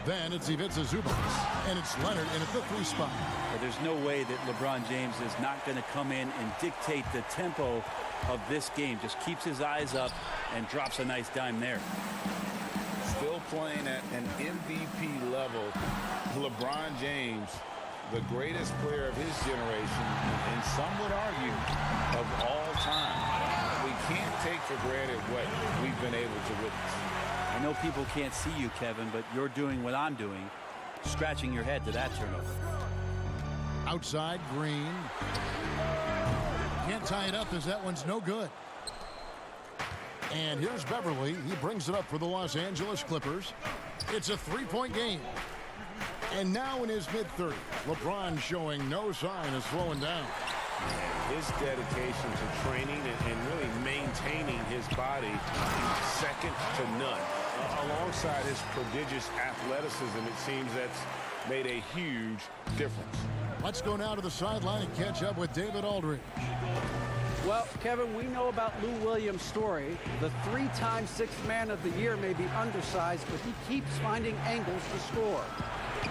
Then it's Ivica Zubac, and it's Leonard in at the 3 spot. But there's no way that LeBron James is not going to come in and dictate the tempo of this game. Just keeps his eyes up and drops a nice dime there. Still playing at an MVP level. LeBron James, the greatest player of his generation, and some would argue of all time. We can't take for granted what we've been able to witness. I know people can't see you, Kevin, but you're doing what I'm doing, scratching your head to that turnover. Outside, Green. Can't tie it up as that one's no good. And here's Beverly. He brings it up for the Los Angeles Clippers. It's a 3-point game. And now in his mid-30s, LeBron showing no sign of slowing down. His dedication to training and really maintaining his body is second to none. Alongside his prodigious athleticism, it seems that's made a huge difference. Let's go now to the sideline and catch up with David Aldridge. Well, Kevin, we know about Lou Williams' story. The 3-time Sixth Man of the Year may be undersized, but he keeps finding angles to score.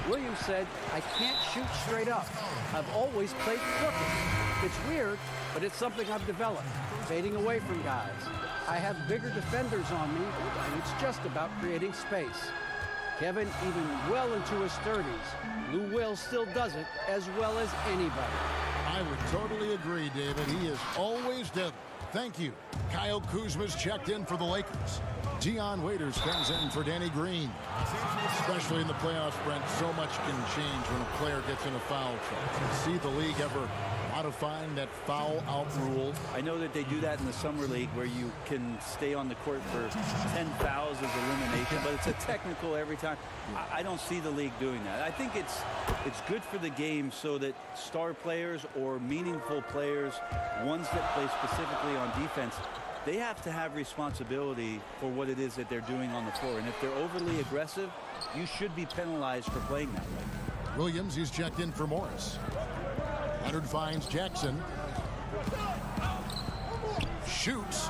Williams said, "I can't shoot straight up. I've always played crooked. It's weird, but it's something I've developed, fading away from guys. I have bigger defenders on me, and it's just about creating space." Kevin, even well into his 30s, Lou Will still does it as well as anybody. I would totally agree, David. He is always deadly. Thank you. Kyle Kuzma's checked in for the Lakers. Dion Waiters comes in for Danny Green. Especially in the playoffs, Brent, so much can change when a player gets in a foul trouble. See the league ever modifying that foul out rule? I know that they do that in the Summer League where you can stay on the court for 10 fouls as elimination, but it's a technical every time. I don't see the league doing that. I think it's good for the game so that star players or meaningful players, ones that play specifically on defense, they have to have responsibility for what it is that they're doing on the floor. And if they're overly aggressive, you should be penalized for playing that way. Williams, he's checked in for Morris. Leonard finds Jackson. Shoots.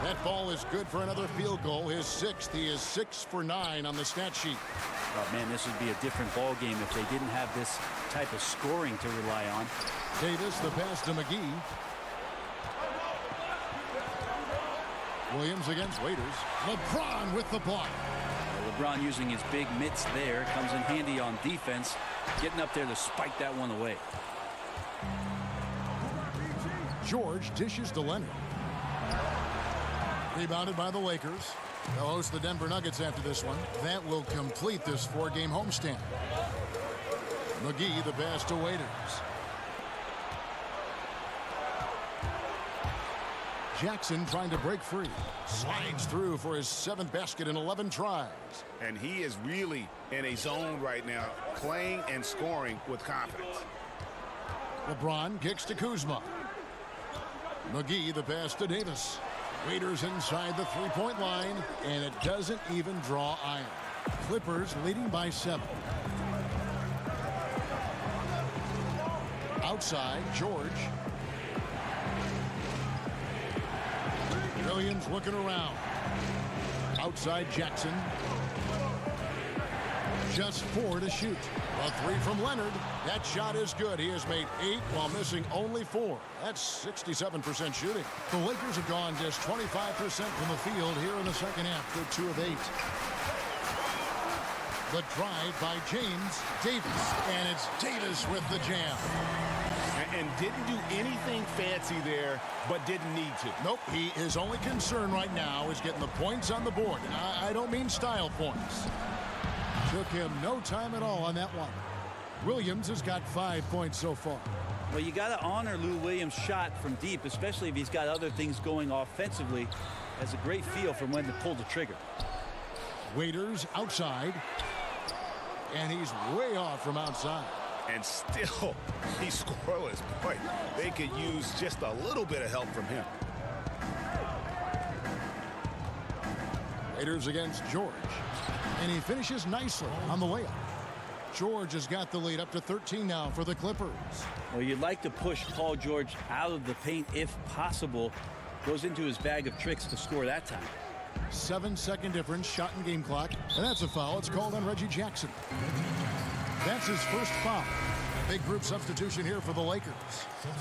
That ball is good for another field goal. His 6th. He is 6 for 9 on the stat sheet. Oh, man, this would be a different ball game if they didn't have this type of scoring to rely on. Davis, the pass to McGee. Williams against Waiters. LeBron with the block. LeBron using his big mitts there. Comes in handy on defense. Getting up there to spike that one away. George dishes to Leonard. Rebounded by the Lakers. They'll host the Denver Nuggets after this one. That will complete this 4-game homestand. McGee, the pass to Waiters. Jackson trying to break free. Slides through for his 7th basket in 11 tries. And he is really in a zone right now, playing and scoring with confidence. LeBron kicks to Kuzma. McGee, the pass to Davis. Waiters inside the three-point line, and it doesn't even draw iron. Clippers leading by 7. Outside, George. Williams looking around. Outside, Jackson. Just 4 to shoot. A 3 from Leonard. That shot is good. He has made 8 while missing only 4. That's 67% shooting. The Lakers have gone just 25% from the field here in the second half. They're 2 of 8. The drive by James Davis. And it's Davis with the jam. And didn't do anything fancy there, but didn't need to. Nope, his only concern right now is getting the points on the board. I don't mean style points. Took him no time at all on that one. Williams has got 5 points so far. Well, you got to honor Lou Williams' shot from deep, especially if he's got other things going offensively. Has a great feel for when to pull the trigger. Waiters outside. And he's way off from outside. And still, he's scoreless. Boy, they could use just a little bit of help from him. Waiters against George. And he finishes nicely on the layup. George has got the lead up to 13 now for the Clippers. Well, you'd like to push Paul George out of the paint if possible. Goes into his bag of tricks to score that time. 7-second difference, shot and game clock. And that's a foul. It's called on Reggie Jackson. That's his first foul. Big group substitution here for the Lakers.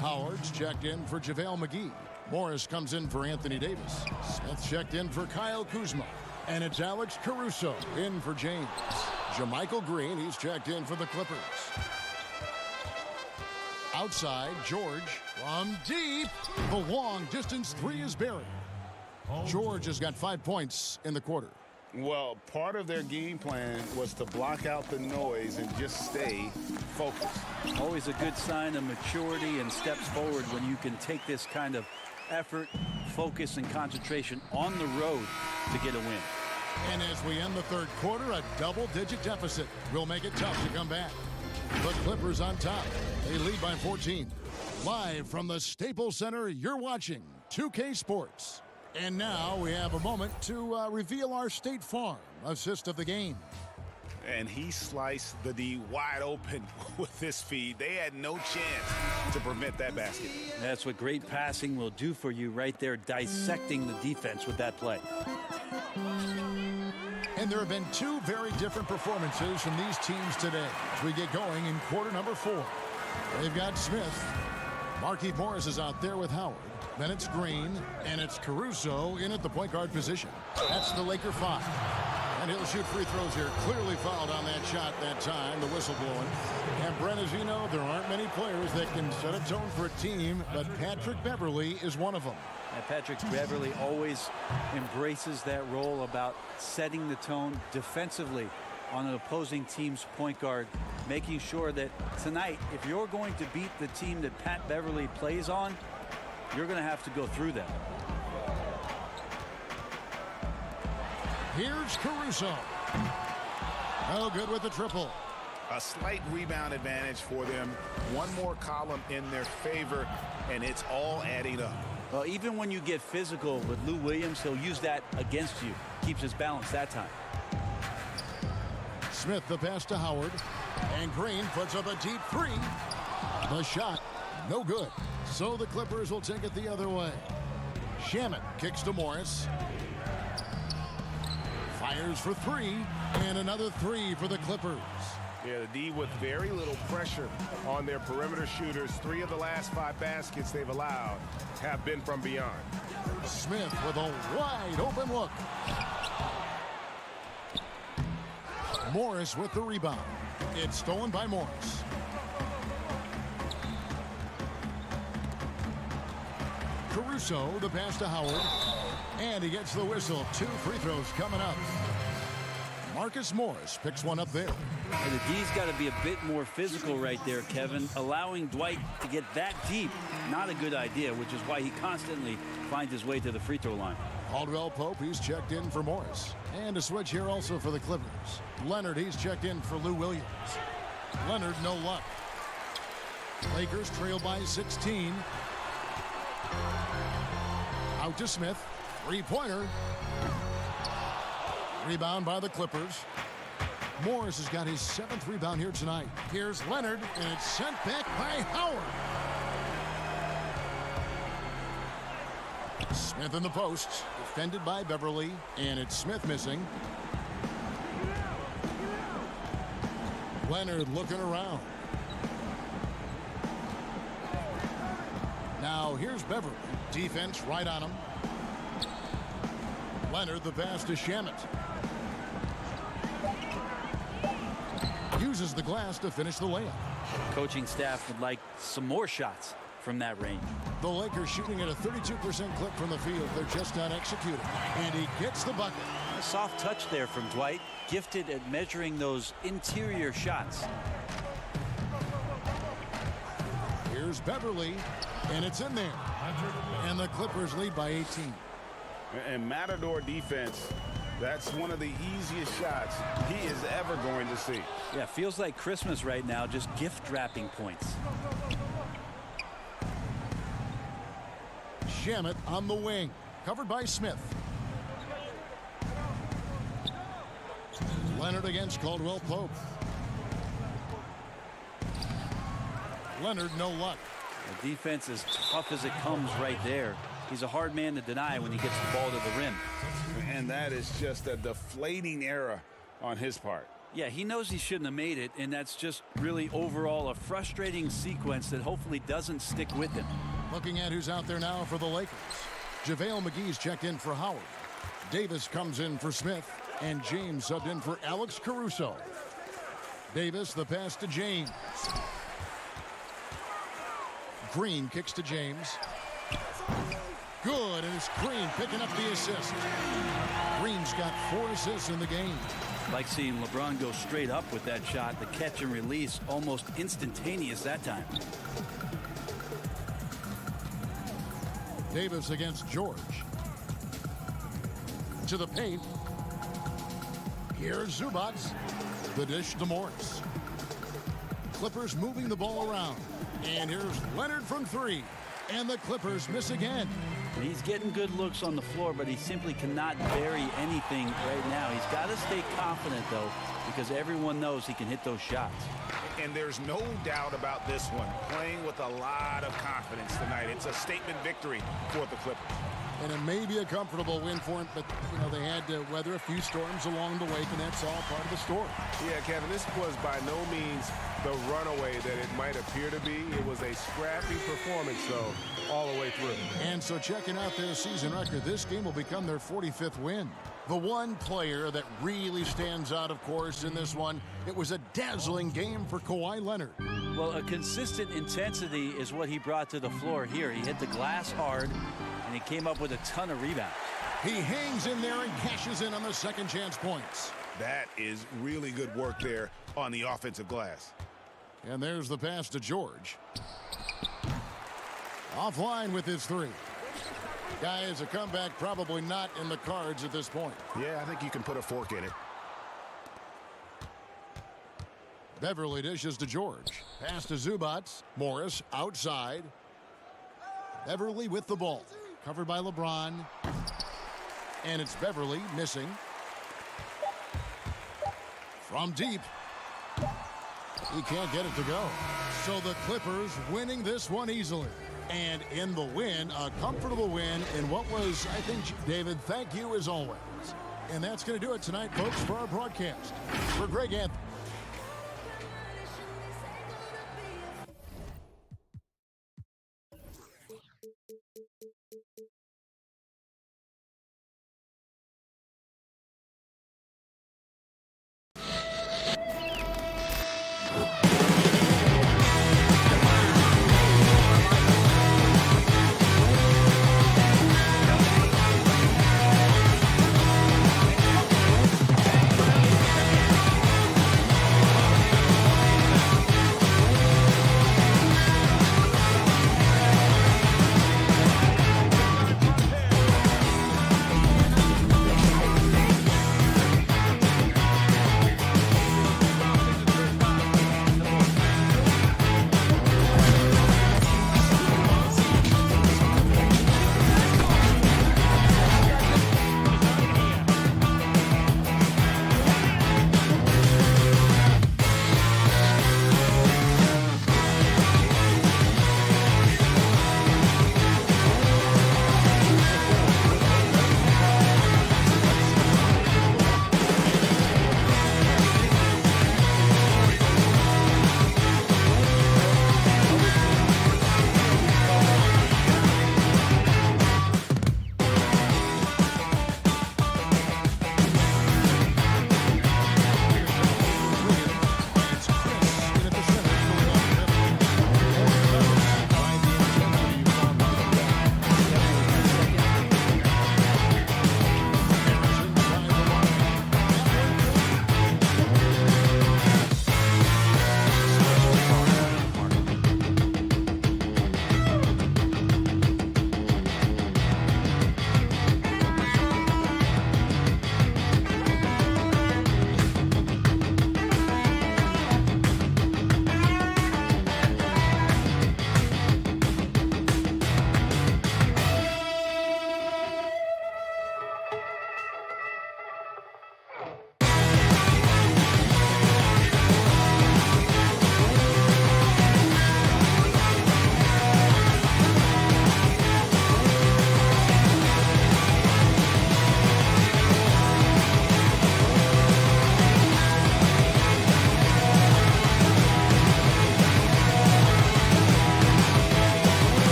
Howard's checked in for JaVale McGee. Morris comes in for Anthony Davis. Smith checked in for Kyle Kuzma. And it's Alex Caruso in for James. JaMychal Green, he's checked in for the Clippers. Outside, George from deep. The long distance 3 is buried. George has got 5 points in the quarter. Well, part of their game plan was to block out the noise and just stay focused. Always a good sign of maturity and steps forward when you can take this kind of effort, focus, and concentration on the road to get a win. And as we end the third quarter, a double-digit deficit will make it tough to come back. The Clippers on top. They lead by 14. Live from the Staples Center, you're watching 2K Sports. And now we have a moment to reveal our State Farm assist of the game. And he sliced the D wide open with this feed. They had no chance to prevent that basket. That's what great passing will do for you right there, dissecting the defense with that play. And there have been 2 very different performances from these teams today as we get going in quarter number 4. They've got Smith. Markieff Morris is out there with Howard. Then it's Green, and it's Caruso in at the point guard position. That's the Laker 5. And he'll shoot free throws here. Clearly fouled on that shot that time, the whistle blowing. And Brent, as you know, there aren't many players that can set a tone for a team, but Patrick Beverley is one of them. And Patrick Beverley always embraces that role about setting the tone defensively on an opposing team's point guard, making sure that tonight, if you're going to beat the team that Pat Beverley plays on, you're going to have to go through them. Here's Caruso. No good with the triple. A slight rebound advantage for them. One more column in their favor, and it's all adding up. Well, even when you get physical with Lou Williams, he'll use that against you. Keeps his balance that time. Smith the pass to Howard. And Green puts up a deep 3. The shot, no good. So the Clippers will take it the other way. Shaman kicks to Morris. Fires for three, and another three for the Clippers. Yeah, the D with very little pressure on their perimeter shooters. 3 of the last 5 baskets they've allowed have been from beyond. Smith with a wide open look. Morris with the rebound. It's stolen by Morris. Caruso, the pass to Howard. And he gets the whistle. 2 free throws coming up. Marcus Morris picks one up there. And the D's got to be a bit more physical right there, Kevin. Allowing Dwight to get that deep, not a good idea, which is why he constantly finds his way to the free throw line. Caldwell Pope, he's checked in for Morris. And a switch here also for the Clippers. Leonard, he's checked in for Lou Williams. Leonard, no luck. Lakers trail by 16. Out to Smith. Three-pointer. Rebound by the Clippers. Morris has got his 7th rebound here tonight. Here's Leonard, and it's sent back by Howard. Smith in the post, defended by Beverly, and it's Smith missing. Leonard looking around. Now here's Beverly. Defense right on him. Leonard the pass to Shamet. Uses the glass to finish the layup. Coaching staff would like some more shots from that range. The Lakers shooting at a 32% clip from the field. They're just not executing. And he gets the bucket. A soft touch there from Dwight, gifted at measuring those interior shots. Here's Beverly, and it's in there. And the Clippers lead by 18. And Matador defense, that's one of the easiest shots he is ever going to see. Yeah, feels like Christmas right now, just gift wrapping points. Shamet on the wing, covered by Smith. Leonard against Caldwell Pope. Leonard, no luck. The defense is tough as it comes right there. He's a hard man to deny when he gets the ball to the rim. And that is just a deflating error on his part. Yeah, he knows he shouldn't have made it, and that's just really overall a frustrating sequence that hopefully doesn't stick with him. Looking at who's out there now for the Lakers. JaVale McGee's checked in for Howard. Davis comes in for Smith, and James subbed in for Alex Caruso. Davis, the pass to James. Green kicks to James. Good, and it's Green picking up the assist. Green's got 4 assists in the game. Like seeing LeBron go straight up with that shot. The catch and release almost instantaneous that time. Davis against George. To the paint. Here's Zubac. The dish to Morris. Clippers moving the ball around. And here's Leonard from 3. And the Clippers miss again. He's getting good looks on the floor, but he simply cannot bury anything right now. He's got to stay confident, though, because everyone knows he can hit those shots. And there's no doubt about this one. Playing with a lot of confidence tonight. It's a statement victory for the Clippers. And it may be a comfortable win for him, but, you know, they had to weather a few storms along the way, and that's all part of the story. Yeah, Kevin, this was by no means the runaway that it might appear to be. It was a scrappy performance, though, all the way through. And so checking out their season record, this game will become their 45th win. The one player that really stands out, of course, in this one, it was a dazzling game for Kawhi Leonard. Well, a consistent intensity is what he brought to the floor here. He hit the glass hard, and he came up with a ton of rebounds. He hangs in there and cashes in on the second chance points. That is really good work there on the offensive glass. And there's the pass to George. Offline with his 3. Guys, a comeback probably not in the cards at this point. Yeah, I think you can put a fork in it. Beverly dishes to George. Pass to Zubac. Morris outside. Beverly with the ball. Covered by LeBron. And it's Beverly missing. From deep. He can't get it to go. So the Clippers winning this one easily. And in the win, a comfortable win in what was, I think, David, thank you as always, And that's going to do it tonight, folks, for our broadcast. For Greg Anthony.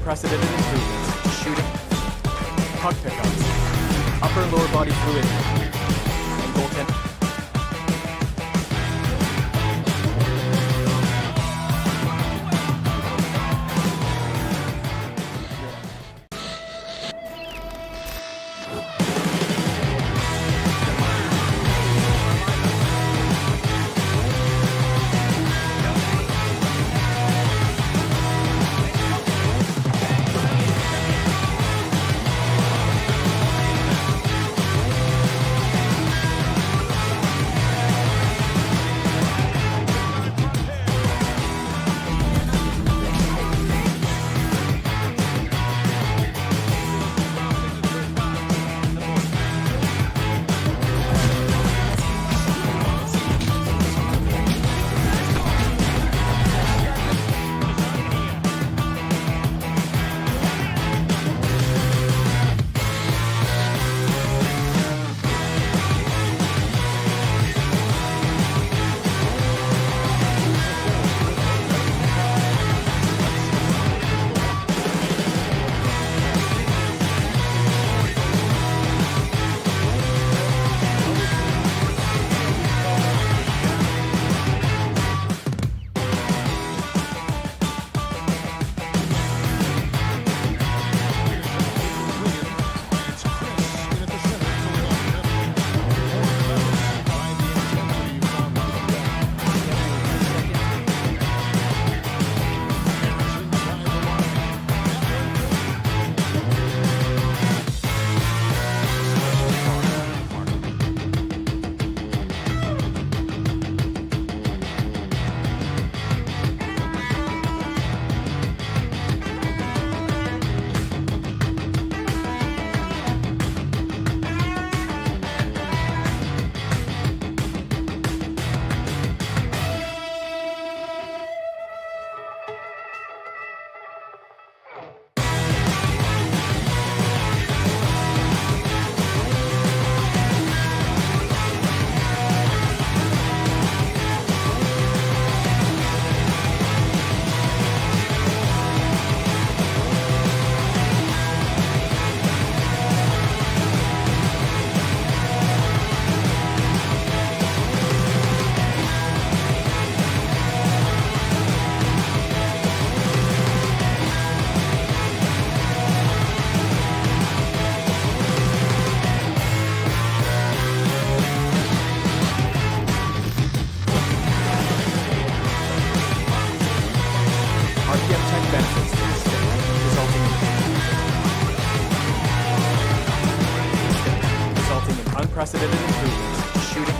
unprecedented improvements to shooting, puck pickups, upper and lower body fluidity, and goaltending. unprecedented improvements to shooting,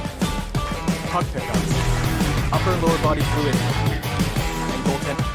puck pickups, upper and lower body fluidity, and goaltending.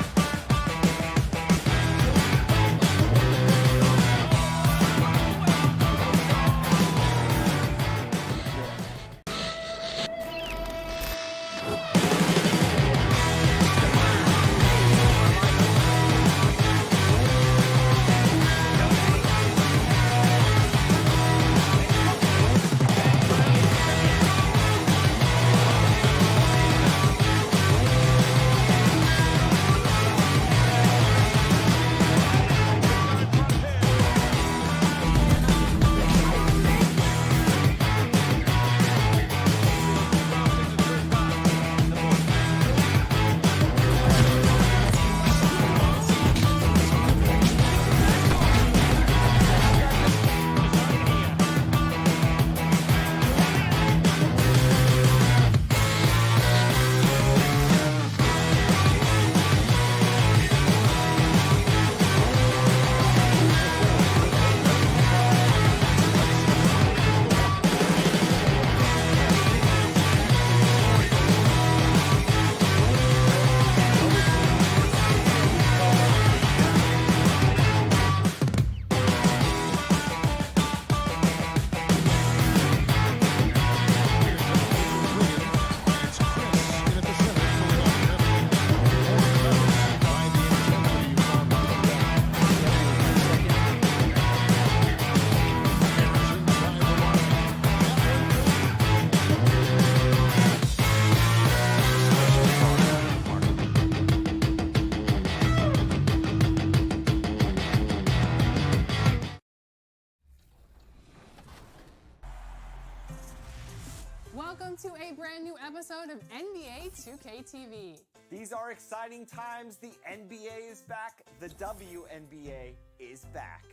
Welcome to a brand new episode of NBA 2K TV. These are exciting times. The NBA is back. The WNBA is back.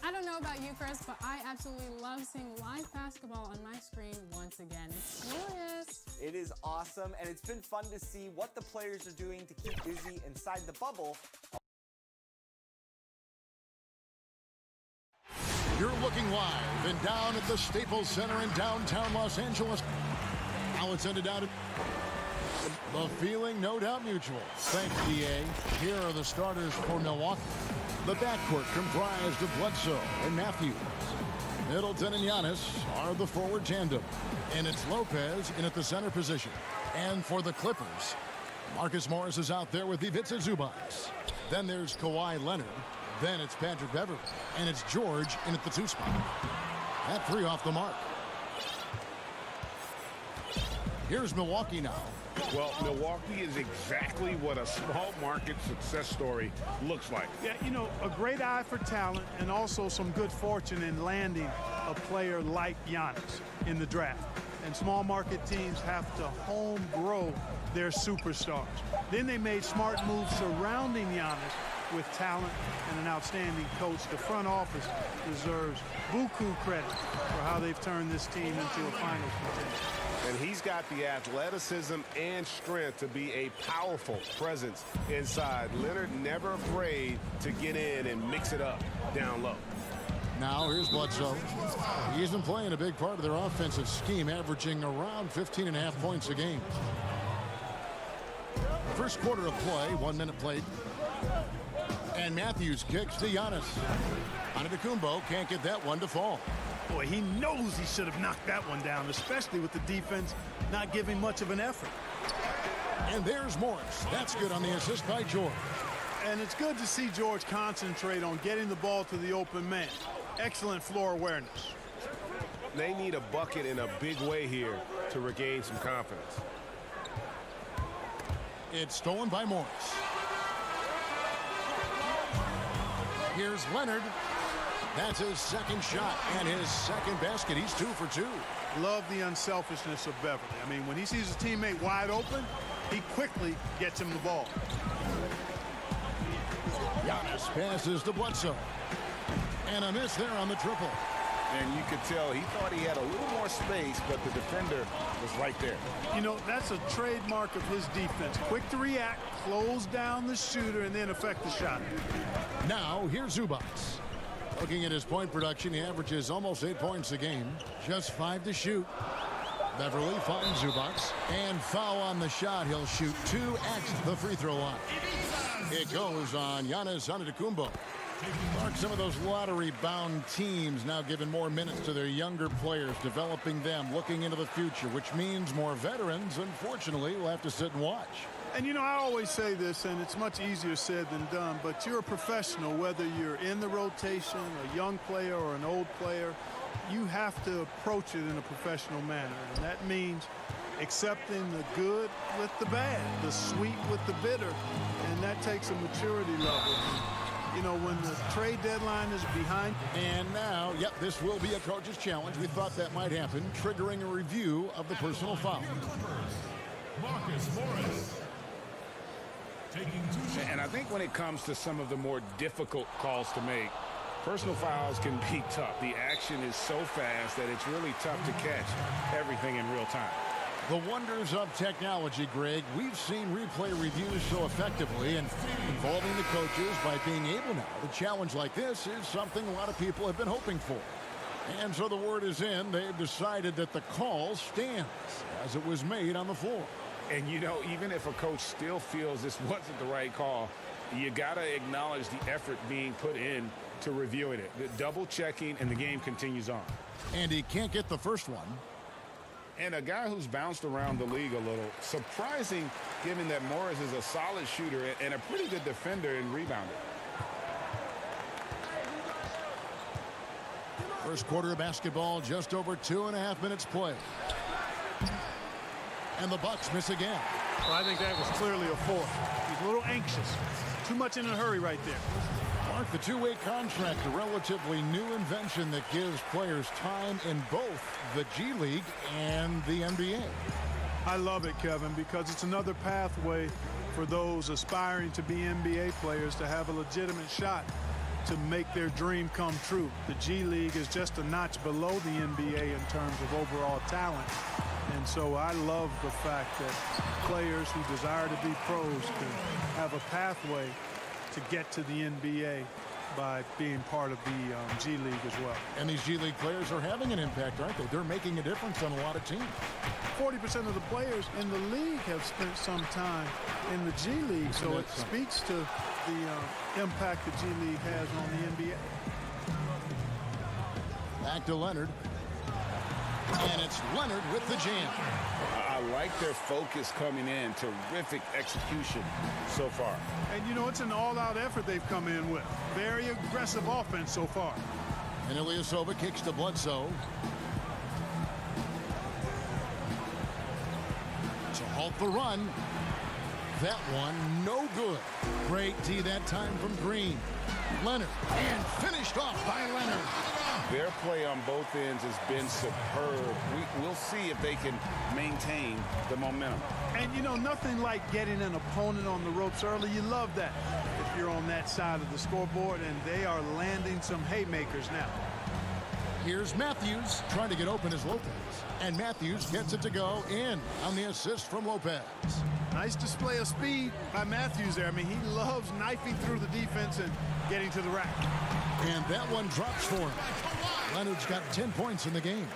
I don't know about you, Chris, but I absolutely love seeing live basketball on my screen once again. It's glorious. It is awesome, and it's been fun to see what the players are doing to keep busy inside the bubble. You're looking live and down at the Staples Center in downtown Los Angeles. Now it's ended out. The feeling, no doubt, mutual. Thanks, DA. Here are the starters for Milwaukee. The backcourt comprised of Bledsoe and Matthews. Middleton and Giannis are the forward tandem. And it's Lopez in at the center position. And for the Clippers, Marcus Morris is out there with Ivica Zubac. Then there's Kawhi Leonard. Then it's Patrick Beverley, and it's George in at the 2 spot. That 3 off the mark. Here's Milwaukee now. Well, Milwaukee is exactly what a small market success story looks like. Yeah, you know, a great eye for talent and also some good fortune in landing a player like Giannis in the draft. And small market teams have to home grow their superstars. Then they made smart moves surrounding Giannis with talent and an outstanding coach. The front office deserves buku credit for how they've turned this team into a finals contender. And he's got the athleticism and strength to be a powerful presence inside. Leonard never afraid to get in and mix it up down low. Now here's Bledsoe. He's been playing a big part of their offensive scheme, averaging around 15.5 points a game. First quarter of play, 1 minute played. And Matthews kicks to Giannis. Antetokounmpo can't get that one to fall. Boy, he knows he should have knocked that one down, especially with the defense not giving much of an effort. And there's Morris. That's good on the assist by George. And it's good to see George concentrate on getting the ball to the open man. Excellent floor awareness. They need a bucket in a big way here to regain some confidence. It's stolen by Morris. Here's Leonard. That's his second shot and his second basket. He's 2 for 2. Love the unselfishness of Beverly. I mean, when he sees his teammate wide open, he quickly gets him the ball. Giannis passes to Bledsoe. And a miss there on the triple. And you could tell he thought he had a little more space, but the defender was right there. You know, that's a trademark of his defense. Quick to react, close down the shooter, and then affect the shot. Now, here's Zubac. Looking at his point production, he averages almost 8 points a game. Just 5 to shoot. Beverly finds Zubac. And foul on the shot. He'll shoot 2 at the free throw line. It goes on Giannis Antetokounmpo. Mark, some of those lottery-bound teams now giving more minutes to their younger players, developing them, looking into the future, which means more veterans, unfortunately, will have to sit and watch. And, you know, I always say this, and it's much easier said than done, but you're a professional, whether you're in the rotation, a young player or an old player, you have to approach it in a professional manner. And that means accepting the good with the bad, the sweet with the bitter, and that takes a maturity level. You know, when the trade deadline is behind. And now, yep, this will be a coach's challenge. We thought that might happen, triggering a review of the personal foul. Marcus Morris. And I think when it comes to some of the more difficult calls to make, personal fouls can be tough. The action is so fast that it's really tough to catch everything in real time. The wonders of technology, Greg. We've seen replay reviews so effectively, and involving the coaches by being able now to challenge like this is something a lot of people have been hoping for. And so the word is in. They've decided that the call stands as it was made on the floor. And, you know, even if a coach still feels this wasn't the right call, you got to acknowledge the effort being put in to reviewing it. The double checking, and the game continues on. And he can't get the first one. And a guy who's bounced around the league a little, surprising given that Morris is a solid shooter and a pretty good defender and rebounder. First quarter of basketball, just over 2.5 minutes played. And the Bucks miss again. Well, I think that was clearly a fourth. He's a little anxious. Too much in a hurry right there. Mark, the two-way contract, a relatively new invention that gives players time in both the G League and the NBA. I love it, Kevin, because it's another pathway for those aspiring to be NBA players to have a legitimate shot to make their dream come true. The G League is just a notch below the NBA in terms of overall talent. And so I love the fact that players who desire to be pros can have a pathway to get to the NBA by being part of the G League as well. And these G League players are having an impact, aren't they? They're making a difference on a lot of teams. 40% of the players in the league have spent some time in the G League, so it speaks to the impact the G League has on the NBA. Back to Leonard. And it's Leonard with the jam. I like their focus coming in. Terrific execution so far. And, you know, it's an all-out effort they've come in with. Very aggressive offense so far. And Ilyasova kicks to Bledsoe. To halt the run. That one, no good. Great D that time from Green. Leonard, and finished off by Leonard. Their play on both ends has been superb. We'll see if they can maintain the momentum. And, you know, nothing like getting an opponent on the ropes early. You love that if you're on that side of the scoreboard, and they are landing some haymakers now. Here's Matthews trying to get open as Lopez. And Matthews gets it to go in on the assist from Lopez. Nice display of speed by Matthews there. I mean, he loves knifing through the defense and getting to the rack. And that one drops for him. Leonard's got 10 points in the game.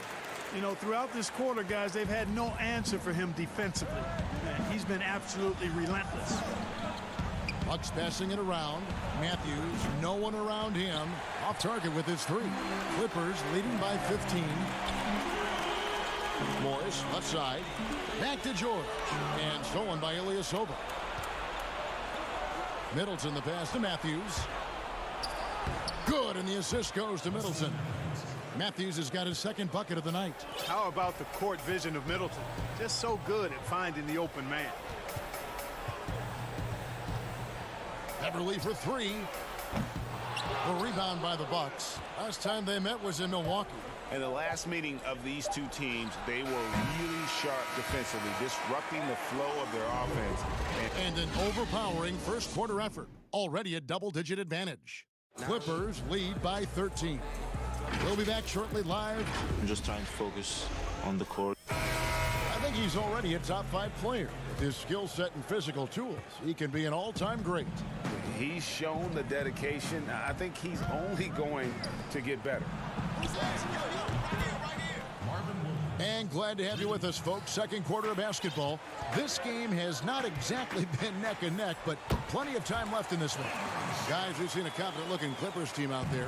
You know, throughout this quarter, guys, they've had no answer for him defensively. And he's been absolutely relentless. Bucks passing it around. Matthews, no one around him. Off target with his three. Clippers leading by 15. Morris, left side. Back to George. And stolen by Ilyasova. Middleton the pass to Matthews. Good, and the assist goes to Middleton. Matthews has got his second bucket of the night. How about the court vision of Middleton? Just so good at finding the open man. Beverly for three. A rebound by the Bucks. Last time they met was in Milwaukee. In the last meeting of these two teams, they were really sharp defensively, disrupting the flow of their offense. And an overpowering first quarter effort. Already a double-digit advantage. Clippers lead by 13. We'll be back shortly live. I'm just trying to focus on the court. I think He's already a top 5 player. With his skill set and physical tools, he can be an all-time great. He's shown the dedication. I think he's only going to get better. And glad to have you with us, folks. Second quarter of basketball. This game has not exactly been neck and neck, but plenty of time left in this one. Guys, we've seen a confident-looking Clippers team out there.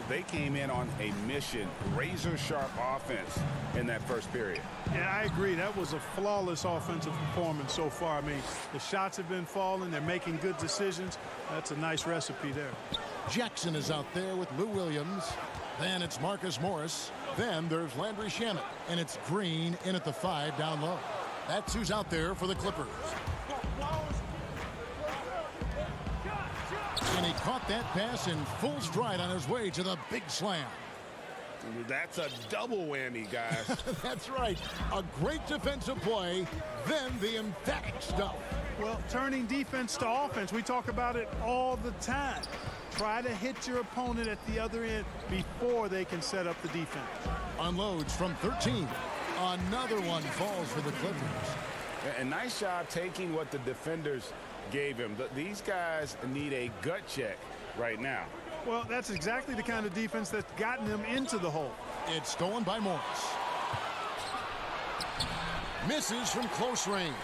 They came in on a mission, razor-sharp offense in that first period. Yeah, I agree. That was a flawless offensive performance so far. I mean, the shots have been falling. They're making good decisions. That's a nice recipe there. Jackson is out there with Lou Williams. Then it's Marcus Morris. Then there's Landry Shamet. And it's Green in at the 5 down low. That's who's out there for the Clippers. And he caught that pass in full stride on his way to the big slam. That's a double whammy, guys. That's right. A great defensive play, then the emphatic stuff. Well, turning defense to offense, we talk about it all the time. Try to hit your opponent at the other end before they can set up the defense. Unloads from 13. Another one falls for the Clippers. A nice job taking what the defenders gave him. These guys need a gut check right now. Well, that's exactly the kind of defense that's gotten them into the hole. It's stolen by Morris. Misses from close range.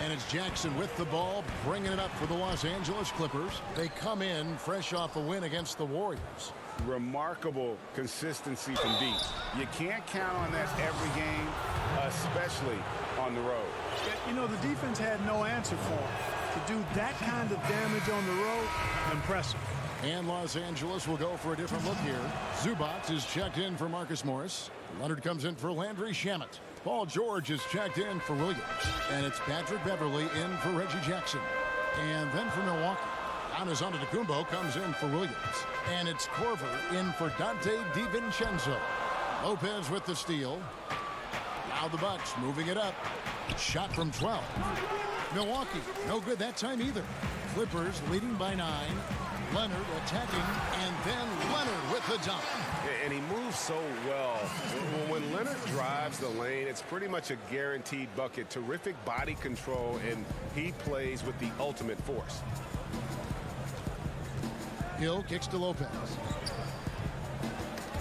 And it's Jackson with the ball, bringing it up for the Los Angeles Clippers. They come in fresh off a win against the Warriors. Remarkable consistency from deep. You can't count on that every game, especially on the road. You know, the defense had no answer for him. To do that kind of damage on the road, impressive. And Los Angeles will go for a different look here. Zubac is checked in for Marcus Morris. Leonard comes in for Landry Shamet. Paul George is checked in for Williams. And it's Patrick Beverly in for Reggie Jackson. And then for Milwaukee, Giannis Antetokounmpo comes in for Williams. And it's Corver in for Dante DiVincenzo. Lopez with the steal. Now the Bucks moving it up. Shot from 12. Milwaukee, no good that time either. Clippers leading by 9. Leonard attacking, and then Leonard with the dunk. And he moves so well. When Leonard drives the lane, it's pretty much a guaranteed bucket. Terrific body control, and he plays with the ultimate force. Hill kicks to Lopez.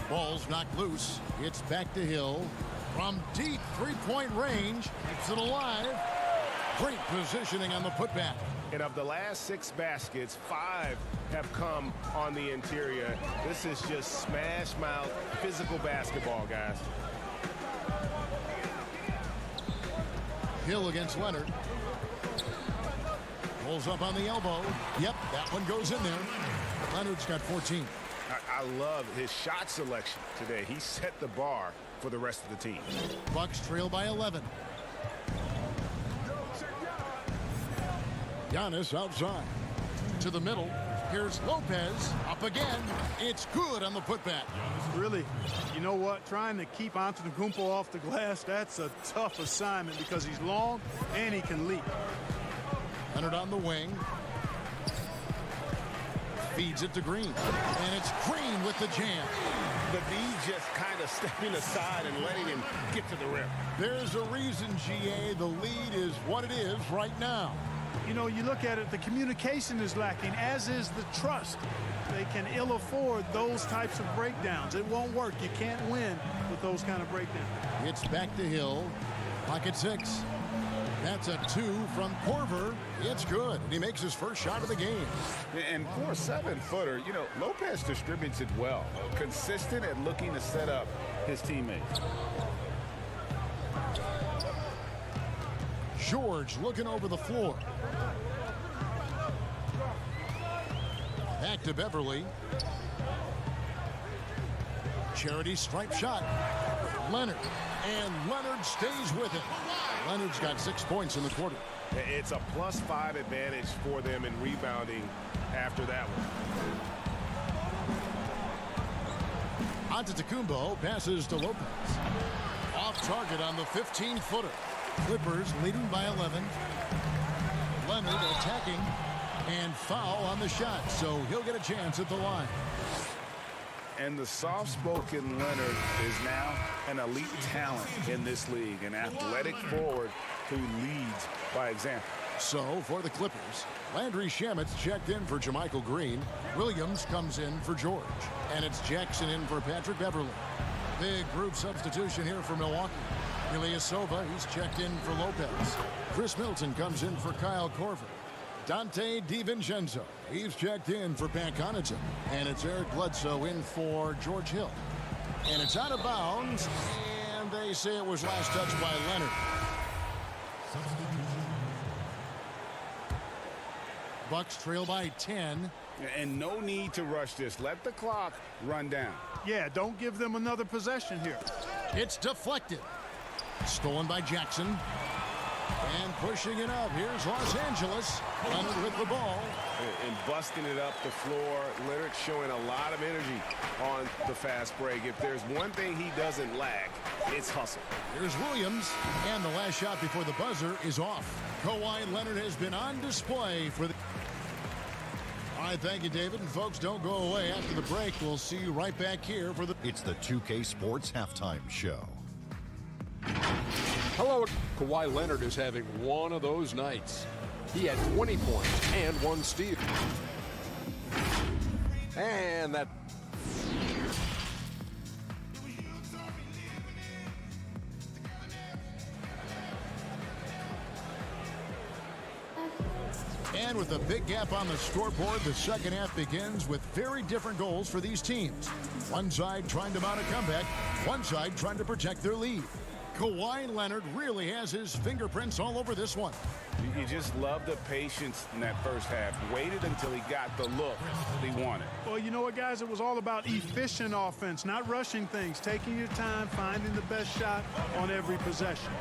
Ball's knocked loose. It's back to Hill. From deep three-point range, keeps it alive. Great positioning on the putback. And of the last 6 baskets, 5 have come on the interior. This is just smash mouth physical basketball, guys. Hill against Leonard. Pulls up on the elbow. Yep, that one goes in there. Leonard's got 14. I love his shot selection today. He set the bar for the rest of the team. Bucks trail by 11. Giannis outside. To the middle. Here's Lopez. Up again. It's good on the putback. Really, you know what? Trying to keep Antetokounmpo off the glass, that's a tough assignment because he's long and he can leap. Leonard on the wing. Feeds it to Green. And it's Green with the jam. The D just kind of stepping aside and letting him get to the rim. There's a reason, GA, the lead is what it is right now. You know, you look at it, the communication is lacking, as is the trust. They can ill afford those types of breakdowns. It won't work. You can't win with those kind of breakdowns. It's back to Hill. Pocket 6. That's a 2 from Corver. It's good. And he makes his first shot of the game. And for a 7-footer, you know, Lopez distributes it well. Consistent at looking to set up his teammates. George looking over the floor. Back to Beverly. Charity stripe shot. Leonard. And Leonard stays with it. Leonard's got 6 points in the quarter. It's a +5 advantage for them in rebounding after that one. Antetokounmpo passes to Lopez. Off target on the 15-footer. Clippers leading by 11. Leonard attacking and foul on the shot, so he'll get a chance at the line. And the soft-spoken Leonard is now an elite talent in this league, an athletic forward who leads by example. So, for the Clippers, Landry Shamet's checked in for Jermichael Green. Williams comes in for George. And it's Jackson in for Patrick Beverly. Big group substitution here for Milwaukee. Ilyasova, he's checked in for Lopez. Chris Middleton comes in for Kyle Korver. Dante DiVincenzo, he's checked in for Pat Connaughton. And it's Eric Bledsoe in for George Hill. And it's out of bounds, and they say it was last touched by Leonard. Bucks trail by 10. And no need to rush this. Let the clock run down. Yeah, don't give them another possession here. It's deflected. Stolen by Jackson. And pushing it up. Here's Los Angeles. Leonard with the ball. And busting it up the floor. Leonard showing a lot of energy on the fast break. If there's one thing he doesn't lack, it's hustle. Here's Williams. And the last shot before the buzzer is off. Kawhi Leonard has been on display for the... All right, thank you, David. And folks, don't go away. After the break, we'll see you right back here for the... It's the 2K Sports Halftime Show. Hello. Kawhi Leonard is having one of those nights. He had 20 points and 1 steal. And that... And with a big gap on the scoreboard, the second half begins with very different goals for these teams. One side trying to mount a comeback, one side trying to protect their lead. Kawhi Leonard really has his fingerprints all over this one. You just love the patience in that first half. Waited until he got the look he wanted. Well, you know what, guys? It was all about efficient offense, not rushing things, taking your time, finding the best shot on every possession.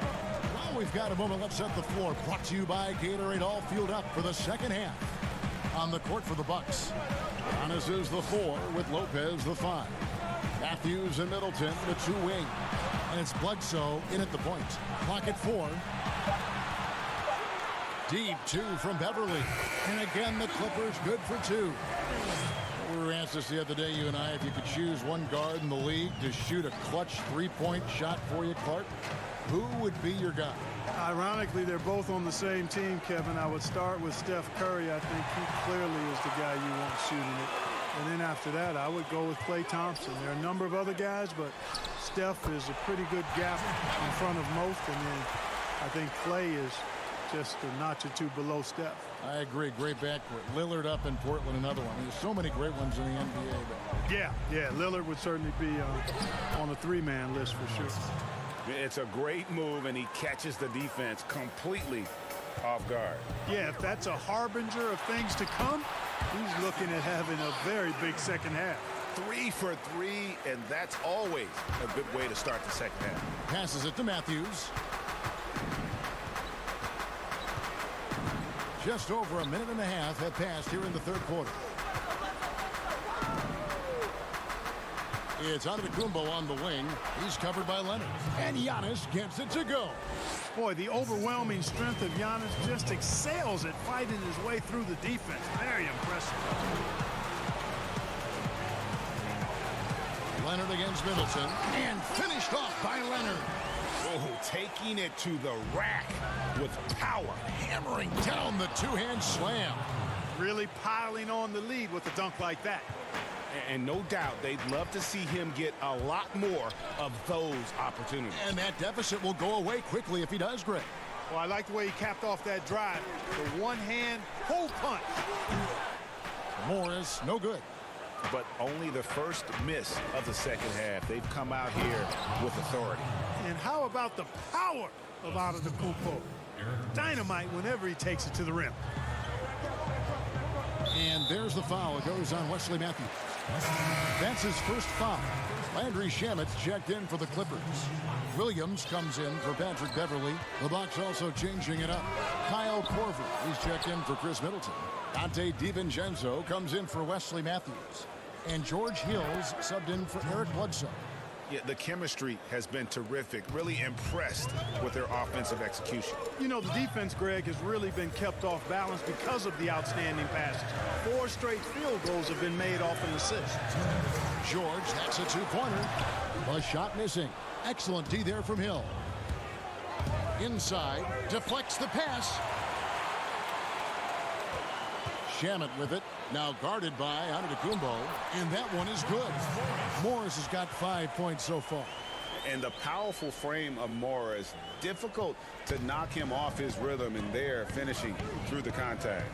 Well, we've got a moment. Let's set the floor. Brought to you by Gatorade, all fueled up for the second half. On the court for the Bucks. Giannis is the 4 with Lopez the 5. Matthews and Middleton, the 2 wing. And it's Bledsoe in at the point. Clock at 4. Deep 2 from Beverly. And again, the Clippers good for 2. We were asked this the other day, you and I, if you could choose one guard in the league to shoot a clutch 3-point shot for you, Clark, who would be your guy? Ironically, they're both on the same team, Kevin. I would start with Steph Curry. I think he clearly is the guy you want shooting it. And then after that, I would go with Klay Thompson. There are a number of other guys, but Steph is a pretty good gap in front of most. And then I think Klay is just a notch or 2 below Steph. I agree. Great backcourt. Lillard up in Portland, another one. There's so many great ones in the NBA. But... Yeah, Lillard would certainly be on the 3-man list for sure. It's a great move, and he catches the defense completely off guard. Yeah, if that's a harbinger of things to come, he's looking at having a very big second half. 3 for 3, and that's always a good way to start the second half. Passes it to Matthews. Just over a minute and a half have passed here in the third quarter. It's Antetokounmpo on the wing. He's covered by Leonard. And Giannis gets it to go. Boy, the overwhelming strength of Giannis just excels at fighting his way through the defense. Very impressive. Leonard against Middleton. And finished off by Leonard. Oh, taking it to the rack with power. Hammering down the two-hand slam. Really piling on the lead with a dunk like that. And no doubt they'd love to see him get a lot more of those opportunities. And that deficit will go away quickly if he does, Greg. Well, I like the way he capped off that drive. The one-hand hole punch. Morris, no good. But only the first miss of the second half. They've come out here with authority. And how about the power of Antetokounmpo? Dynamite whenever he takes it to the rim. And there's the foul. It goes on Wesley Matthews. That's his first foul. Landry Shamet's checked in for the Clippers. Williams comes in for Patrick Beverly. The Bucks also changing it up. Kyle Korver, he's checked in for Chris Middleton. Dante DiVincenzo comes in for Wesley Matthews. And George Hill's subbed in for Eric Bledsoe. Yeah, the chemistry has been terrific. Really impressed with their offensive execution. You know, the defense, Greg, has really been kept off balance because of the outstanding passes. 4 straight field goals have been made off an assist. George, that's a two-pointer. A shot missing. Excellent D there from Hill. Inside, deflects the pass. Shamet with it. Now guarded by Antetokounmpo, and that one is good. Morris has got 5 points so far. And the powerful frame of Morris, difficult to knock him off his rhythm, and there finishing through the contact.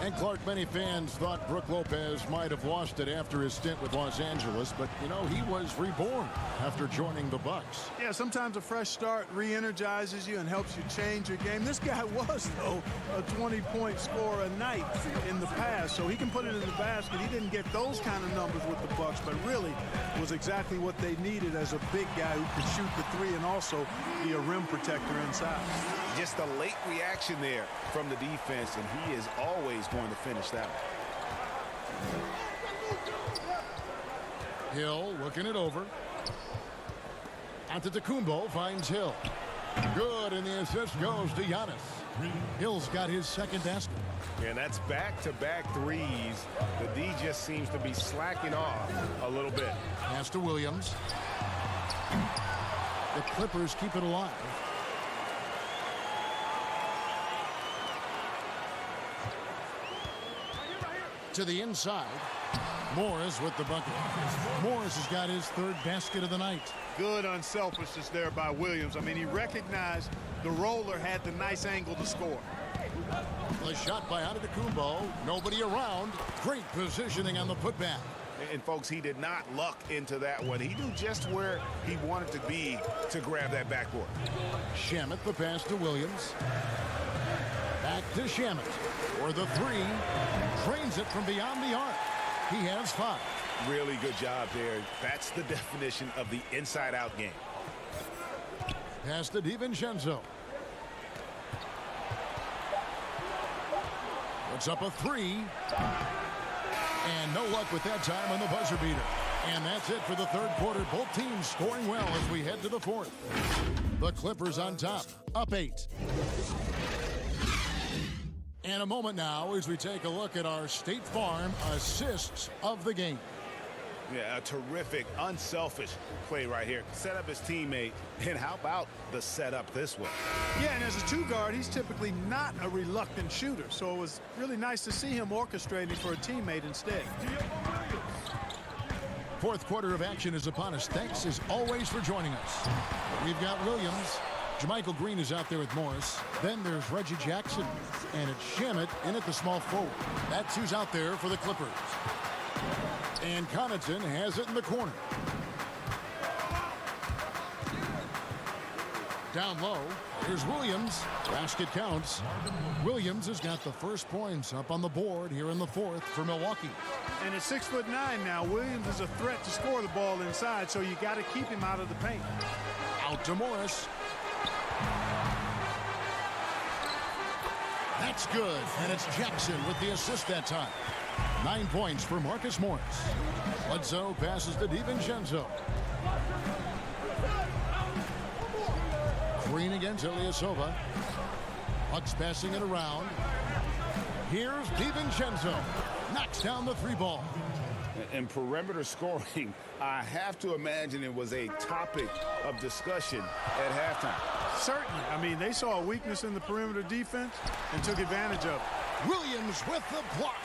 And Clark, many fans thought Brook Lopez might have lost it after his stint with Los Angeles, but, you know, he was reborn after joining the Bucks. Yeah, sometimes a fresh start re-energizes you and helps you change your game. This guy was, though, a 20-point scorer a night in the past, so he can put it in the basket. He didn't get those kind of numbers with the Bucks, but really was exactly what they needed as a big guy who could shoot the three and also be a rim protector inside. Just a late reaction there from the defense, and he is always going to finish that one. Hill looking it over. Antetokounmpo finds Hill. Good, and the assist goes to Giannis. Hill's got his second basket. And that's back-to-back threes. The D just seems to be slacking off a little bit. Pass to Williams. The Clippers keep it alive. To the inside. Morris with the bucket. Morris has got his third basket of the night. Good unselfishness there by Williams. I mean, he recognized the roller had the nice angle to score. The shot by Antetokounmpo. Nobody around. Great positioning on the putback. And, folks, he did not luck into that one. He knew just where he wanted to be to grab that backboard. Shamet the pass to Williams. Back to Shamet for the three. Trains it from beyond the arc. He has 5. Really good job there. That's the definition of the inside-out game. Pass to DiVincenzo. Puts up a 3. And no luck with that time on the buzzer beater. And that's it for the third quarter. Both teams scoring well as we head to the fourth. The Clippers on top, up 8. And a moment now as we take a look at our State Farm assists of the game. Yeah, a terrific, unselfish play right here. Set up his teammate, and how about the setup this way? Yeah, and as a two-guard, he's typically not a reluctant shooter, so it was really nice to see him orchestrating for a teammate instead. Fourth quarter of action is upon us. Thanks, as always, for joining us. We've got Williams. Jermichael Green is out there with Morris. Then there's Reggie Jackson. And it's Shamet in at the small forward. That's who's out there for the Clippers. And Connaughton has it in the corner. Down low, here's Williams. Basket counts. Williams has got the first points up on the board here in the fourth for Milwaukee. And at 6'9" now, Williams is a threat to score the ball inside, so you got to keep him out of the paint. Out to Morris. That's good, and it's Jackson with the assist that time. 9 points for Marcus Morris. Bledsoe passes to DiVincenzo. Green against Ilyasova. Bucks passing it around. Here's DiVincenzo. Knocks down the 3-ball. In perimeter scoring, I have to imagine it was a topic of discussion at halftime. Certainly. I mean, they saw a weakness in the perimeter defense and took advantage of it. Williams with the block.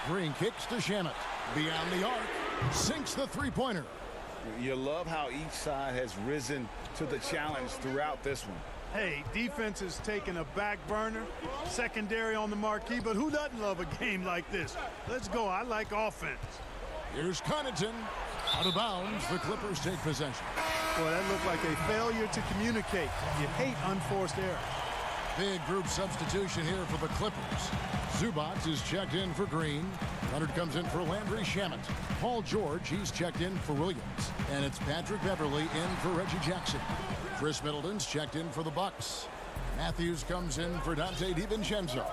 Green kicks to Shamet. Beyond the arc. Sinks the 3-pointer. You love how each side has risen to the challenge throughout this one. Hey, defense is taking a back burner, secondary on the marquee, but who doesn't love a game like this? Let's go. I like offense. Here's Connaughton. Out of bounds. The Clippers take possession. Boy, that looked like a failure to communicate. You hate unforced error. Big group substitution here for the Clippers. Zubac is checked in for Green. Leonard comes in for Landry Shamet. Paul George, he's checked in for Williams. And it's Patrick Beverly in for Reggie Jackson. Chris Middleton's checked in for the Bucks. Matthews comes in for Dante DiVincenzo.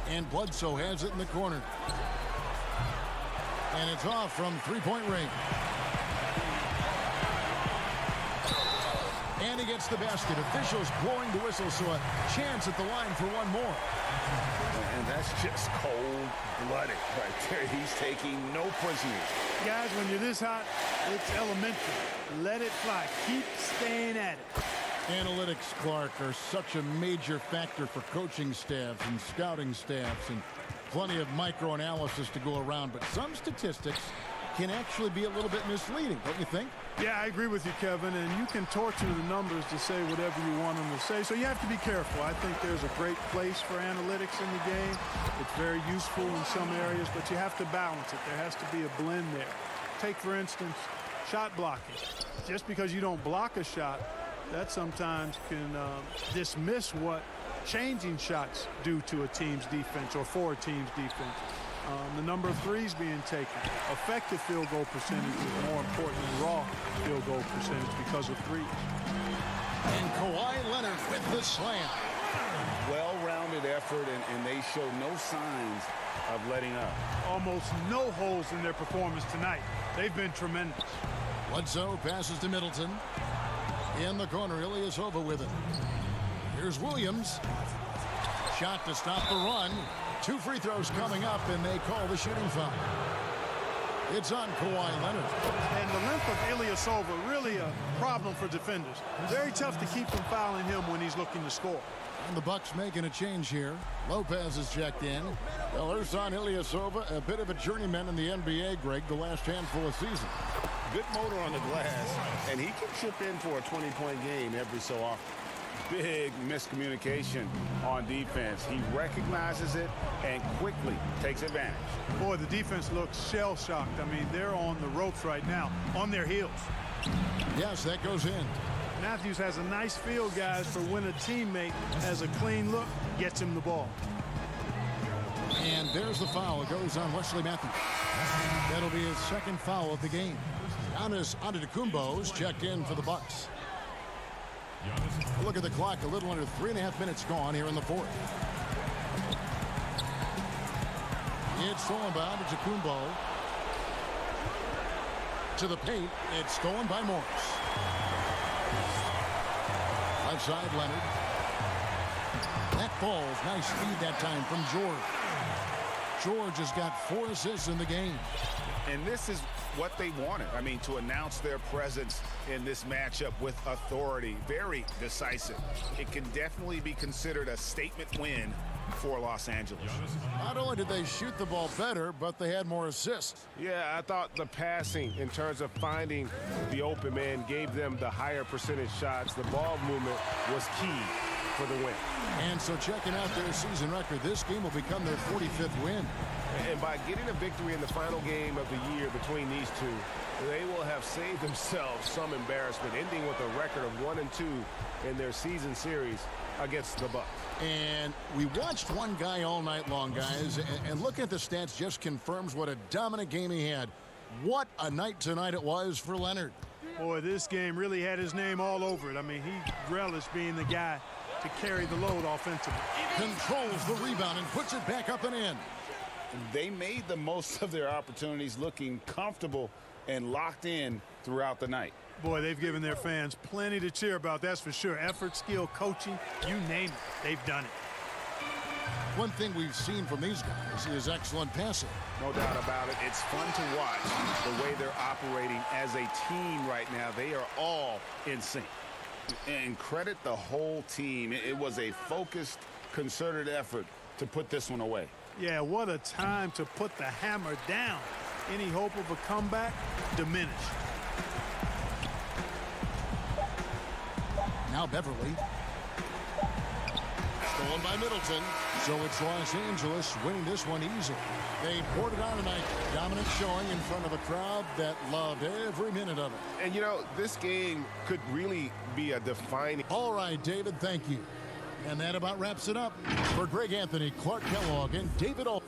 And Bledsoe has it in the corner. And it's off from three-point range. And he gets the basket. Officials blowing the whistle, so a chance at the line for one more. And that's just cold-blooded right there. He's taking no prisoners. Guys, when you're this hot, it's elementary. Let it fly. Keep staying at it. Analytics, Clark, are such a major factor for coaching staffs and scouting staffs, and plenty of micro-analysis to go around. But some statistics can actually be a little bit misleading, don't you think? Yeah, I agree with you, Kevin, and you can torture the numbers to say whatever you want them to say, so you have to be careful. I think there's a great place for analytics in the game. It's very useful in some areas, but you have to balance it. There has to be a blend there. Take, for instance, shot blocking. Just because you don't block a shot, that sometimes can dismiss what changing shots do to a team's defense or for a team's defense. The number of threes being taken. Effective field goal percentage is more important than raw field goal percentage because of threes. And Kawhi Leonard with the slam. Well-rounded effort, and they show no signs of letting up. Almost no holes in their performance tonight. They've been tremendous. Bledsoe passes to Middleton. In the corner, Ilyasova with it. Here's Williams. Shot to stop the run. 2 free throws coming up, and they call the shooting foul. It's on Kawhi Leonard. And the length of Ilyasova really a problem for defenders. Very tough to keep from fouling him when he's looking to score. And the Bucks making a change here. Lopez is checked in. Well, Ersan Ilyasova, a bit of a journeyman in the NBA, Greg, the last handful of seasons. Good motor on the glass, and he can chip in for a 20-point game every so often. Big miscommunication on defense. He recognizes it and quickly takes advantage. Boy, the defense looks shell-shocked. I mean, they're on the ropes right now, on their heels. Yes, that goes in. Matthews has a nice feel, guys, for when a teammate has a clean look, gets him the ball. And there's the foul. It goes on Wesley Matthews. That'll be his second foul of the game. Giannis Antetokounmpo's checked in for the Bucks. Look at the clock. A little under 3.5 minutes gone here in the fourth. It's stolen by Antetokounmpo. To the paint. It's stolen by Morris. Left side, Leonard. That falls. Nice feed that time from George. George has got 4 assists in the game. And this is what they wanted. I mean, to announce their presence in this matchup with authority. Very decisive. It can definitely be considered a statement win for Los Angeles. Not only did they shoot the ball better, but they had more assists. Yeah, I thought the passing in terms of finding the open man gave them the higher percentage shots. The ball movement was key for the win. And so checking out their season record, this game will become their 45th win. And by getting a victory in the final game of the year between these two, they will have saved themselves some embarrassment, ending with a record of 1-2 in their season series against the Bucks. And we watched one guy all night long, guys, and looking at the stats just confirms what a dominant game he had. What a night tonight it was for Leonard. Boy, this game really had his name all over it. I mean, he relished being the guy to carry the load offensively. Controls the rebound and puts it back up and in. They made the most of their opportunities, looking comfortable and locked in throughout the night. Boy, they've given their fans plenty to cheer about, that's for sure. Effort, skill, coaching, you name it, they've done it. One thing we've seen from these guys is excellent passing. No doubt about it. It's fun to watch the way they're operating as a team right now. They are all in sync. And credit the whole team. It was a focused, concerted effort to put this one away. Yeah, what a time to put the hammer down. Any hope of a comeback diminished. Now Beverly. Stolen by Middleton. So it's Los Angeles winning this one easily. They poured it on tonight. Dominant showing in front of a crowd that loved every minute of it. And, you know, this game could really be a defining. All right, David, thank you. And that about wraps it up. For Greg Anthony, Clark Kellogg, and David All.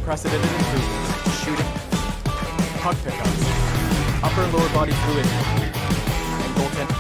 unprecedented improvements to shooting, puck pickups, upper and lower body fluidity, and goaltending.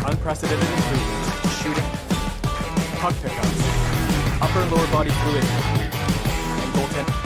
Unprecedented improvements to shooting, puck pickups, upper and lower body fluidity, and goaltending.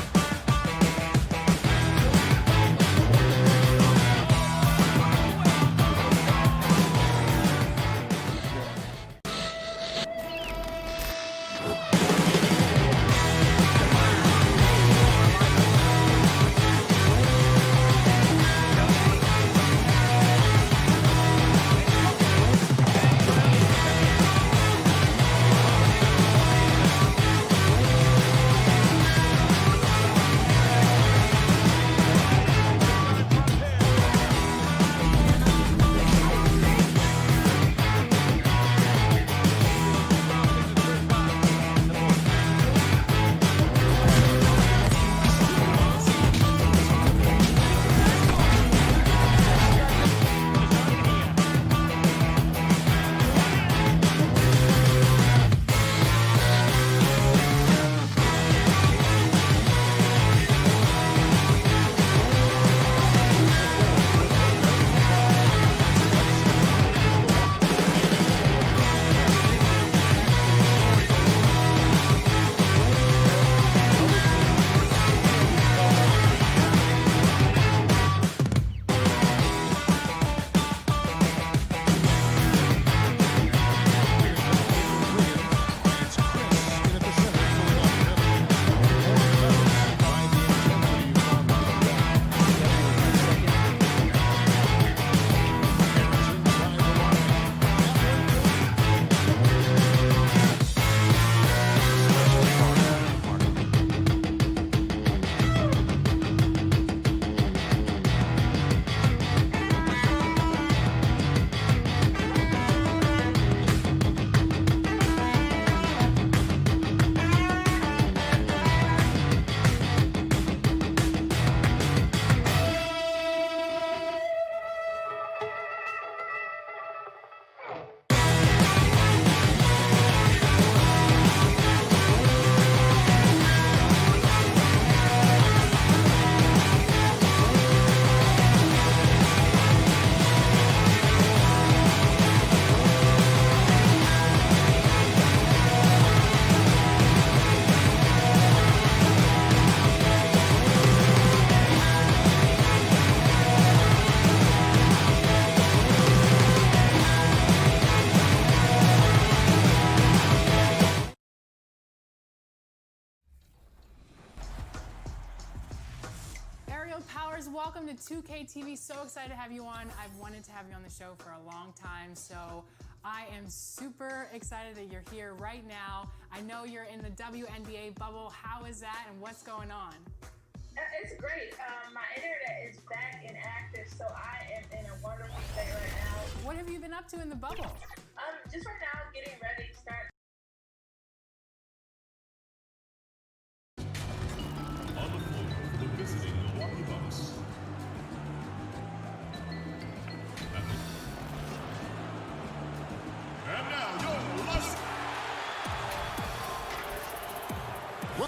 Powers, welcome to 2K TV. So excited to have you on. I've wanted to have you on the show for a long time, so I am super excited that you're here right now. I know you're in the WNBA bubble. How is that and what's going on? It's great. My internet is back and active, so I am in a wonderful state right now. What have you been up to in the bubble? Just right now, getting ready to start. On the floor for the visiting Milwaukee Bucks. And now, your last.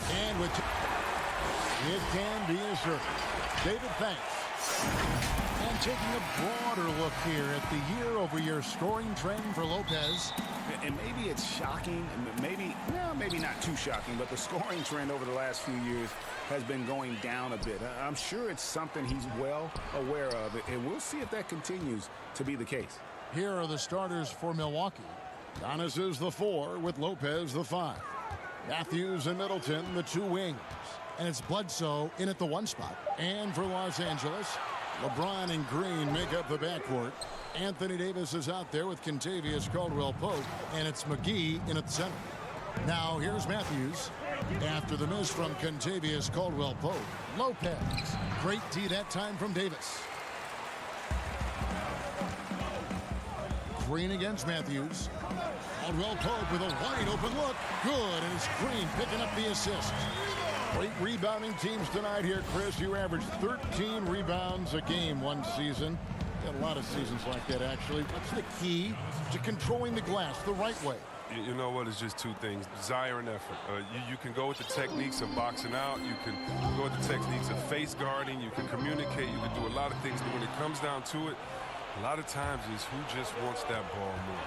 And with it can be a circle. David, thanks. And taking a broader look here at the year-over-year scoring trend for Lopez. And maybe it's shocking, maybe not too shocking, but the scoring trend over the last few years has been going down a bit. I'm sure it's something he's well aware of, and we'll see if that continues to be the case. Here are the starters for Milwaukee. Giannis is the 4 with Lopez the 5. Matthews and Middleton the 2 wings. And it's Bledsoe in at the 1 spot. And for Los Angeles, LeBron and Green make up the backcourt. Anthony Davis is out there with Kentavious Caldwell-Pope, and it's McGee in at the center. Now here's Matthews. After the miss from Kentavious Caldwell-Pope, Lopez. Great D that time from Davis. Green against Matthews. Caldwell-Pope with a wide open look. Good, and it's Green picking up the assist. Great rebounding teams tonight here, Chris. You averaged 13 rebounds a game one season. Got a lot of seasons like that, actually. What's the key to controlling the glass the right way? You know what? It's just 2 things: desire and effort. You can go with the techniques of boxing out. You can go with the techniques of face guarding. You can communicate. You can do a lot of things. But when it comes down to it, a lot of times it's who just wants that ball more.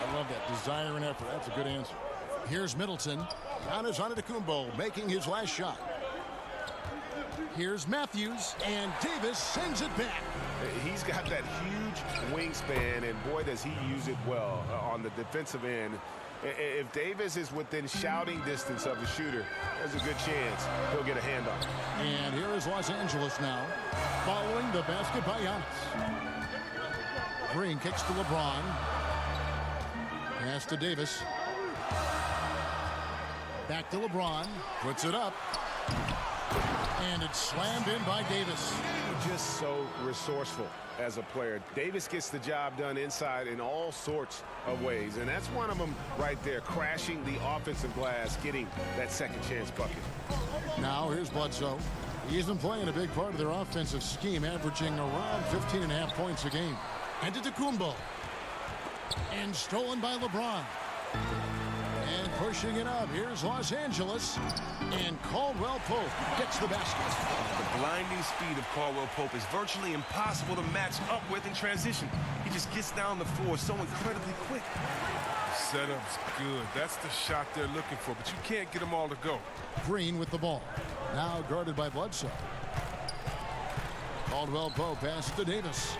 I love that. Desire and effort. That's a good answer. Here's Middleton. Giannis Antetokounmpo making his last shot. Here's Matthews, and Davis sends it back. He's got that huge wingspan, and boy, does he use it well on the defensive end. If Davis is within shouting distance of the shooter, there's a good chance he'll get a handoff. And here is Los Angeles now, following the basket by Giannis. Green kicks to LeBron. Pass to Davis. Back to LeBron. Puts it up. And it's slammed in by Davis. Just so resourceful as a player. Davis gets the job done inside in all sorts of ways. And that's one of them right there, crashing the offensive glass, getting that second chance bucket. Now here's Bledsoe. He's been playing a big part of their offensive scheme, averaging around 15.5 points a game. Antetokounmpo. And stolen by LeBron. And pushing it up. Here's Los Angeles. And Caldwell-Pope gets the basket. The blinding speed of Caldwell-Pope is virtually impossible to match up with in transition. He just gets down the floor so incredibly quick. The setup's good. That's the shot they're looking for, but you can't get them all to go. Green with the ball. Now guarded by Bledsoe. Caldwell-Pope pass to Davis.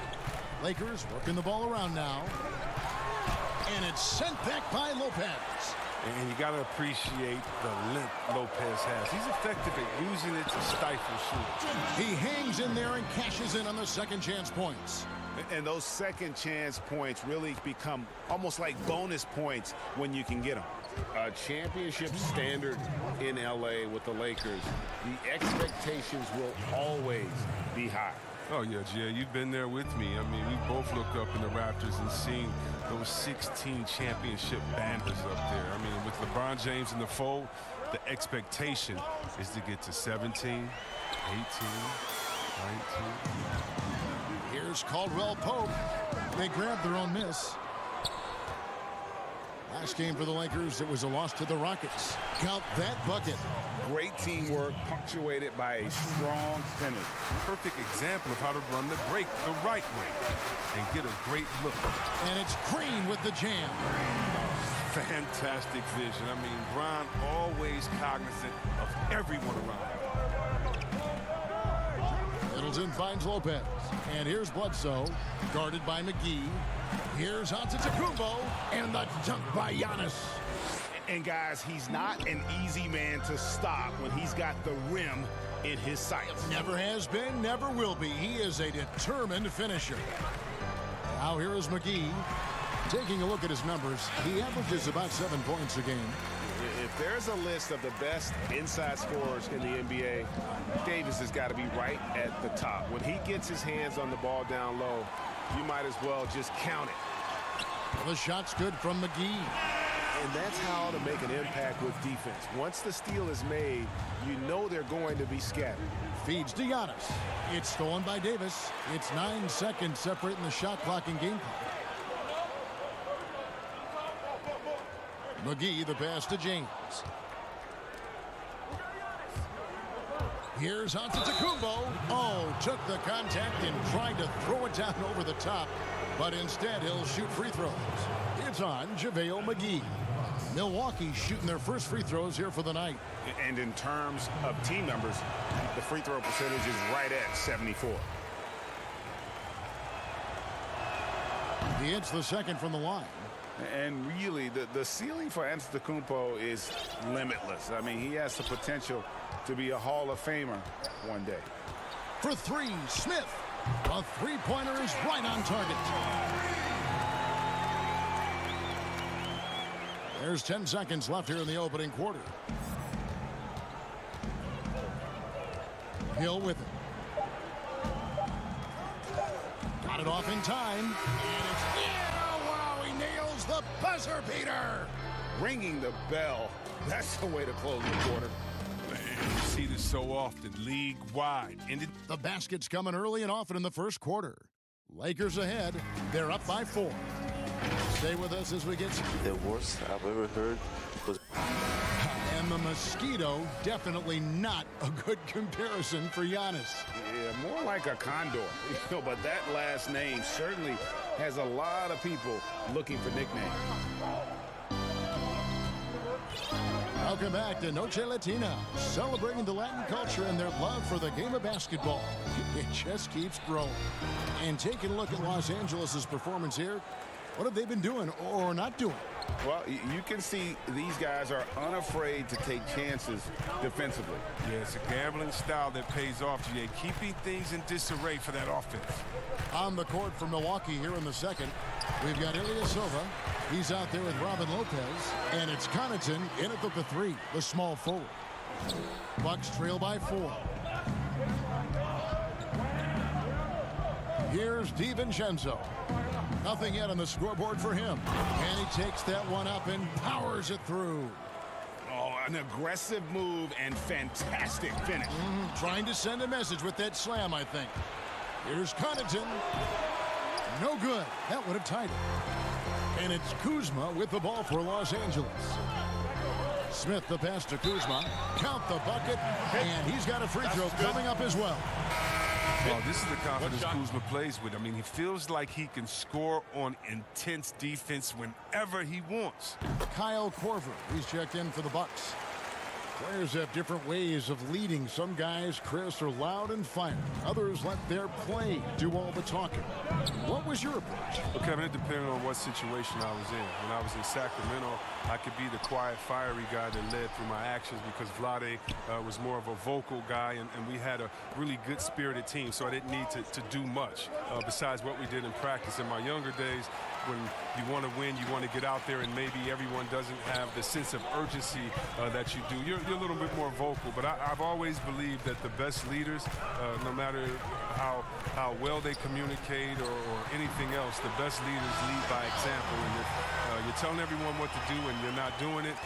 Lakers working the ball around now. And it's sent back by Lopez. And you got to appreciate the length Lopez has. He's effective at using it to stifle shooters. He hangs in there and cashes in on the second chance points. And those second chance points really become almost like bonus points when you can get them. A championship standard in LA with the Lakers. The expectations will always be high. Oh, yeah, Jay, you've been there with me. I mean, we both looked up in the Raptors and seen those 16 championship banners up there. I mean, with LeBron James in the fold, the expectation is to get to 17, 18, 19. Here's Caldwell-Pope. They grabbed their own miss. Last game for the Lakers, it was a loss to the Rockets. Count that bucket. Great teamwork punctuated by a strong finish. Perfect example of how to run the break the right way and get a great look. And it's Green with the jam. Fantastic vision. I mean, Bron always cognizant of everyone around. Middleton finds Lopez. And here's Bledsoe, guarded by McGee. Here's Antetokounmpo, and the dunk by Giannis. And guys, he's not an easy man to stop when he's got the rim in his sights. Never has been, never will be. He is a determined finisher. Now here is McGee. Taking a look at his numbers, he averages about 7 points a game. If there's a list of the best inside scorers in the NBA, Davis has got to be right at the top. When he gets his hands on the ball down low, you might as well just count it. The shot's good from McGee. And that's how to make an impact with defense. Once the steal is made, you know they're going to be scattered. Feeds to Giannis. It's stolen by Davis. It's 9 seconds separating the shot clock and game clock. McGee, the pass to James. Here's Antetokounmpo. Oh, took the contact and tried to throw it down over the top, but instead he'll shoot free throws. It's on JaVale McGee. Milwaukee shooting their first free throws here for the night. And in terms of team numbers, the free throw percentage is right at 74. He hits the second from the line. And really, the ceiling for Antetokounmpo is limitless. I mean, he has the potential to be a Hall of Famer one day. For three, Smith. A three-pointer is right on target. There's 10 seconds left here in the opening quarter. Hill with it. Got it off in time. And it's in. Oh, wow, he nails the buzzer beater. Ringing the bell. That's the way to close the quarter. Man, you see this so often, league-wide. The basket's coming early and often in the first quarter. Lakers ahead. They're up by 4. Stay with us as we get... The worst I've ever heard was... And the mosquito, definitely not a good comparison for Giannis. Yeah, more like a condor. But that last name certainly has a lot of people looking for nicknames. Welcome back to Noche Latina, celebrating the Latin culture and their love for the game of basketball. It just keeps growing. And taking a look at Los Angeles' performance here, what have they been doing or not doing? Well, you can see these guys are unafraid to take chances defensively. Yeah, it's a gambling style that pays off, GA, keeping things in disarray for that offense. On the court for Milwaukee here in the second, we've got Ilyasova. He's out there with Robin Lopez, and it's Connaughton in at the 3, the small forward. Bucks trail by 4. Here's DiVincenzo. Nothing yet on the scoreboard for him. And he takes that one up and powers it through. Oh, an aggressive move and fantastic finish. Trying to send a message with that slam, I think. Here's Connaughton. No good. That would have tied it. And it's Kuzma with the ball for Los Angeles. Smith the pass to Kuzma. Count the bucket. And he's got a free throw coming up as well. Well, this is the confidence Kuzma plays with. I mean, he feels like he can score on intense defense whenever he wants. Kyle Korver, he's checked in for the Bucks. Players have different ways of leading. Some guys, Chris, are loud and fiery. Others let their play do all the talking. What was your approach? Well, Kevin, it depended on what situation I was in. When I was in Sacramento, I could be the quiet, fiery guy that led through my actions because Vlade was more of a vocal guy, and we had a really good spirited team, so I didn't need to do much besides what we did in practice. In my younger days, when you want to win, you want to get out there, and maybe everyone doesn't have the sense of urgency that you do. You're a little bit more vocal, but I've always believed that the best leaders, no matter how well they communicate or anything else, the best leaders lead by example. And if you're telling everyone what to do and you're not doing it,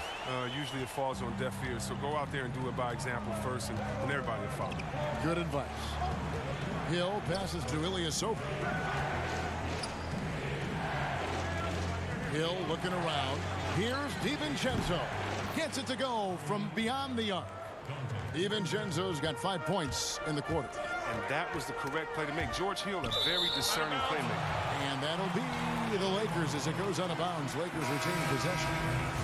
usually it falls on deaf ears. So go out there and do it by example first, and everybody will follow. Good advice. Hill passes to Ilyasova. Hill looking around. Here's DiVincenzo. Gets it to go from beyond the arc. DiVincenzo's got 5 points in the quarter. And that was the correct play to make. George Hill, a very discerning playmaker. And that'll be the Lakers as it goes out of bounds. Lakers retain possession.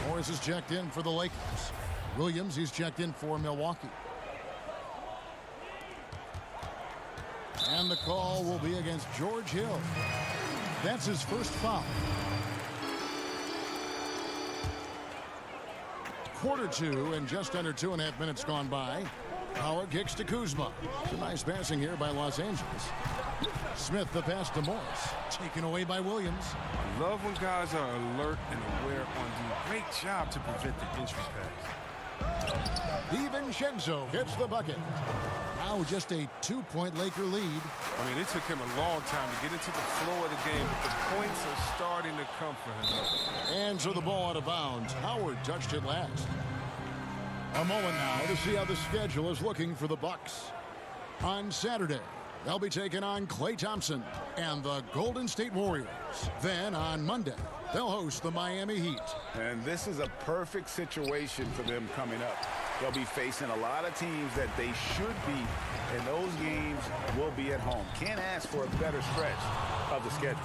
Morris is checked in for the Lakers. Williams, he's checked in for Milwaukee. And the call will be against George Hill. That's his first foul. Quarter 2 and just under 2.5 minutes gone by. Howard kicks to Kuzma. It's a nice passing here by Los Angeles. Smith the pass to Morris. Taken away by Williams. I love when guys are alert and aware on doing a great job to prevent the entry pass. DiVincenzo gets the bucket. Now just a 2-point Laker lead. I mean, it took him a long time to get into the flow of the game, but the points are starting to come for him. And so the ball out of bounds. Howard touched it last. A moment now to see how the schedule is looking for the Bucks. On Saturday, they'll be taking on Klay Thompson and the Golden State Warriors. Then on Monday, they'll host the Miami Heat. And this is a perfect situation for them coming up. They'll be facing a lot of teams that they should be, and those games will be at home. Can't ask for a better stretch of the schedule.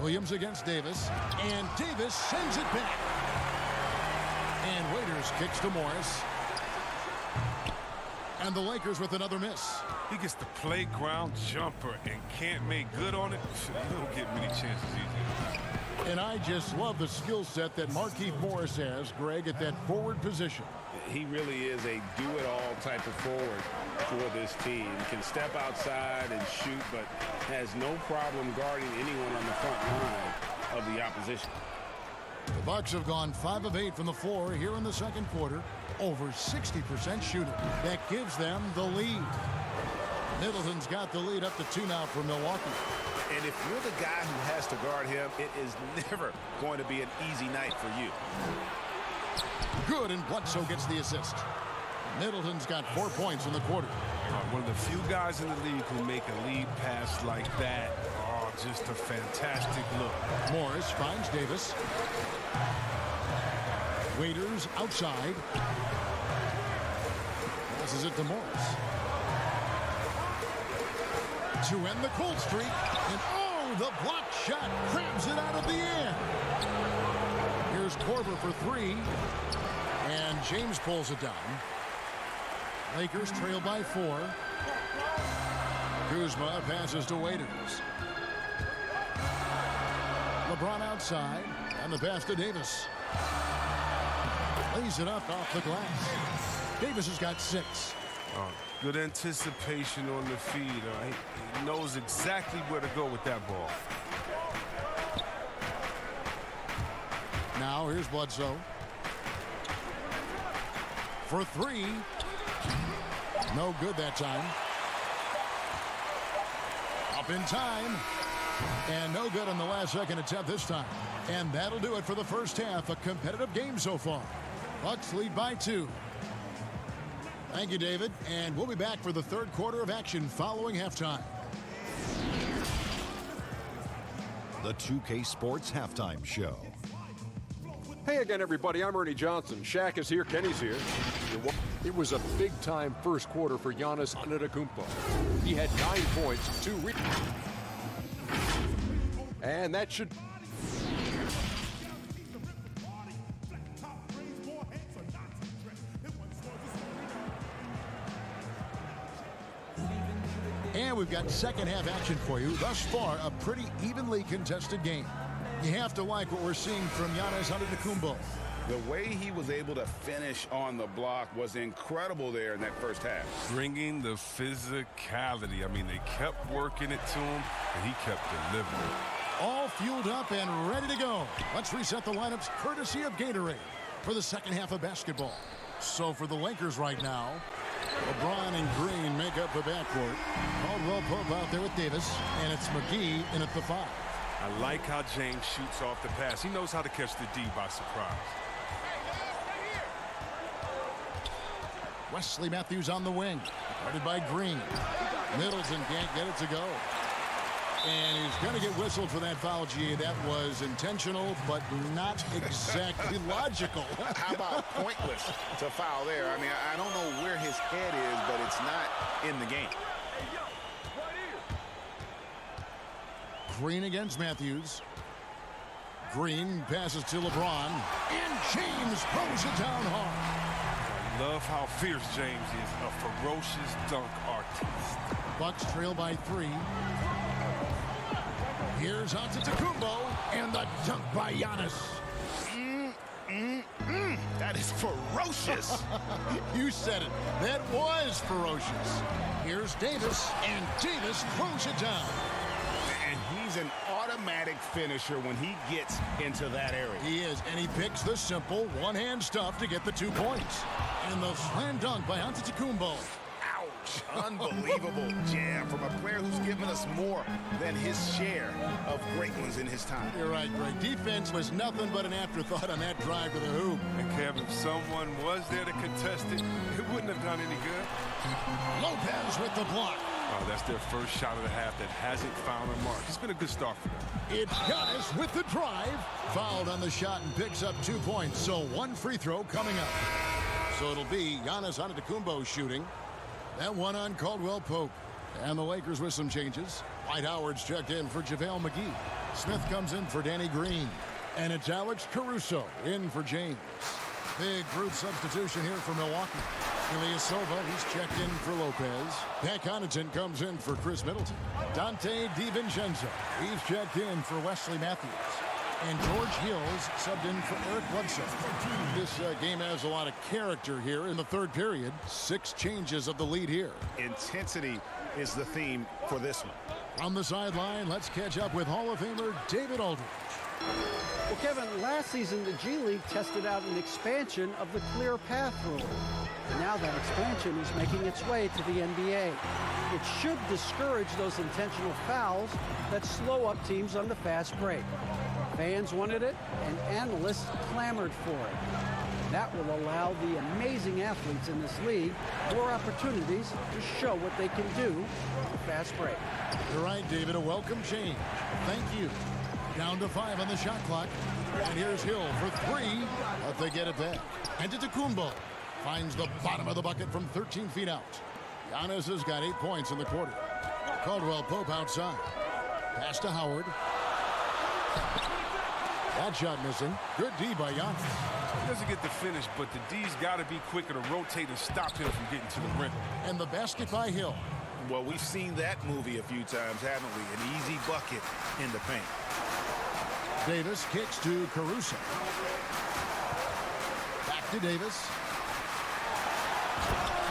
Williams against Davis, and Davis sends it back. And Waiters kicks to Morris. And the Lakers with another miss. He gets the playground jumper and can't make good on it. You don't get many chances easy. And I just love the skill set that Markieff Morris has, Greg, at that forward position. He really is a do-it-all type of forward for this team. Can step outside and shoot, but has no problem guarding anyone on the front line of the opposition. The Bucks have gone 5 of 8 from the floor here in the second quarter. Over 60% shooting. That gives them the lead. Middleton's got the lead up to 2 now for Milwaukee. And if you're the guy who has to guard him, it is never going to be an easy night for you. Good, and Bledsoe gets the assist. Middleton's got 4 points in the quarter. One of the few guys in the league who make a lead pass like that. Oh, just a fantastic look. Morris finds Davis. Waiters outside. Passes it to Morris. To end the cold streak. And oh, the block shot crabs it out of the air. Here's Korver for 3. And James pulls it down. Lakers trail by 4. Kuzma passes to Waiters. LeBron outside. And the pass to Davis. Lays it up off the glass. Davis has got 6. Good anticipation on the feed. He knows exactly where to go with that ball. Now here's Bledsoe. For 3. No good that time. Up in time. And no good on the last second attempt this time. And that'll do it for the first half. A competitive game so far. Bucks lead by 2. Thank you, David. And we'll be back for the third quarter of action following halftime. The 2K Sports Halftime Show. Hey again, everybody. I'm Ernie Johnson. Shaq is here. Kenny's here. It was a big-time first quarter for Giannis Antetokounmpo. He had 9 points, 2 rebounds. And that should... And we've got second half action for you. Thus far, a pretty evenly contested game. You have to like what we're seeing from Giannis Antetokounmpo. The way he was able to finish on the block was incredible there in that first half. Bringing the physicality. I mean, they kept working it to him, and he kept delivering. All fueled up and ready to go. Let's reset the lineups courtesy of Gatorade for the second half of basketball. So for the Lakers right now, LeBron and Green make up the backcourt. Caldwell Pope out there with Davis, and it's McGee in at the 5. I like how James shoots off the pass. He knows how to catch the D by surprise. Wesley Matthews on the wing, guarded by Green. Middleton can't get it to go. And he's going to get whistled for that foul, G. That was intentional, but not exactly logical. How about pointless to foul there? I mean, I don't know where his head is, but it's not in the game. Green against Matthews. Green passes to LeBron. And James throws it down hard. I love how fierce James is. A ferocious dunk artist. Bucks trail by 3. Here's Antetokounmpo, and the dunk by Giannis. That That is ferocious. You said it. That was ferocious. Here's Davis, and Davis throws it down. And he's an automatic finisher when he gets into that area. He is, and he picks the simple one-hand stuff to get the 2 points. And the slam dunk by Antetokounmpo. Ouch. Unbelievable jam from a player who's given us more than his share of great ones in his time. You're right, Greg. Defense was nothing but an afterthought on that drive to the hoop. And Kevin, if someone was there to contest it, it wouldn't have done any good. Lopez with the block. Oh, that's their first shot of the half that hasn't found a mark. It's been a good start for them. It's Giannis with the drive. Fouled on the shot and picks up 2 points. So 1 free throw coming up. So it'll be Giannis Antetokounmpo shooting. That one on Caldwell Pope. And the Lakers with some changes. Dwight Howard's checked in for JaVale McGee. Smith comes in for Danny Green. And it's Alex Caruso in for James. Big group substitution here for Milwaukee. Ilyasova, he's checked in for Lopez. Pat Connaughton comes in for Chris Middleton. Dante DiVincenzo, he's checked in for Wesley Matthews. And George Hills subbed in for Eric Bledsoe. This game has a lot of character here in the third period. 6 changes of the lead here. Intensity is the theme for this one. On the sideline, let's catch up with Hall of Famer David Aldridge. Well, Kevin, last season the G League tested out an expansion of the clear path rule. And now that expansion is making its way to the NBA. It should discourage those intentional fouls that slow up teams on the fast break. Fans wanted it, and analysts clamored for it. That will allow the amazing athletes in this league more opportunities to show what they can do with the fast break. You're right, David. A welcome change. Thank you. Down to 5 on the shot clock. And here's Hill for 3, but they get it back. Antetokounmpo finds the bottom of the bucket from 13 feet out. Giannis has got 8 points in the quarter. Caldwell Pope outside. Pass to Howard. That shot missing. Good D by Giannis. He doesn't get the finish, but the D's got to be quicker to rotate and stop him from getting to the rim. And the basket by Hill. Well, we've seen that movie a few times, haven't we? An easy bucket in the paint. Davis kicks to Caruso. Back to Davis.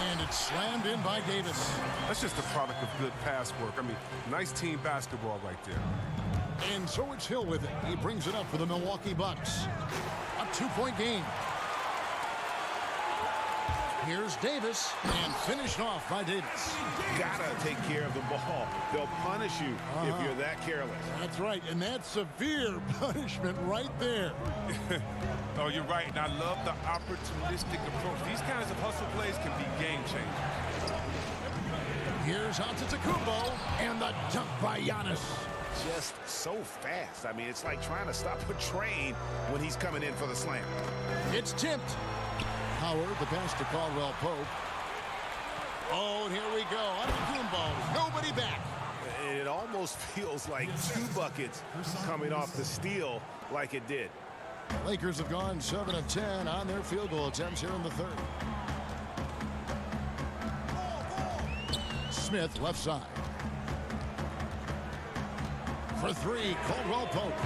And it's slammed in by Davis. That's just a product of good pass work. I mean, nice team basketball right there. And so it's Hill with it. He brings it up for the Milwaukee Bucks. A 2-point game. Here's Davis, and finished off by Davis. Gotta take care of the ball. They'll punish you if you're that careless. That's right, and that's severe punishment right there. Oh, you're right, and I love the opportunistic approach. These kinds of hustle plays can be game changers. Here's Antetokounmpo, and the dunk by Giannis. Just so fast. I mean, it's like trying to stop a train when he's coming in for the slam. It's tipped. Howard, the pass to Caldwell Pope. Oh, and here we go. Antetokounmpo, nobody back. It almost feels like 2 buckets coming off the steal like it did. Lakers have gone 7 of 10 on their field goal attempts here in the third. Smith, left side. For 3, Caldwell Pope.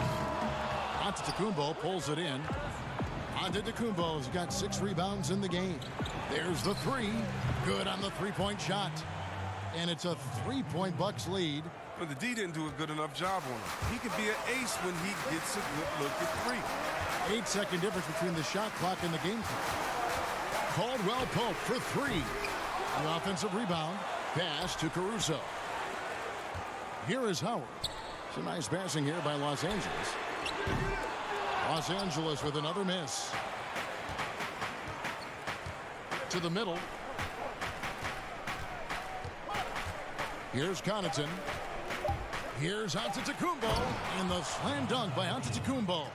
Antetokounmpo pulls it in. Antetokounmpo's got 6 rebounds in the game. There's the 3. Good on the 3-point shot. And it's a 3-point Bucks lead. But the D didn't do a good enough job on him. He can be an ace when he gets a good look at 3. 8-second difference between the shot clock and the game clock. Caldwell Pope for 3. The offensive rebound. Pass to Caruso. Here is Howard. Some nice passing here by Los Angeles. Los Angeles with another miss. To the middle. Here's Connaughton. Here's Antetokounmpo. And the slam dunk by Antetokounmpo.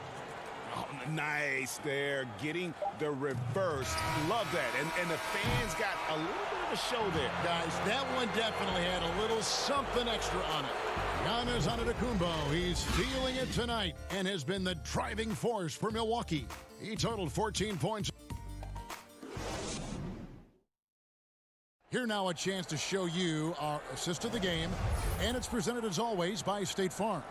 Oh, nice there, getting the reverse. Love that. And the fans got a little bit of a show there. Guys, that one definitely had a little something extra on it. Giannis Antetokounmpo, he's feeling it tonight and has been the driving force for Milwaukee. He totaled 14 points. Here now a chance to show you our assist of the game, and it's presented as always by State Farm.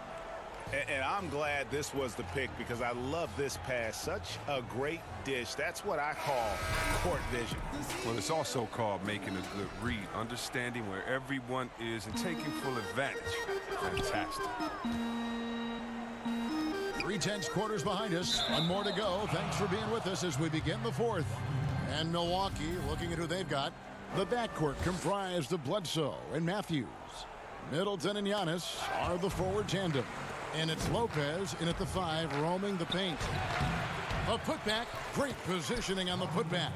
And I'm glad this was the pick because I love this pass. Such a great dish. That's what I call court vision. Well, it's also called making a good read, understanding where everyone is and taking full advantage. Fantastic. 3/10 quarters behind us. One more to go. Thanks for being with us as we begin the fourth. And Milwaukee, looking at who they've got. The backcourt comprised of Bledsoe and Matthews. Middleton and Giannis are the forward tandem. And it's Lopez in at the 5, roaming the paint. A putback. Great positioning on the putback.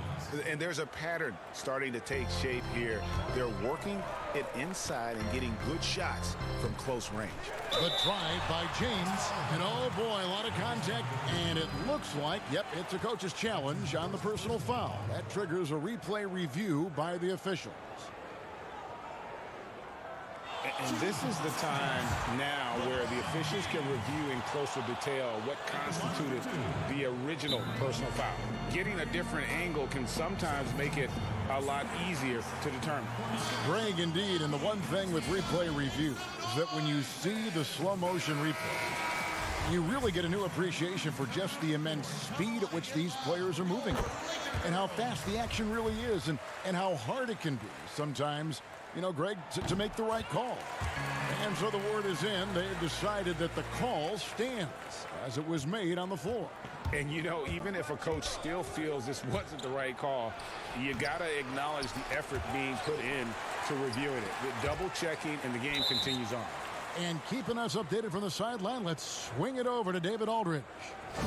And there's a pattern starting to take shape here. They're working it inside and getting good shots from close range. The drive by James. And oh boy, a lot of contact. And it looks like, yep, it's a coach's challenge on the personal foul. That triggers a replay review by the officials. And this is the time now where the officials can review in closer detail what constituted the original personal foul. Getting a different angle can sometimes make it a lot easier to determine. Greg, indeed, and the one thing with replay review is that when you see the slow motion replay, you really get a new appreciation for just the immense speed at which these players are moving and how fast the action really is and how hard it can be sometimes, you know, Greg, to make the right call. And so the word is in. They've decided that the call stands as it was made on the floor. And, you know, even if a coach still feels this wasn't the right call, you got to acknowledge the effort being put in to reviewing it. The double checking, and the game continues on. And keeping us updated from the sideline, let's swing it over to David Aldridge.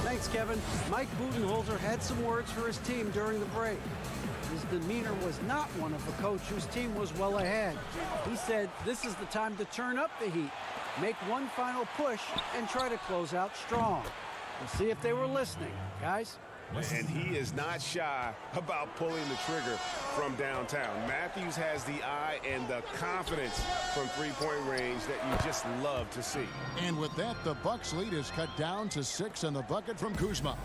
Thanks, Kevin. Mike Budenholzer had some words for his team during the break. His demeanor was not one of a coach whose team was well ahead. He said this is the time to turn up the heat, make one final push, and try to close out strong. We'll see if they were listening, guys. And he is not shy about pulling the trigger from downtown. Matthews has the eye and the confidence from three-point range that you just love to see. And with that, the Bucks lead is cut down to 6 and the bucket from Kuzma.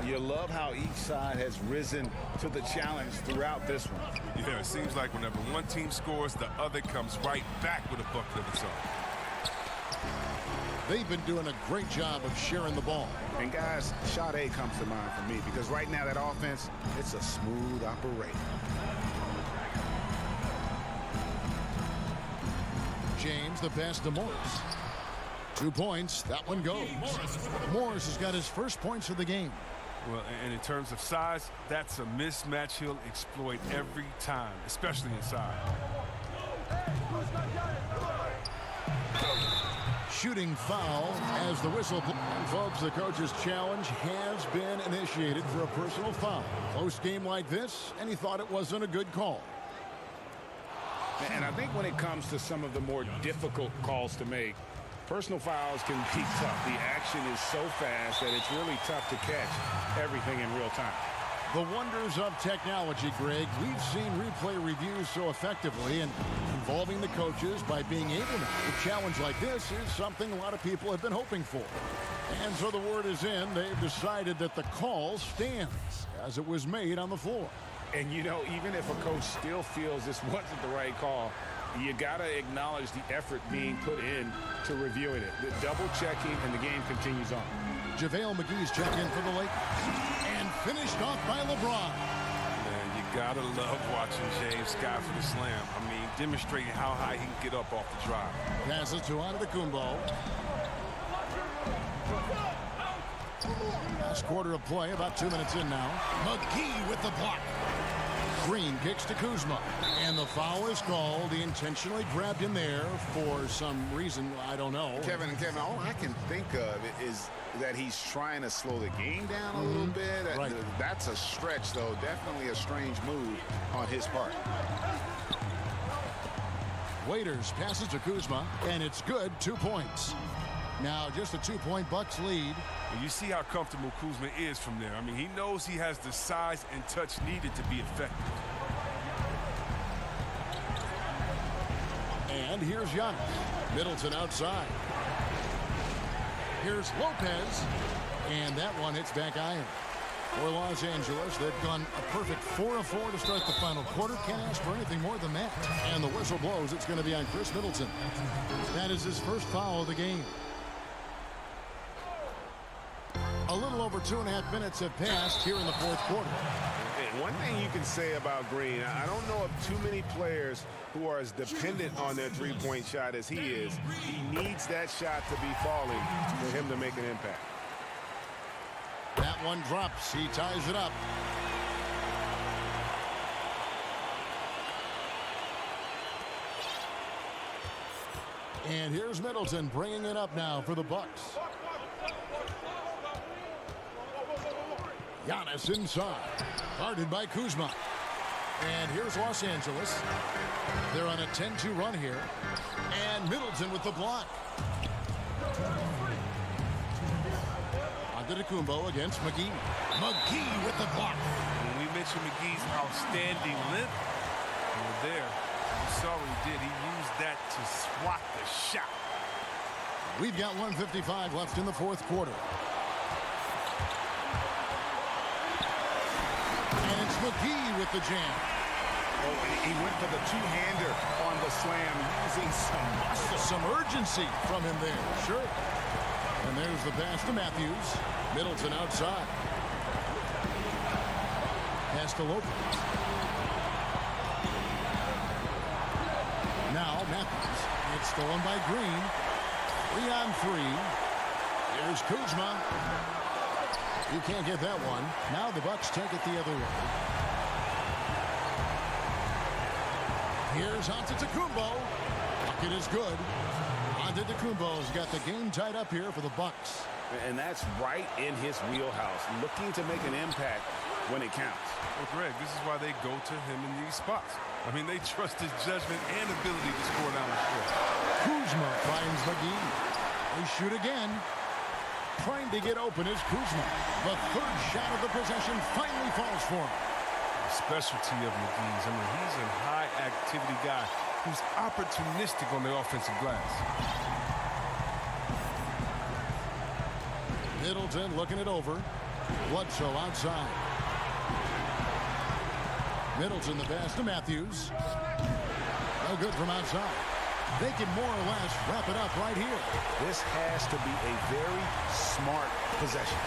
You love how each side has risen to the challenge throughout this one. Yeah, it seems like whenever one team scores, the other comes right back with a bucket of its own. They've been doing a great job of sharing the ball. And guys, shot A comes to mind for me because right now that offense, it's a smooth operation. James, the pass to Morris. 2 points, that one goes. Morris has got his first points of the game. Well, and in terms of size, that's a mismatch he'll exploit every time, especially inside. Shooting foul as the whistle. And folks, the coach's challenge has been initiated for a personal foul. Close game like this, and he thought it wasn't a good call. And I think when it comes to some of the more difficult calls to make, personal fouls can be tough. The action is so fast that it's really tough to catch everything in real time. The wonders of technology, Greg. We've seen replay reviews so effectively, and involving the coaches by being able to. A challenge like this is something a lot of people have been hoping for. And so the word is in. They've decided that the call stands as it was made on the floor. And, you know, even if a coach still feels this wasn't the right call, you got to acknowledge the effort being put in to reviewing it. The double checking, and the game continues on. JaVale McGee's check in for the Lakers. And finished off by LeBron. Man, you got to love watching James Scott for the slam. I mean, demonstrating how high he can get up off the drive. Passes to Antetokounmpo. Last quarter of play, about 2 minutes in now. McGee with the block. Green kicks to Kuzma. And the foul is called. He intentionally grabbed him there for some reason, I don't know. Kevin, all I can think of is that he's trying to slow the game down a little bit. Right. That's a stretch, though. Definitely a strange move on his part. Waiters passes to Kuzma, and it's good. 2 points. Now just a 2-point Bucks lead. And you see how comfortable Kuzma is from there. I mean, he knows he has the size and touch needed to be effective. And here's Giannis. Middleton outside. Here's Lopez. And that one hits back iron. For Los Angeles, they've gone a perfect 4 of 4 to start the final quarter. Can't ask for anything more than that. And the whistle blows. It's going to be on Chris Middleton. That is his first foul of the game. over 2.5 minutes have passed here in the fourth quarter. And one thing you can say about Green, I don't know of too many players who are as dependent on their three-point shot as he is. He needs that shot to be falling for him to make an impact. That one drops. He ties it up. And here's Middleton bringing it up now for the Bucks. Giannis inside. Guarded by Kuzma. And here's Los Angeles. They're on a 10-2 run here. And Middleton with the block. Antetokounmpo against McGee. McGee with the block. When we mentioned McGee's outstanding length, you were there. You saw what he did. He used that to swat the shot. We've got 1:55 left in the fourth quarter. And it's McGee with the jam. Oh, and he went for the two-hander on the slam, using some urgency from him there. Sure. And there's the pass to Matthews. Middleton outside. Pass to Lopez. Now Matthews. It's stolen by Green. 3-on-3. Here's Kuzma. You can't get that one. Now the Bucks take it the other way. Here's Antetokounmpo. Bucket is good. Antetokounmpo's got the game tied up here for the Bucks. And that's right in his wheelhouse, looking to make an impact when it counts. Well, Greg, this is why they go to him in these spots. I mean, they trust his judgment and ability to score down the stretch. Kuzma finds McGee. They shoot again. Trying to get open is Kuzma. The third shot of the possession finally falls for him. The specialty of McGee's, I mean, he's a high-activity guy who's opportunistic on the offensive glass. Middleton looking it over. Bledsoe outside. Middleton the pass to Matthews. No good from outside. They can more or less wrap it up right here. This has to be a very smart possession.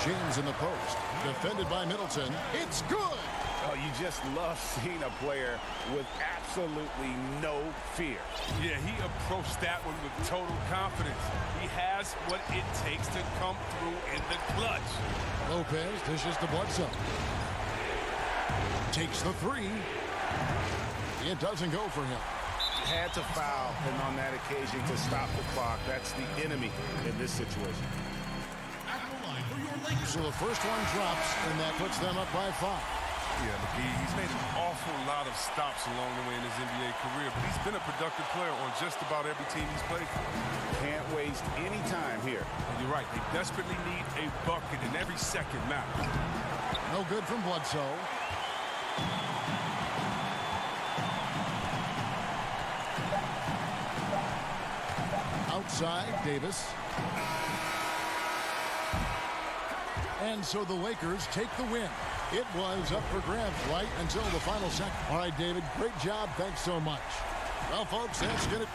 James in the post. Defended by Middleton. It's good. Oh, you just love seeing a player with absolutely no fear. Yeah, he approached that one with total confidence. He has what it takes to come through in the clutch. Lopez dishes to Bledsoe. Takes the three. It doesn't go for him. Had to foul, and on that occasion to stop the clock. That's the enemy in this situation. So the first one drops, and that puts them up by 5. Yeah, McGee, he's made an awful lot of stops along the way in his NBA career, but he's been a productive player on just about every team he's played for. Can't waste any time here. And you're right, they desperately need a bucket, and every second matters. No good from Bledsoe. Outside, Davis. And so the Lakers take the win. It was up for grabs right until the final second. All right, David, great job. Thanks so much. Well, folks, that's going to...